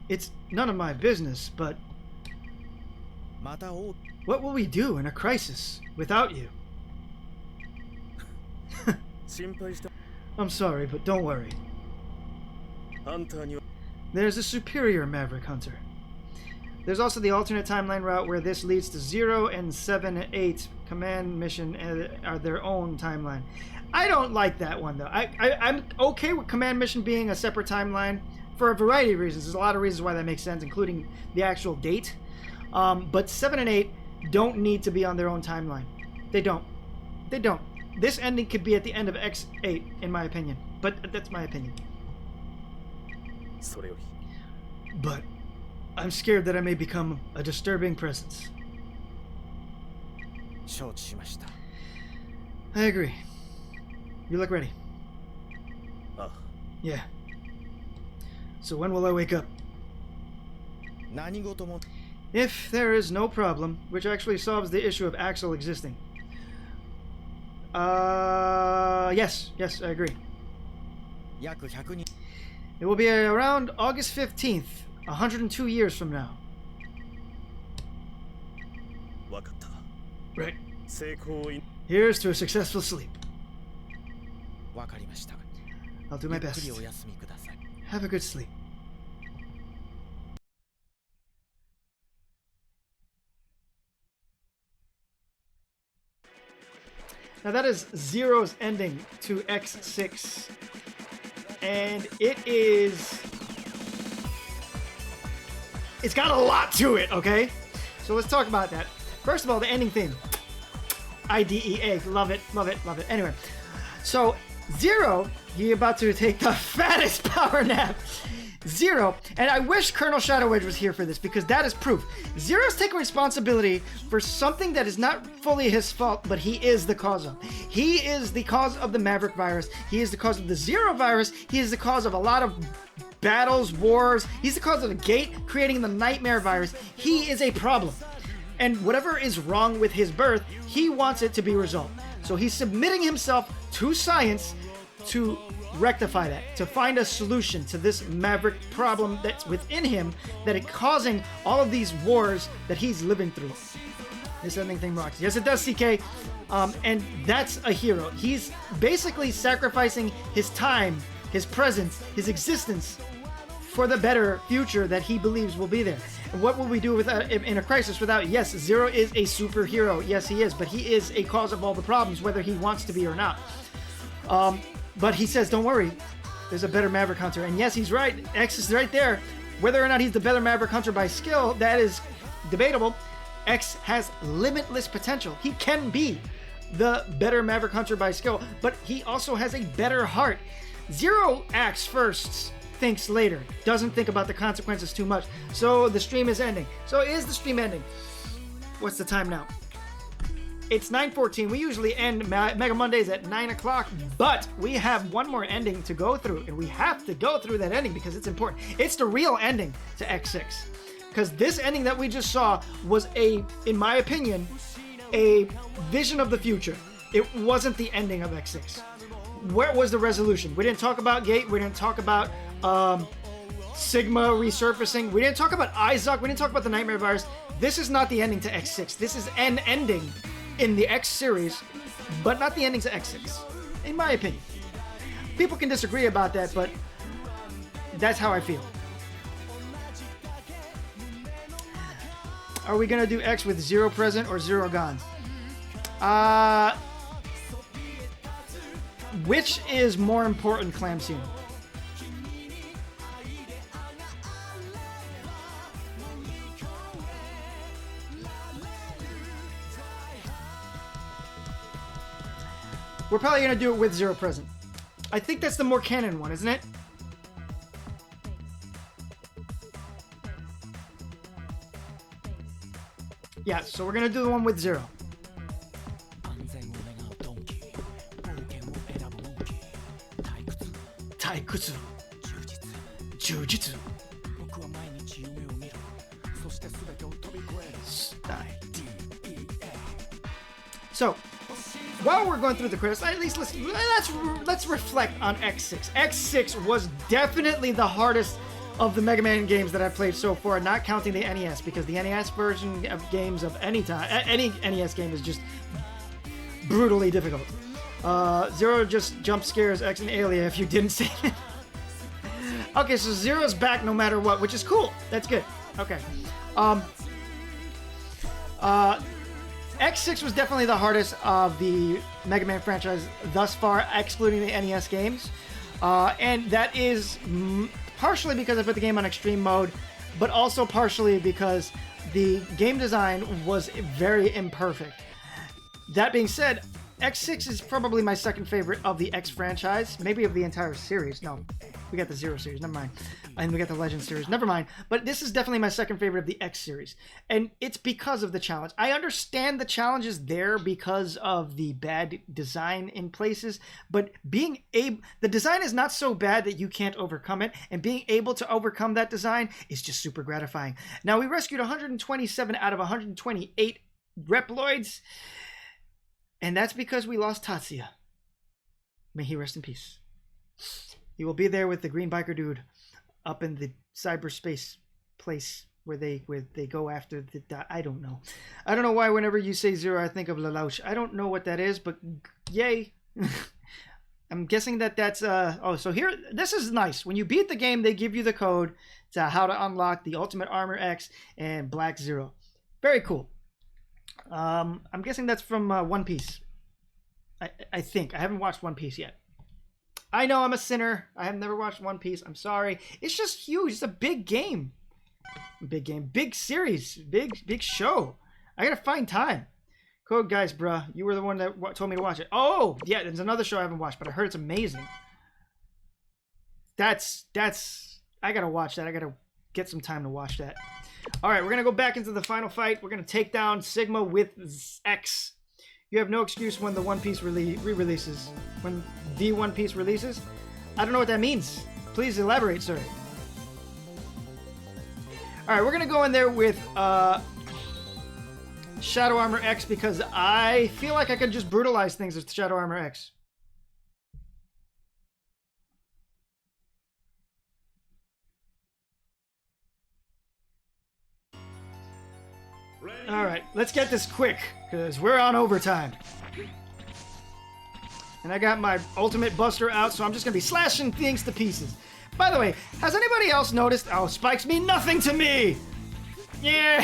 Speaker 1: It's none of my business, but what will we do in a crisis without you? I'm sorry, but don't worry. There's a superior Maverick Hunter. There's also the alternate timeline route where this leads to 0 and 7 and 8 command mission are their own timeline. I don't like that one, though. I'm okay with command mission being a separate timeline for a variety of reasons. There's a lot of reasons why that makes sense, including the actual date. But 7 and 8 don't need to be on their own timeline. They don't. They don't. This ending could be at the end of X8, in my opinion. But that's my opinion. But I'm scared that I may become a disturbing presence. I agree. You look ready. Yeah. So when will I wake up? If there is no problem, which actually solves the issue of Axel existing. Yes, I agree. It will be around August 15th, 102 years from now. Right. Here's to a successful sleep. I'll do my best. Have a good sleep. Now that is Zero's ending to X6. And it's got a lot to it, okay? So let's talk about that. First of all, the ending theme. IDEA, love it. Anyway, so Zero, he about to take the fattest power nap. Zero, and I wish Colonel Shadow Edge was here for this because that is proof. Zero's taking responsibility for something that is not fully his fault, but he is the cause of. He is the cause of the Maverick virus. He is the cause of the Zero virus. He is the cause of a lot of battles, wars. He's the cause of the Gate creating the Nightmare virus. He is a problem. And whatever is wrong with his birth, he wants it to be resolved. So he's submitting himself to science to rectify that, to find a solution to this Maverick problem that's within him that is causing all of these wars that he's living through. This ending thing rocks. Yes, it does, CK. And that's a hero. He's basically sacrificing his time, his presence, his existence for the better future that he believes will be there. And what will we do in a crisis without? Yes, Zero is a superhero. Yes, he is. But he is a cause of all the problems, whether he wants to be or not. But he says, don't worry, there's a better Maverick Hunter. And yes, he's right. X is right there. Whether or not he's the better Maverick Hunter by skill, that is debatable. X has limitless potential. He can be the better Maverick Hunter by skill, but he also has a better heart. Zero acts first, thinks later, doesn't think about the consequences too much. So the stream is ending. So is the stream ending? What's the time now? It's 9:14. We usually end Mega Mondays at 9 o'clock, but we have one more ending to go through, and we have to go through that ending because it's important. It's the real ending to X6. Because this ending that we just saw was in my opinion, a vision of the future. It wasn't the ending of X6. Where was the resolution? We didn't talk about Gate. We didn't talk about Sigma resurfacing. We didn't talk about Isaac. We didn't talk about the Nightmare virus. This is not the ending to X6. This is an ending in the X series, but not the ending to X6, in my opinion. People can disagree about that, but that's how I feel. Are we gonna do X with 0 present or 0 gone? Which is more important, Clamsoon? We're probably gonna do it with 0 present. I think that's the more canon one, isn't it? Yeah, so we're gonna do the one with 0. Taikutsu. Jujutsu. So, while we're going through the credits, at least let's reflect on X6. X6 was definitely the hardest of the Mega Man games that I've played so far, not counting the NES, because the NES version of games of any NES game is just brutally difficult. 0 just jump scares X and Alia if you didn't say it. Okay, so 0's back no matter what, which is cool. That's good. Okay. X6 was definitely the hardest of the Mega Man franchise thus far, excluding the NES games. And that is partially because I put the game on extreme mode, but also partially because the game design was very imperfect. That being said, X6 is probably my second favorite of the X franchise, maybe of the entire series. No, we got the 0 series, never mind. And we got the Legend series, never mind. But this is definitely my second favorite of the X series. And it's because of the challenge. I understand the challenge is there because of the bad design in places, but the design is not so bad that you can't overcome it, and being able to overcome that design is just super gratifying. Now, we rescued 127 out of 128 Reploids, and that's because we lost Tatsuya. May he rest in peace. He will be there with the green biker dude up in the cyberspace place where they go after the... I don't know. I don't know why whenever you say 0, I think of Lelouch. I don't know what that is, but yay. I'm guessing that's... oh, so here... This is nice. When you beat the game, they give you the code to how to unlock the Ultimate Armor X and Black 0. Very cool. I'm guessing that's from One Piece. I think. I haven't watched One Piece yet. I know I'm a sinner. I have never watched One Piece. I'm sorry. It's just huge. It's a big game. Big game. Big series. Big show. I gotta find time. Code Guys, bruh. You were the one that told me to watch it. Oh, yeah. There's another show I haven't watched, but I heard it's amazing. That's... I gotta watch that. I gotta get some time to watch that. Alright, we're gonna go back into the final fight. We're gonna take down Sigma with X. You have no excuse when the One Piece re-releases. When the One Piece releases? I don't know what that means. Please elaborate, sir. Alright, we're gonna go in there with Shadow Armor X because I feel like I could just brutalize things with Shadow Armor X. Alright, let's get this quick, because we're on overtime. And I got my Ultimate Buster out, so I'm just going to be slashing things to pieces. By the way, has anybody else noticed... Oh, spikes mean nothing to me! Yeah!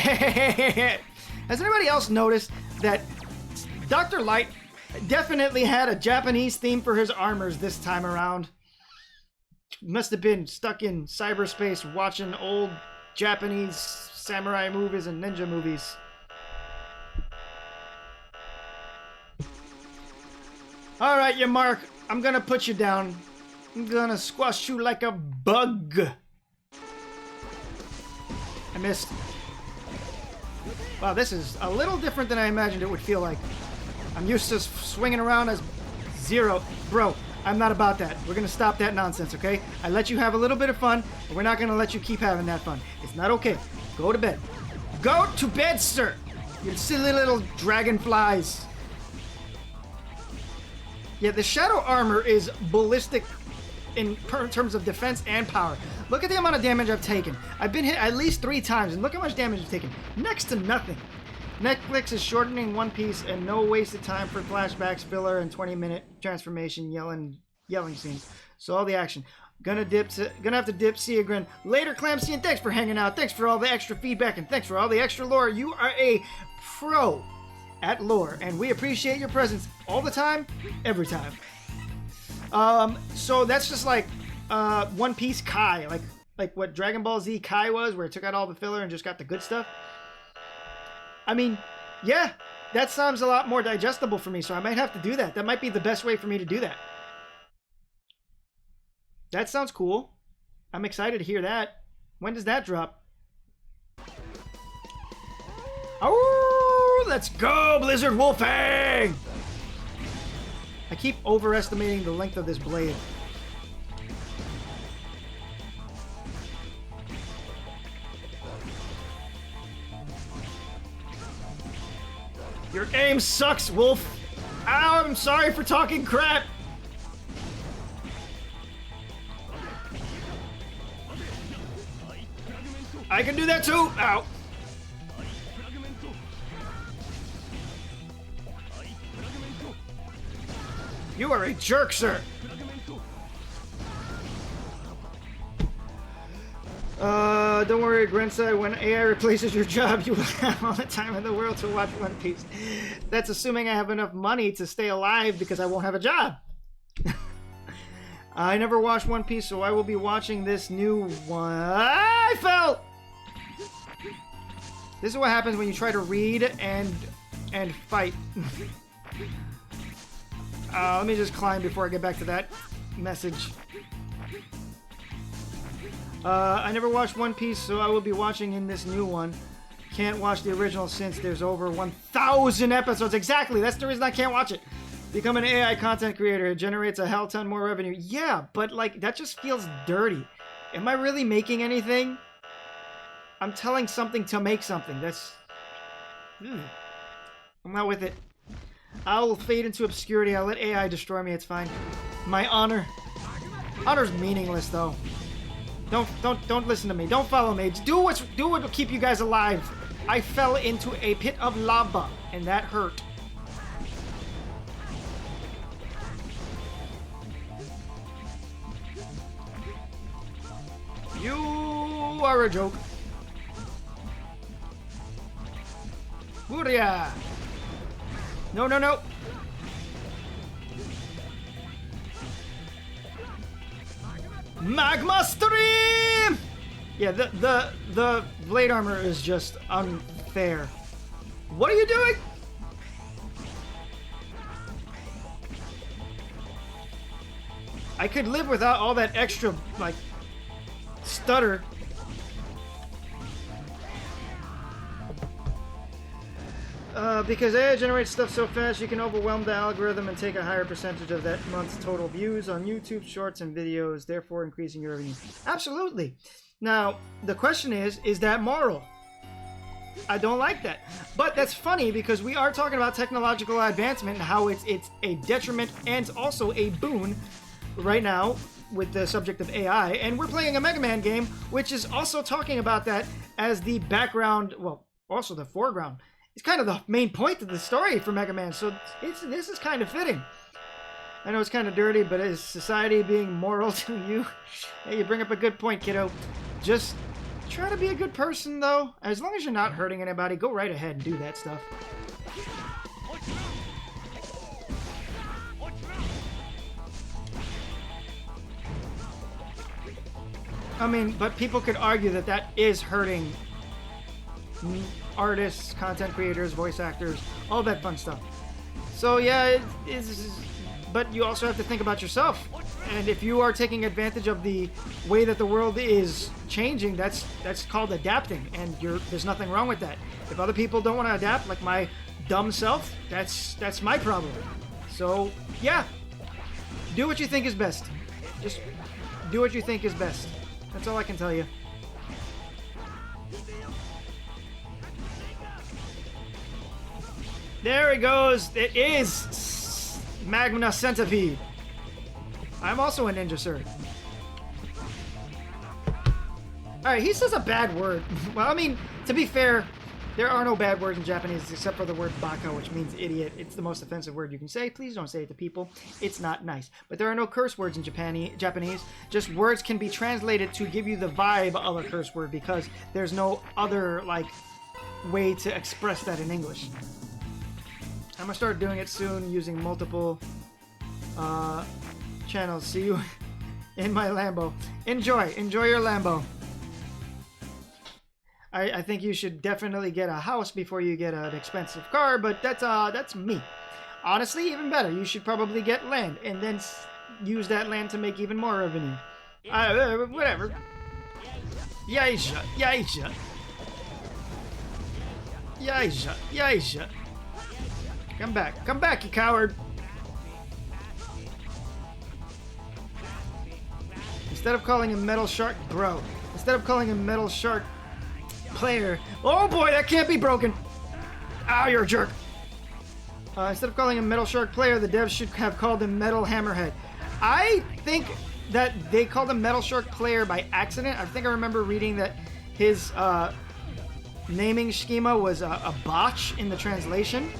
Speaker 1: Has anybody else noticed that Dr. Light definitely had a Japanese theme for his armors this time around? Must have been stuck in cyberspace watching old Japanese samurai movies and ninja movies. Alright, you Mark. I'm gonna put you down. I'm gonna squash you like a bug. I missed. Wow, this is a little different than I imagined it would feel like. I'm used to swinging around as 0. Bro, I'm not about that. We're gonna stop that nonsense, okay? I let you have a little bit of fun, but we're not gonna let you keep having that fun. It's not okay. Go to bed. Go to bed, sir! You silly little dragonflies. Yeah, the Shadow Armor is ballistic in terms of defense and power. Look at the amount of damage I've taken. I've been hit at least 3 times, and look how much damage I've taken. Next to nothing. Netflix is shortening One Piece, and no wasted time for flashbacks, filler, and 20-minute transformation yelling scenes. So all the action. Gonna have to dip Seagrin. Later, Clamsy, and thanks for hanging out. Thanks for all the extra feedback, and thanks for all the extra lore. You are a pro at lore, and we appreciate your presence all the time, every time. So that's just like One Piece Kai, like what Dragon Ball Z Kai was, where it took out all the filler and just got the good stuff. I mean, yeah, that sounds a lot more digestible for me, so I might have to do that. That might be the best way for me to do that. That sounds cool. I'm excited to hear that. When does that drop? Oh, let's go, Blizzard Wolfang! I keep overestimating the length of this blade. Your aim sucks, Wolf. Ow, I'm sorry for talking crap. I can do that too. Ow. You are a jerk, sir. Don't worry, Grencye. When AI replaces your job, you will have all the time in the world to watch One Piece. That's assuming I have enough money to stay alive because I won't have a job. I never watched One Piece, so I will be watching this new one. I fell! This is what happens when you try to read and fight. Let me just climb before I get back to that message. I never watched One Piece, so I will be watching in this new one. Can't watch the original since there's over 1,000 episodes. Exactly, that's the reason I can't watch it. Become an AI content creator. It generates a hell ton more revenue. Yeah, but like, that just feels dirty. Am I really making anything? I'm telling something to make something. That's... I'm not with it. I'll fade into obscurity. I'll let AI destroy me. It's fine. My honor. Honor's meaningless, though. Don't listen to me. Don't follow me. Do what will keep you guys alive. I fell into a pit of lava, and that hurt. You are a joke. Booyah! No, no, no. Magma Stream! Yeah, the blade armor is just unfair. What are you doing? I could live without all that extra, like, stutter. Because AI generates stuff so fast, you can overwhelm the algorithm and take a higher percentage of that month's total views on YouTube shorts and videos, therefore increasing your revenue. Absolutely. Now, the question is that moral? I don't like that. But that's funny because we are talking about technological advancement and how it's a detriment and also a boon right now with the subject of AI. And we're playing a Mega Man game, which is also talking about that as the background, well, also the foreground. It's kind of the main point of the story for Mega Man, so this is kind of fitting. I know it's kind of dirty, but is society being moral to you? Hey, you bring up a good point, kiddo. Just try to be a good person, though. As long as you're not hurting anybody, go right ahead and do that stuff. I mean, but people could argue that that is hurting artists, content creators, voice actors, all that fun stuff. So yeah, it is, but you also have to think about yourself. And if you are taking advantage of the way that the world is changing, that's called adapting, and there's nothing wrong with that. If other people don't want to adapt, like my dumb self, that's my problem. So yeah, do what you think is best. Just do what you think is best. That's all I can tell you. There he goes. It is Magna Centipede. I'm also a ninja, sir. Alright, he says a bad word. Well, I mean, to be fair, There are no bad words in Japanese except for the word baka, which means idiot. It's the most offensive word you can say. Please don't say it to people. It's not nice. But there are no curse words in Japanese. Just words can be translated to give you the vibe of a curse word because there's no other, like, way to express that in English. I'm gonna start doing it soon using multiple channels. See you in my Lambo. Enjoy your Lambo. I think you should definitely get a house before you get an expensive car, but that's me. Honestly, even better. You should probably get land and then use that land to make even more revenue. Whatever. Yaisha. Come back, you coward. Instead of calling him Metal Shark, bro. Instead of calling him Metal Shark Player. Oh boy, that can't be broken. Ah, you're a jerk. Instead of calling him Metal Shark Player, the devs should have called him Metal Hammerhead. I think that they called him Metal Shark Player by accident. I think I remember reading that his naming schema was a botch in the translation.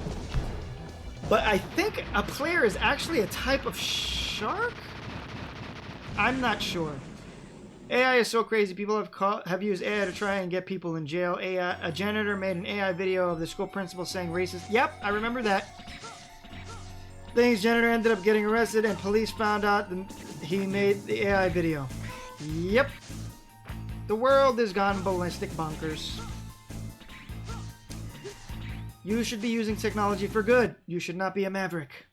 Speaker 1: But I think a player is actually a type of shark? I'm not sure. AI is so crazy. People have used AI to try and get people in jail. A janitor made an AI video of the school principal saying racist. Yep, I remember that. Things janitor ended up getting arrested and police found out he made the AI video. Yep. The world has gone ballistic bonkers. You should be using technology for good. You should not be a maverick.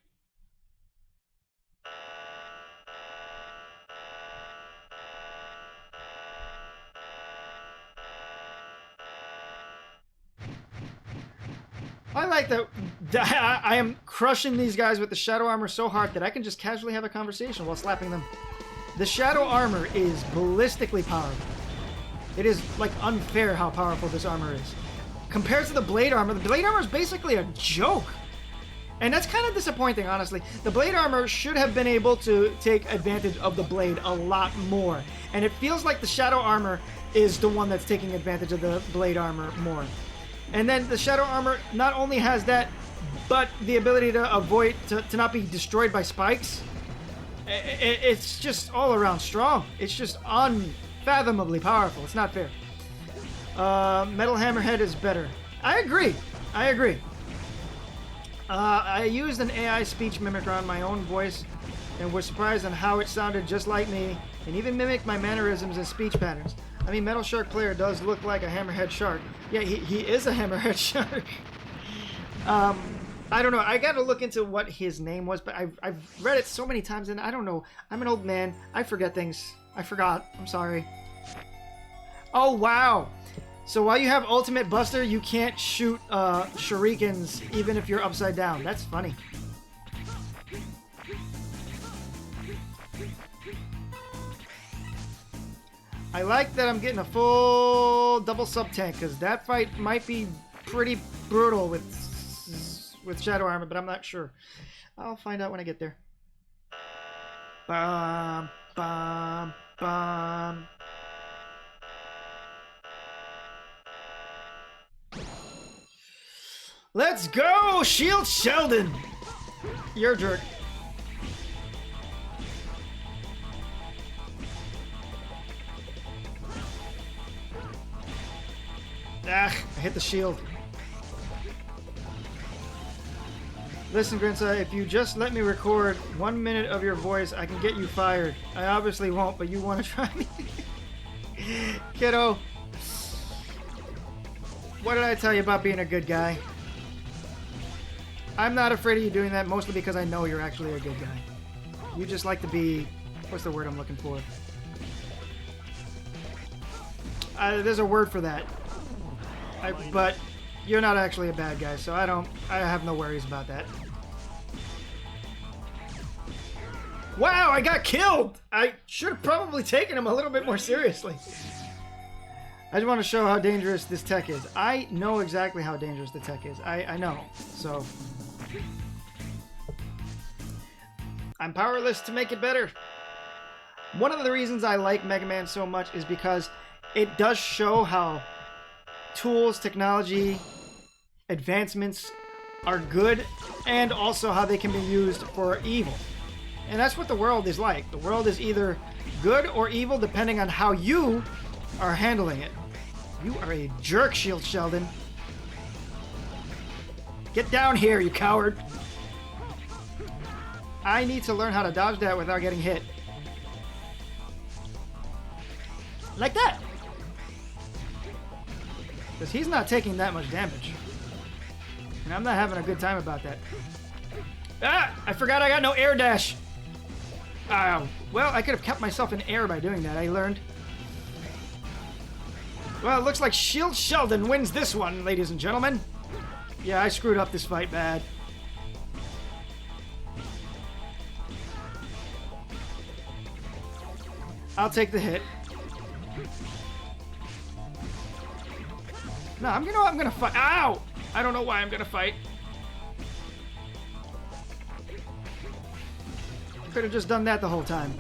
Speaker 1: I like that. I am crushing these guys with the shadow armor so hard that I can just casually have a conversation while slapping them. The shadow armor is ballistically powerful. It is like unfair how powerful this armor is. Compared to the blade armor is basically a joke. And that's kind of disappointing, honestly. The blade armor should have been able to take advantage of the blade a lot more. And it feels like the shadow armor is the one that's taking advantage of the blade armor more. And then the shadow armor not only has that, but the ability to avoid, to not be destroyed by spikes. It's just all around strong. It's just unfathomably powerful. It's not fair. Metal Hammerhead is better. I agree. I used an AI speech mimicker on my own voice and was surprised on how it sounded just like me and even mimicked my mannerisms and speech patterns. I mean, Metal Shark Player does look like a hammerhead shark. Yeah, he is a hammerhead shark. I don't know. I got to look into what his name was, but I've read it so many times and I don't know. I'm an old man. I forget things. I forgot. I'm sorry. Oh, wow. So while you have Ultimate Buster, you can't shoot shurikens even if you're upside down. That's funny. I like that I'm getting a full double sub tank because that fight might be pretty brutal with shadow armor, but I'm not sure. I'll find out when I get there. Bum, bum, bum. Let's go, Shield Sheldon! You're a jerk. Ah, I hit the shield. Listen, Grencye, if you just let me record 1 minute of your voice, I can get you fired. I obviously won't, but you want to try me? Kiddo. What did I tell you about being a good guy? I'm not afraid of you doing that, mostly because I know you're actually a good guy. You just like to be... What's the word I'm looking for? There's a word for that. But you're not actually a bad guy, so I have no worries about that. Wow, I got killed! I should have probably taken him a little bit more seriously. I just want to show how dangerous this tech is. I know exactly how dangerous the tech is. I know, so... I'm powerless to make it better. One of the reasons I like Mega Man so much is because it does show how tools, technology, advancements are good, and also how they can be used for evil. And that's what the world is like. The world is either good or evil depending on how you are handling it. You are a jerk, Shield Sheldon. Get down here, you coward. I need to learn how to dodge that without getting hit. Like that. Because he's not taking that much damage. And I'm not having a good time about that. Ah! I forgot I got no air dash. Well, I could have kept myself in air by doing that, I learned. Well, it looks like Shield Sheldon wins this one, ladies and gentlemen. Yeah, I screwed up this fight bad. I'll take the hit. No, I'm gonna fight. Ow! I don't know why I'm gonna fight. Could have just done that the whole time.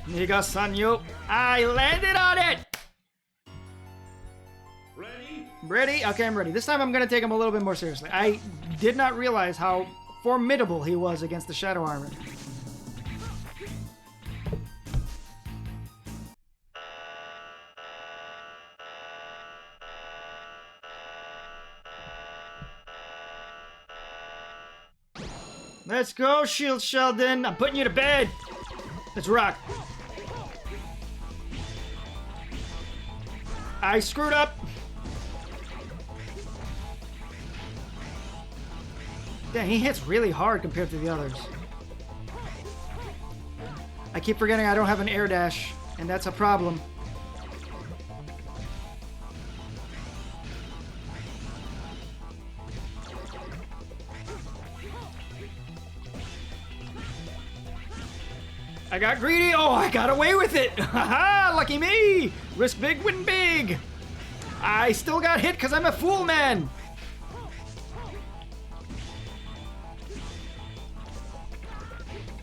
Speaker 1: Niga-sanyu. I landed on it!
Speaker 2: Ready?
Speaker 1: Ready? Okay, I'm ready. This time I'm gonna take him a little bit more seriously. I did not realize how formidable he was against the Shadow Armor. Let's go, Shield Sheldon. I'm putting you to bed. Let's rock. I screwed up. Dang, he hits really hard compared to the others. I keep forgetting I don't have an air dash, and that's a problem. I got greedy. Oh, I got away with it. Haha, lucky me. Risk big, win big. I still got hit because I'm a fool, man.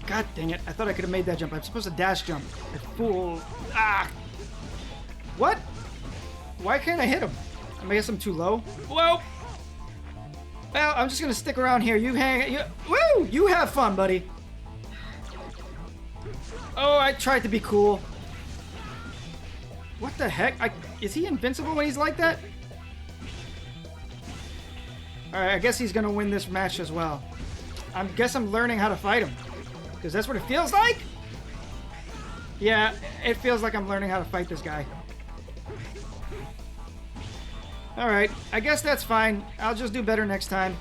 Speaker 1: God dang it. I thought I could have made that jump. I'm supposed to dash jump. I fool. Ah. What? Why can't I hit him? I guess I'm too low. Whoa. Well, I'm just going to stick around here. You hang. Woo! You have fun, buddy. Oh, I tried to be cool. What the heck? Is he invincible when he's like that? Alright, I guess he's gonna win this match as well. I guess I'm learning how to fight him. Because that's what it feels like? Yeah, it feels like I'm learning how to fight this guy. Alright, I guess that's fine. I'll just do better next time.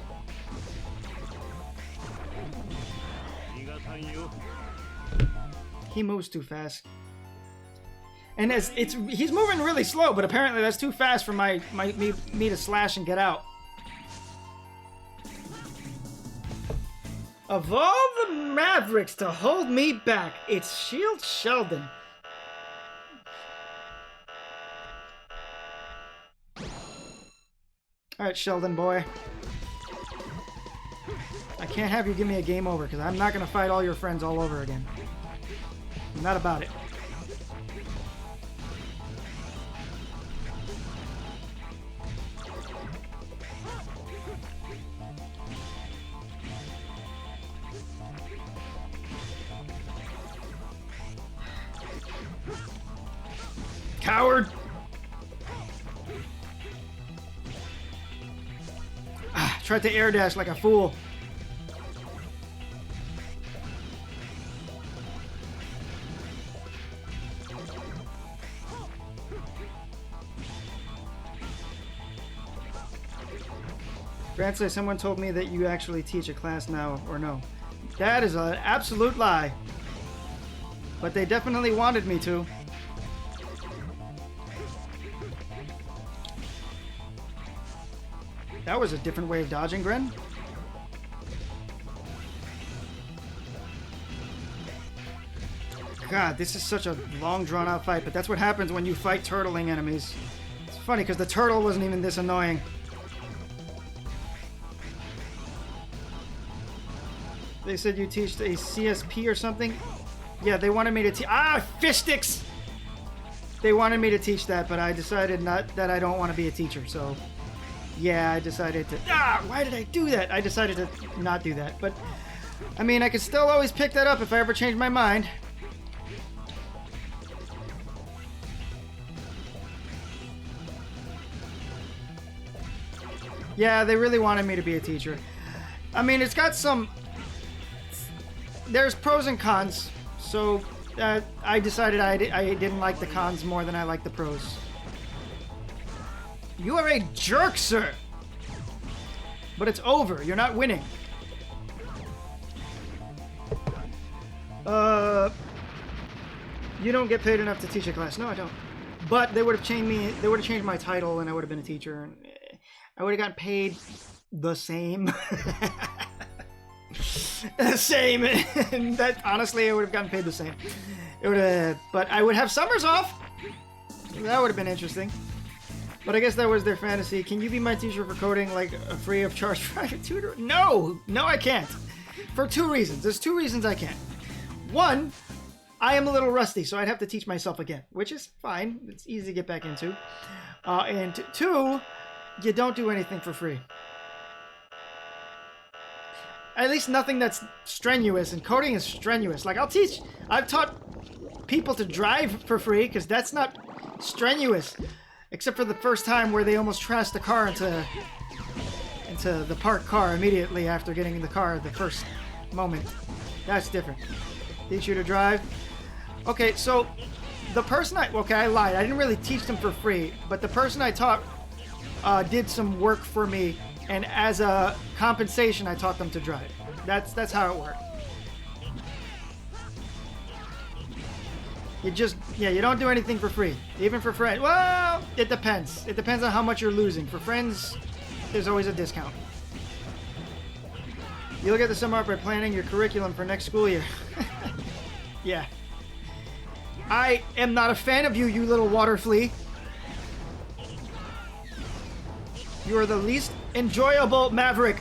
Speaker 1: He moves too fast. And he's moving really slow, but apparently that's too fast for me to slash and get out. Of all the Mavericks to hold me back, it's Shield Sheldon. Alright, Sheldon boy. I can't have you give me a game over, because I'm not going to fight all your friends all over again. I'm not about it. Coward! Tried to air dash like a fool. Grencye, someone told me that you actually teach a class now, or no. That is an absolute lie. But they definitely wanted me to. That was a different way of dodging, Gren. God, this is such a long, drawn-out fight, but that's what happens when you fight turtling enemies. It's funny, because the turtle wasn't even this annoying. They said you teach a CSP or something? Yeah, they wanted me to teach. Ah, fish sticks! They wanted me to teach that, but I decided not that I don't want to be a teacher. So, yeah, I decided to. Why did I do that? I decided to not do that. But, I mean, I could still always pick that up if I ever change my mind. Yeah, they really wanted me to be a teacher. I mean, it's got some... There's pros and cons. So, I decided I didn't like the cons more than I like the pros. You are a jerk, sir! But it's over. You're not winning. You don't get paid enough to teach a class. No, I don't. But they would have changed me. They would have changed my title, and I would have been a teacher. And I would have gotten paid the same. The same. And that, honestly, I would have gotten paid the same. It would have, but I would have summers off. That would have been interesting. But I guess that was their fantasy. Can you be my teacher for coding, like a free of charge private tutor? No, I can't. For two reasons. There's two reasons I can't. One, I am a little rusty, so I'd have to teach myself again, which is fine. It's easy to get back into. And two, you don't do anything for free. At least nothing that's strenuous, and coding is strenuous. Like, I've taught people to drive for free, because that's not strenuous. Except for the first time where they almost trashed the car into the parked car immediately after getting in the car the first moment. That's different. Teach you to drive. Okay, so the person I lied. I didn't really teach them for free, but the person I taught did some work for me, and as a compensation, I taught them to drive. That's how it worked. You don't do anything for free. Even for friends. Well, it depends. It depends on how much you're losing. For friends, there's always a discount. You'll get the sum up by planning your curriculum for next school year. Yeah. I am not a fan of you, you little water flea. You are the least enjoyable maverick.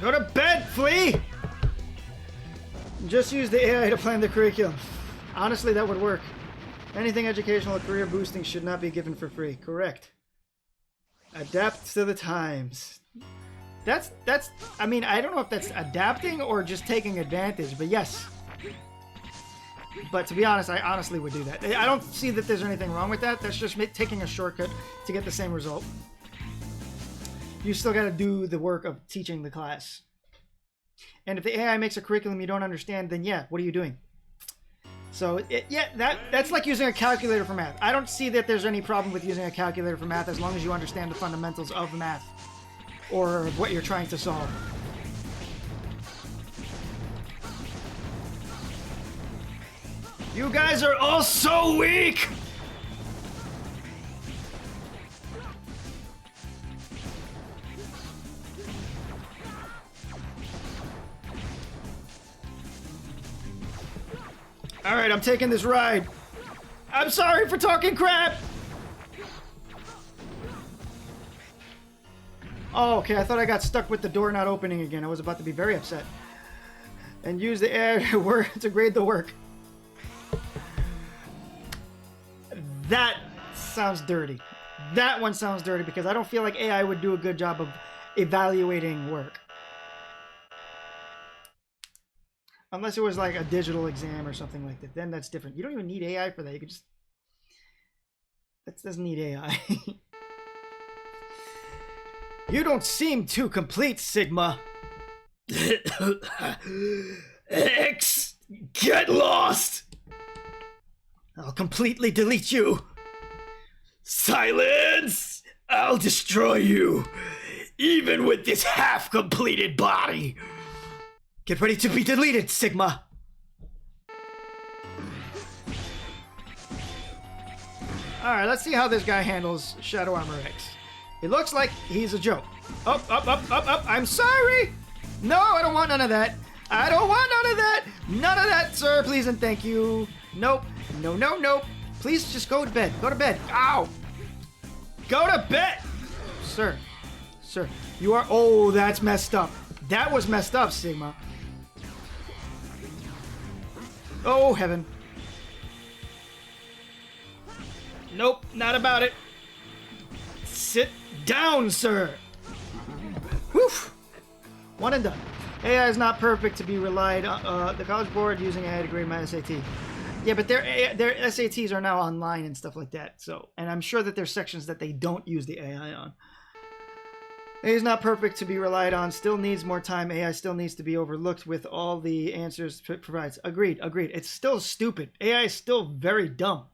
Speaker 1: Go to bed, flea! Just use the AI to plan the curriculum. Honestly, that would work. Anything educational or career boosting should not be given for free. Correct. Adapt to the times. That's I mean, I don't know if that's adapting or just taking advantage, but yes. But to be honest, I honestly would do that. I don't see that there's anything wrong with that. That's just taking a shortcut to get the same result. You still got to do the work of teaching the class. And if the AI makes a curriculum you don't understand, then yeah, what are you doing? So, that's like using a calculator for math. I don't see that there's any problem with using a calculator for math as long as you understand the fundamentals of math or what you're trying to solve. You guys are all so weak! Alright, I'm taking this ride. I'm sorry for talking crap! Oh, okay, I thought I got stuck with the door not opening again. I was about to be very upset. And use the AI to grade the work. That sounds dirty. That one sounds dirty because I don't feel like AI would do a good job of evaluating work. Unless it was like a digital exam or something like that. Then that's different. You don't even need AI for that. You can just... That doesn't need AI. You don't seem too complete, Sigma. X, get lost! I'll completely delete you. Silence! I'll destroy you. Even with this half-completed body. Get ready to be deleted, Sigma! Alright, let's see how this guy handles Shadow Armor X. It looks like he's a joke. Up. I'm sorry! No, I don't want none of that. I don't want none of that. None of that, sir. Please and thank you. Nope. No, no, nope. Please just go to bed. Go to bed. Ow. Go to bed. Sir. Sir. You are... Oh, that's messed up. That was messed up, Sigma. Oh, heaven. Nope. Not about it. Sit down, sir. Whew. One and done. AI is not perfect to be relied on. The College Board using AI to grade my SAT. Yeah, but their SATs are now online and stuff like that. So, and I'm sure that there's sections that they don't use the AI on. AI is not perfect to be relied on. Still needs more time. AI still needs to be overlooked with all the answers it provides. Agreed. Agreed. It's still stupid. AI is still very dumb.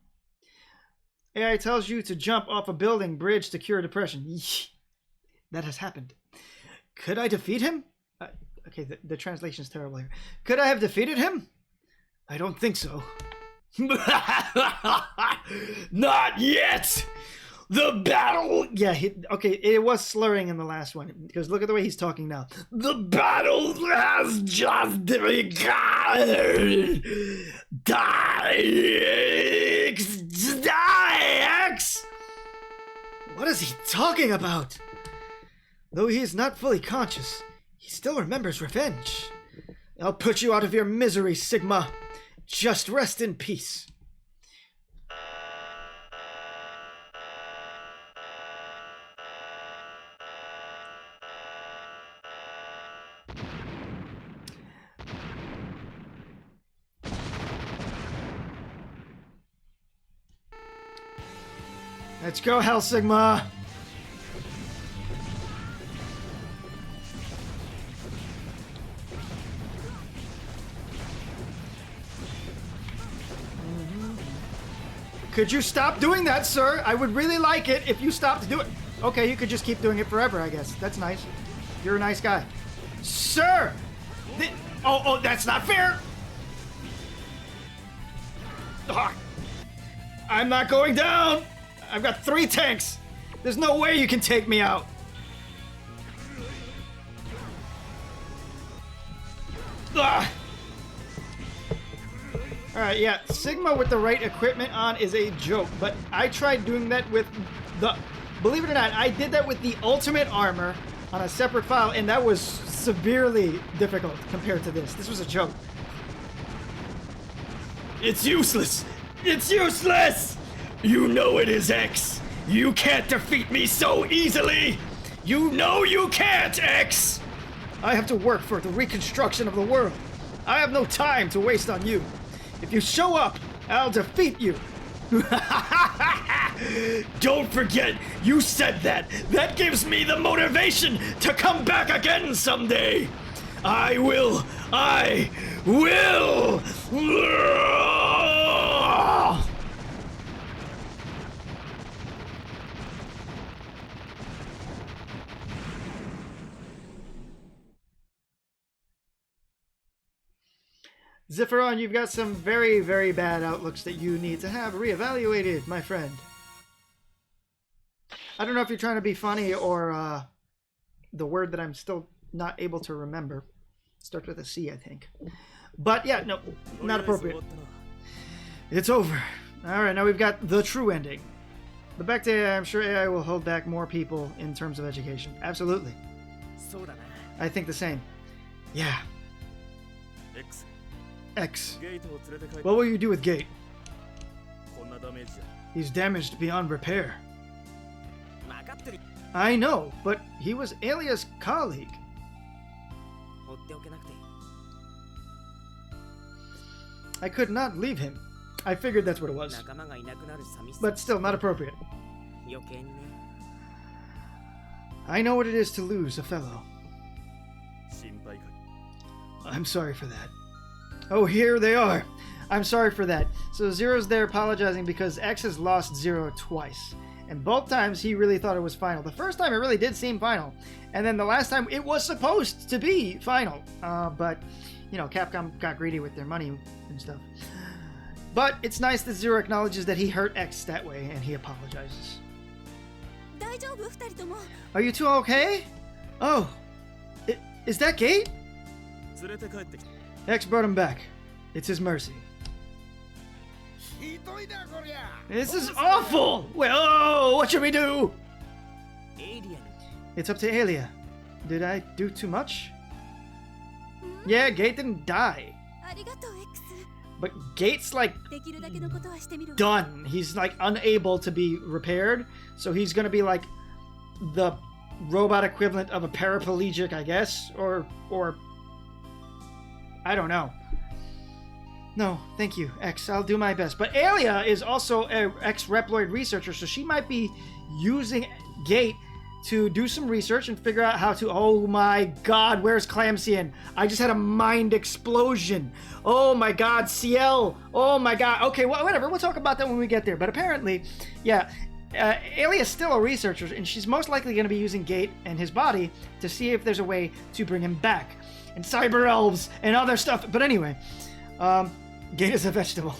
Speaker 1: AI tells you to jump off a building bridge to cure depression. That has happened. Could I defeat him? Okay, the translation is terrible here. Could I have defeated him? I don't think so. Not yet! The battle! Yeah, okay, it was slurring in the last one, because look at the way he's talking now. The battle has just begun! X! What is he talking about? Though he is not fully conscious, he still remembers revenge. I'll put you out of your misery, Sigma. Just rest in peace. Let's go, Hell Sigma. Could you stop doing that, sir? I would really like it if you stopped doing it. Okay, you could just keep doing it forever, I guess. That's nice. You're a nice guy. Sir! Oh, that's not fair! Oh, I'm not going down! I've got 3 tanks! There's no way you can take me out! Ugh. Alright, yeah, Sigma with the right equipment on is a joke, but I tried doing that with the... Believe it or not, I did that with the ultimate armor on a separate file, and that was severely difficult compared to this. This was a joke. It's useless! It's useless! You know it is, X! You can't defeat me so easily! You know you can't, X! I have to work for the reconstruction of the world. I have no time to waste on you. If you show up, I'll defeat you. Don't forget, you said that. That gives me the motivation to come back again someday. I will. Zipheron, you've got some very, very bad outlooks that you need to have reevaluated, my friend. I don't know if you're trying to be funny or the word that I'm still not able to remember. Starts with a C, I think. But yeah, no, not appropriate. It's over. Alright, now we've got the true ending. But back to AI, I'm sure AI will hold back more people in terms of education. Absolutely. I think the same. Yeah. X. What will you do with Gate? He's damaged beyond repair. I know, but he was Alia's colleague. I could not leave him. I figured that's what it was. But still, not appropriate. I know what it is to lose a fellow. I'm sorry for that. Oh, here they are. I'm sorry for that. So Zero's there apologizing because X has lost Zero twice. And both times he really thought it was final. The first time it really did seem final. And then the last time it was supposed to be final. But, you know, Capcom got greedy with their money and stuff. But it's nice that Zero acknowledges that he hurt X that way and he apologizes. Are you two okay? Oh, is that Gate? X brought him back. It's his mercy. This is awful! Well, what should we do? It's up to Alia. Did I do too much? Yeah, Gate didn't die. But Gate's like done. He's like unable to be repaired. So he's gonna be like the robot equivalent of a paraplegic, I guess. Or I don't know. No, thank you, X. I'll do my best. But Alia is also an ex-Reploid researcher, so she might be using Gate to do some research and figure out how to... Oh my god, where's Clamsian? I just had a mind explosion. Oh my god, CL. Oh my god. Okay, well, whatever. We'll talk about that when we get there. But apparently, yeah, Alia is still a researcher, and she's most likely going to be using Gate and his body to see if there's a way to bring him back. And cyber elves and other stuff. But anyway, Gate is a vegetable.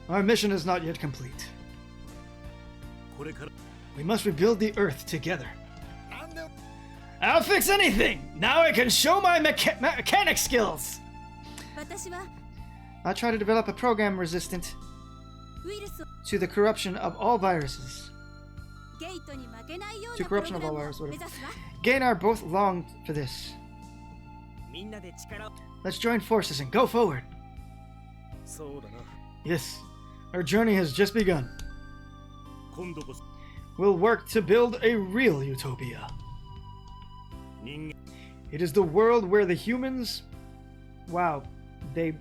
Speaker 1: Our mission is not yet complete. We must rebuild the Earth together. I'll fix anything! Now I can show my mechanic skills! I'll try to develop a program resistant to the corruption of all viruses. To corruption of all viruses, whatever. Gay and I both longed for this. Let's join forces and go forward. Yes, our journey has just begun. We'll work to build a real utopia. It is the world where the humans... Wow, they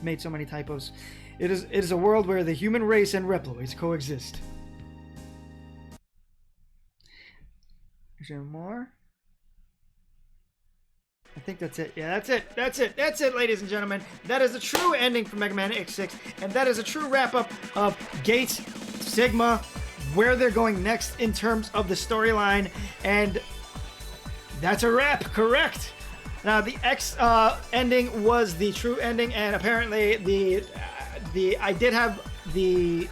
Speaker 1: made so many typos. It is a world where the human race and Reploids coexist. Is there more? I think that's it. Yeah, that's it. That's it. That's it, ladies and gentlemen. That is a true ending for Mega Man X6, and that is a true wrap-up of Gates, Sigma, where they're going next in terms of the storyline, and that's a wrap. Correct. Now the X ending was the true ending, and apparently the I did have the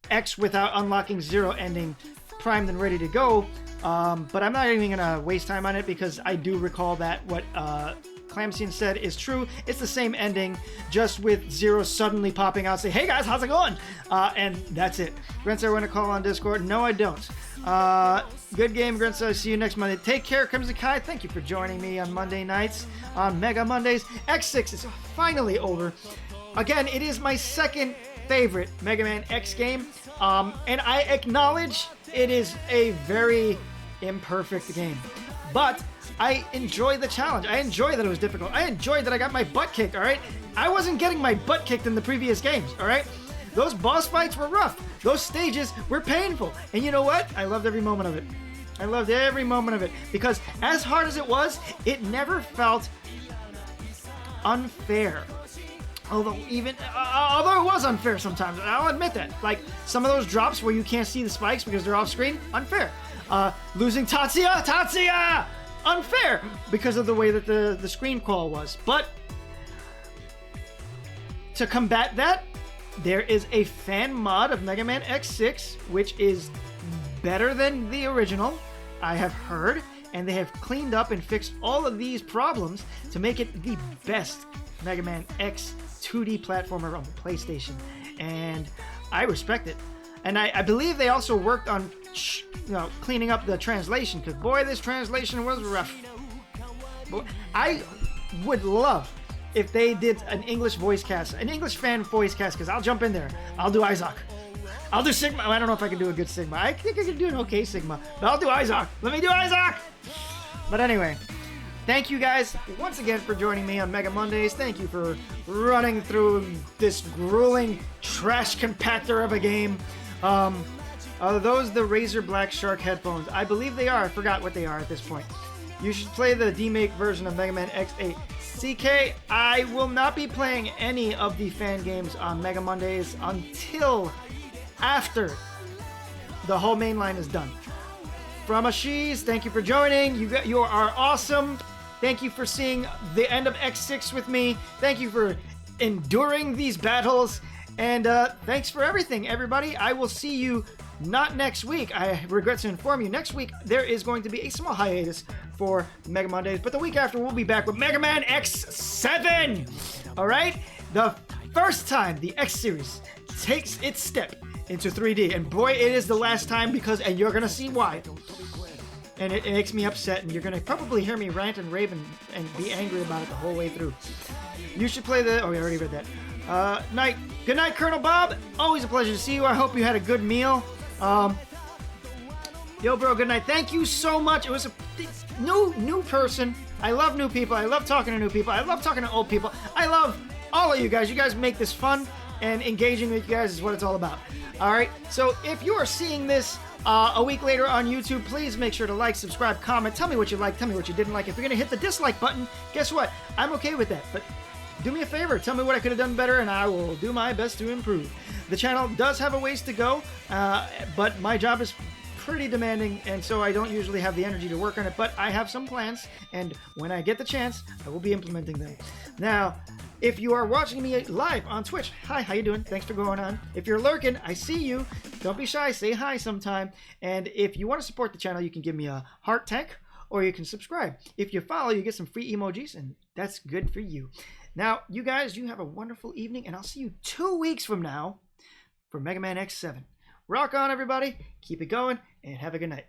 Speaker 1: X without unlocking 0 ending primed and ready to go, but I'm not even gonna waste time on it because I do recall that what Clamsian said is true. It's the same ending, just with 0 suddenly popping out, say, "Hey guys, how's it going?" And that's it. Grencye, I want to call on Discord. No, I don't. Good game, Grencye. See you next Monday. Take care, Crimson Kai. Thank you for joining me on Monday nights, on Mega Mondays. X6 is finally over. Again, it is my second favorite Mega Man X game, and I acknowledge it is a very imperfect game, but I enjoy the challenge. I enjoy that it was difficult. I enjoyed that I got my butt kicked, alright? I wasn't getting my butt kicked in the previous games, alright? Those boss fights were rough. Those stages were painful. And you know what? I loved every moment of it. I loved every moment of it. Because as hard as it was, it never felt unfair. Although it was unfair sometimes, and I'll admit that. Like, some of those drops where you can't see the spikes because they're off screen, unfair. Losing Tatsuya! Unfair because of the way that the screen call was. But to combat that, there is a fan mod of Mega Man X6, which is better than the original, I have heard, and they have cleaned up and fixed all of these problems to make it the best Mega Man X 2D platformer on the PlayStation, and I respect it. And I believe they also worked on cleaning up the translation, because boy, this translation was rough. But I would love if they did an English voice cast, an English fan voice cast, because I'll jump in there. I'll do Isaac. I'll do Sigma. I don't know if I can do a good Sigma. I think I can do an okay Sigma, but I'll do Isaac. Let me do Isaac! But anyway, thank you guys once again for joining me on Mega Mondays. Thank you for running through this grueling trash compactor of a game. Are those the Razer Black Shark headphones? I believe they are. I forgot what they are at this point. You should play the demake version of Mega Man X8. CK, I will not be playing any of the fan games on Mega Mondays until after the whole main line is done. From Ashiz, thank you for joining. You are awesome. Thank you for seeing the end of X6 with me. Thank you for enduring these battles. And thanks for everything, everybody. I will see you not next week. I regret to inform you, next week there is going to be a small hiatus for Mega Mondays, but the week after we'll be back with Mega Man X7. All right? The first time the X series takes its step into 3D, and boy, it is the last time, because, and you're gonna see why. And it makes me upset, and you're gonna probably hear me rant and rave and be angry about it the whole way through. You should play the. Oh, we already read that. Night. Good night, Colonel Bob. Always a pleasure to see you. I hope you had a good meal. Yo, bro. Good night. Thank you so much. It was a new person. I love new people. I love talking to new people. I love talking to old people. I love all of you guys. You guys make this fun, and engaging with you guys is what it's all about. All right. So if you are seeing this a week later on YouTube, please make sure to like, subscribe, comment. Tell me what you liked. Tell me what you didn't like. If you're gonna hit the dislike button, guess what? I'm okay with that. But do me a favor, tell me what I could have done better, and I will do my best to improve. The channel does have a ways to go, but my job is pretty demanding, and so I don't usually have the energy to work on it, but I have some plans, and when I get the chance, I will be implementing them. Now, if you are watching me live on Twitch, hi, how you doing? Thanks for going on. If you're lurking, I see you. Don't be shy, say hi sometime. And if you want to support the channel, you can give me a heart tank, or you can subscribe. If you follow, you get some free emojis, and that's good for you. Now, you guys, you have a wonderful evening, and I'll see you 2 weeks from now for Mega Man X7. Rock on, everybody. Keep it going, and have a good night.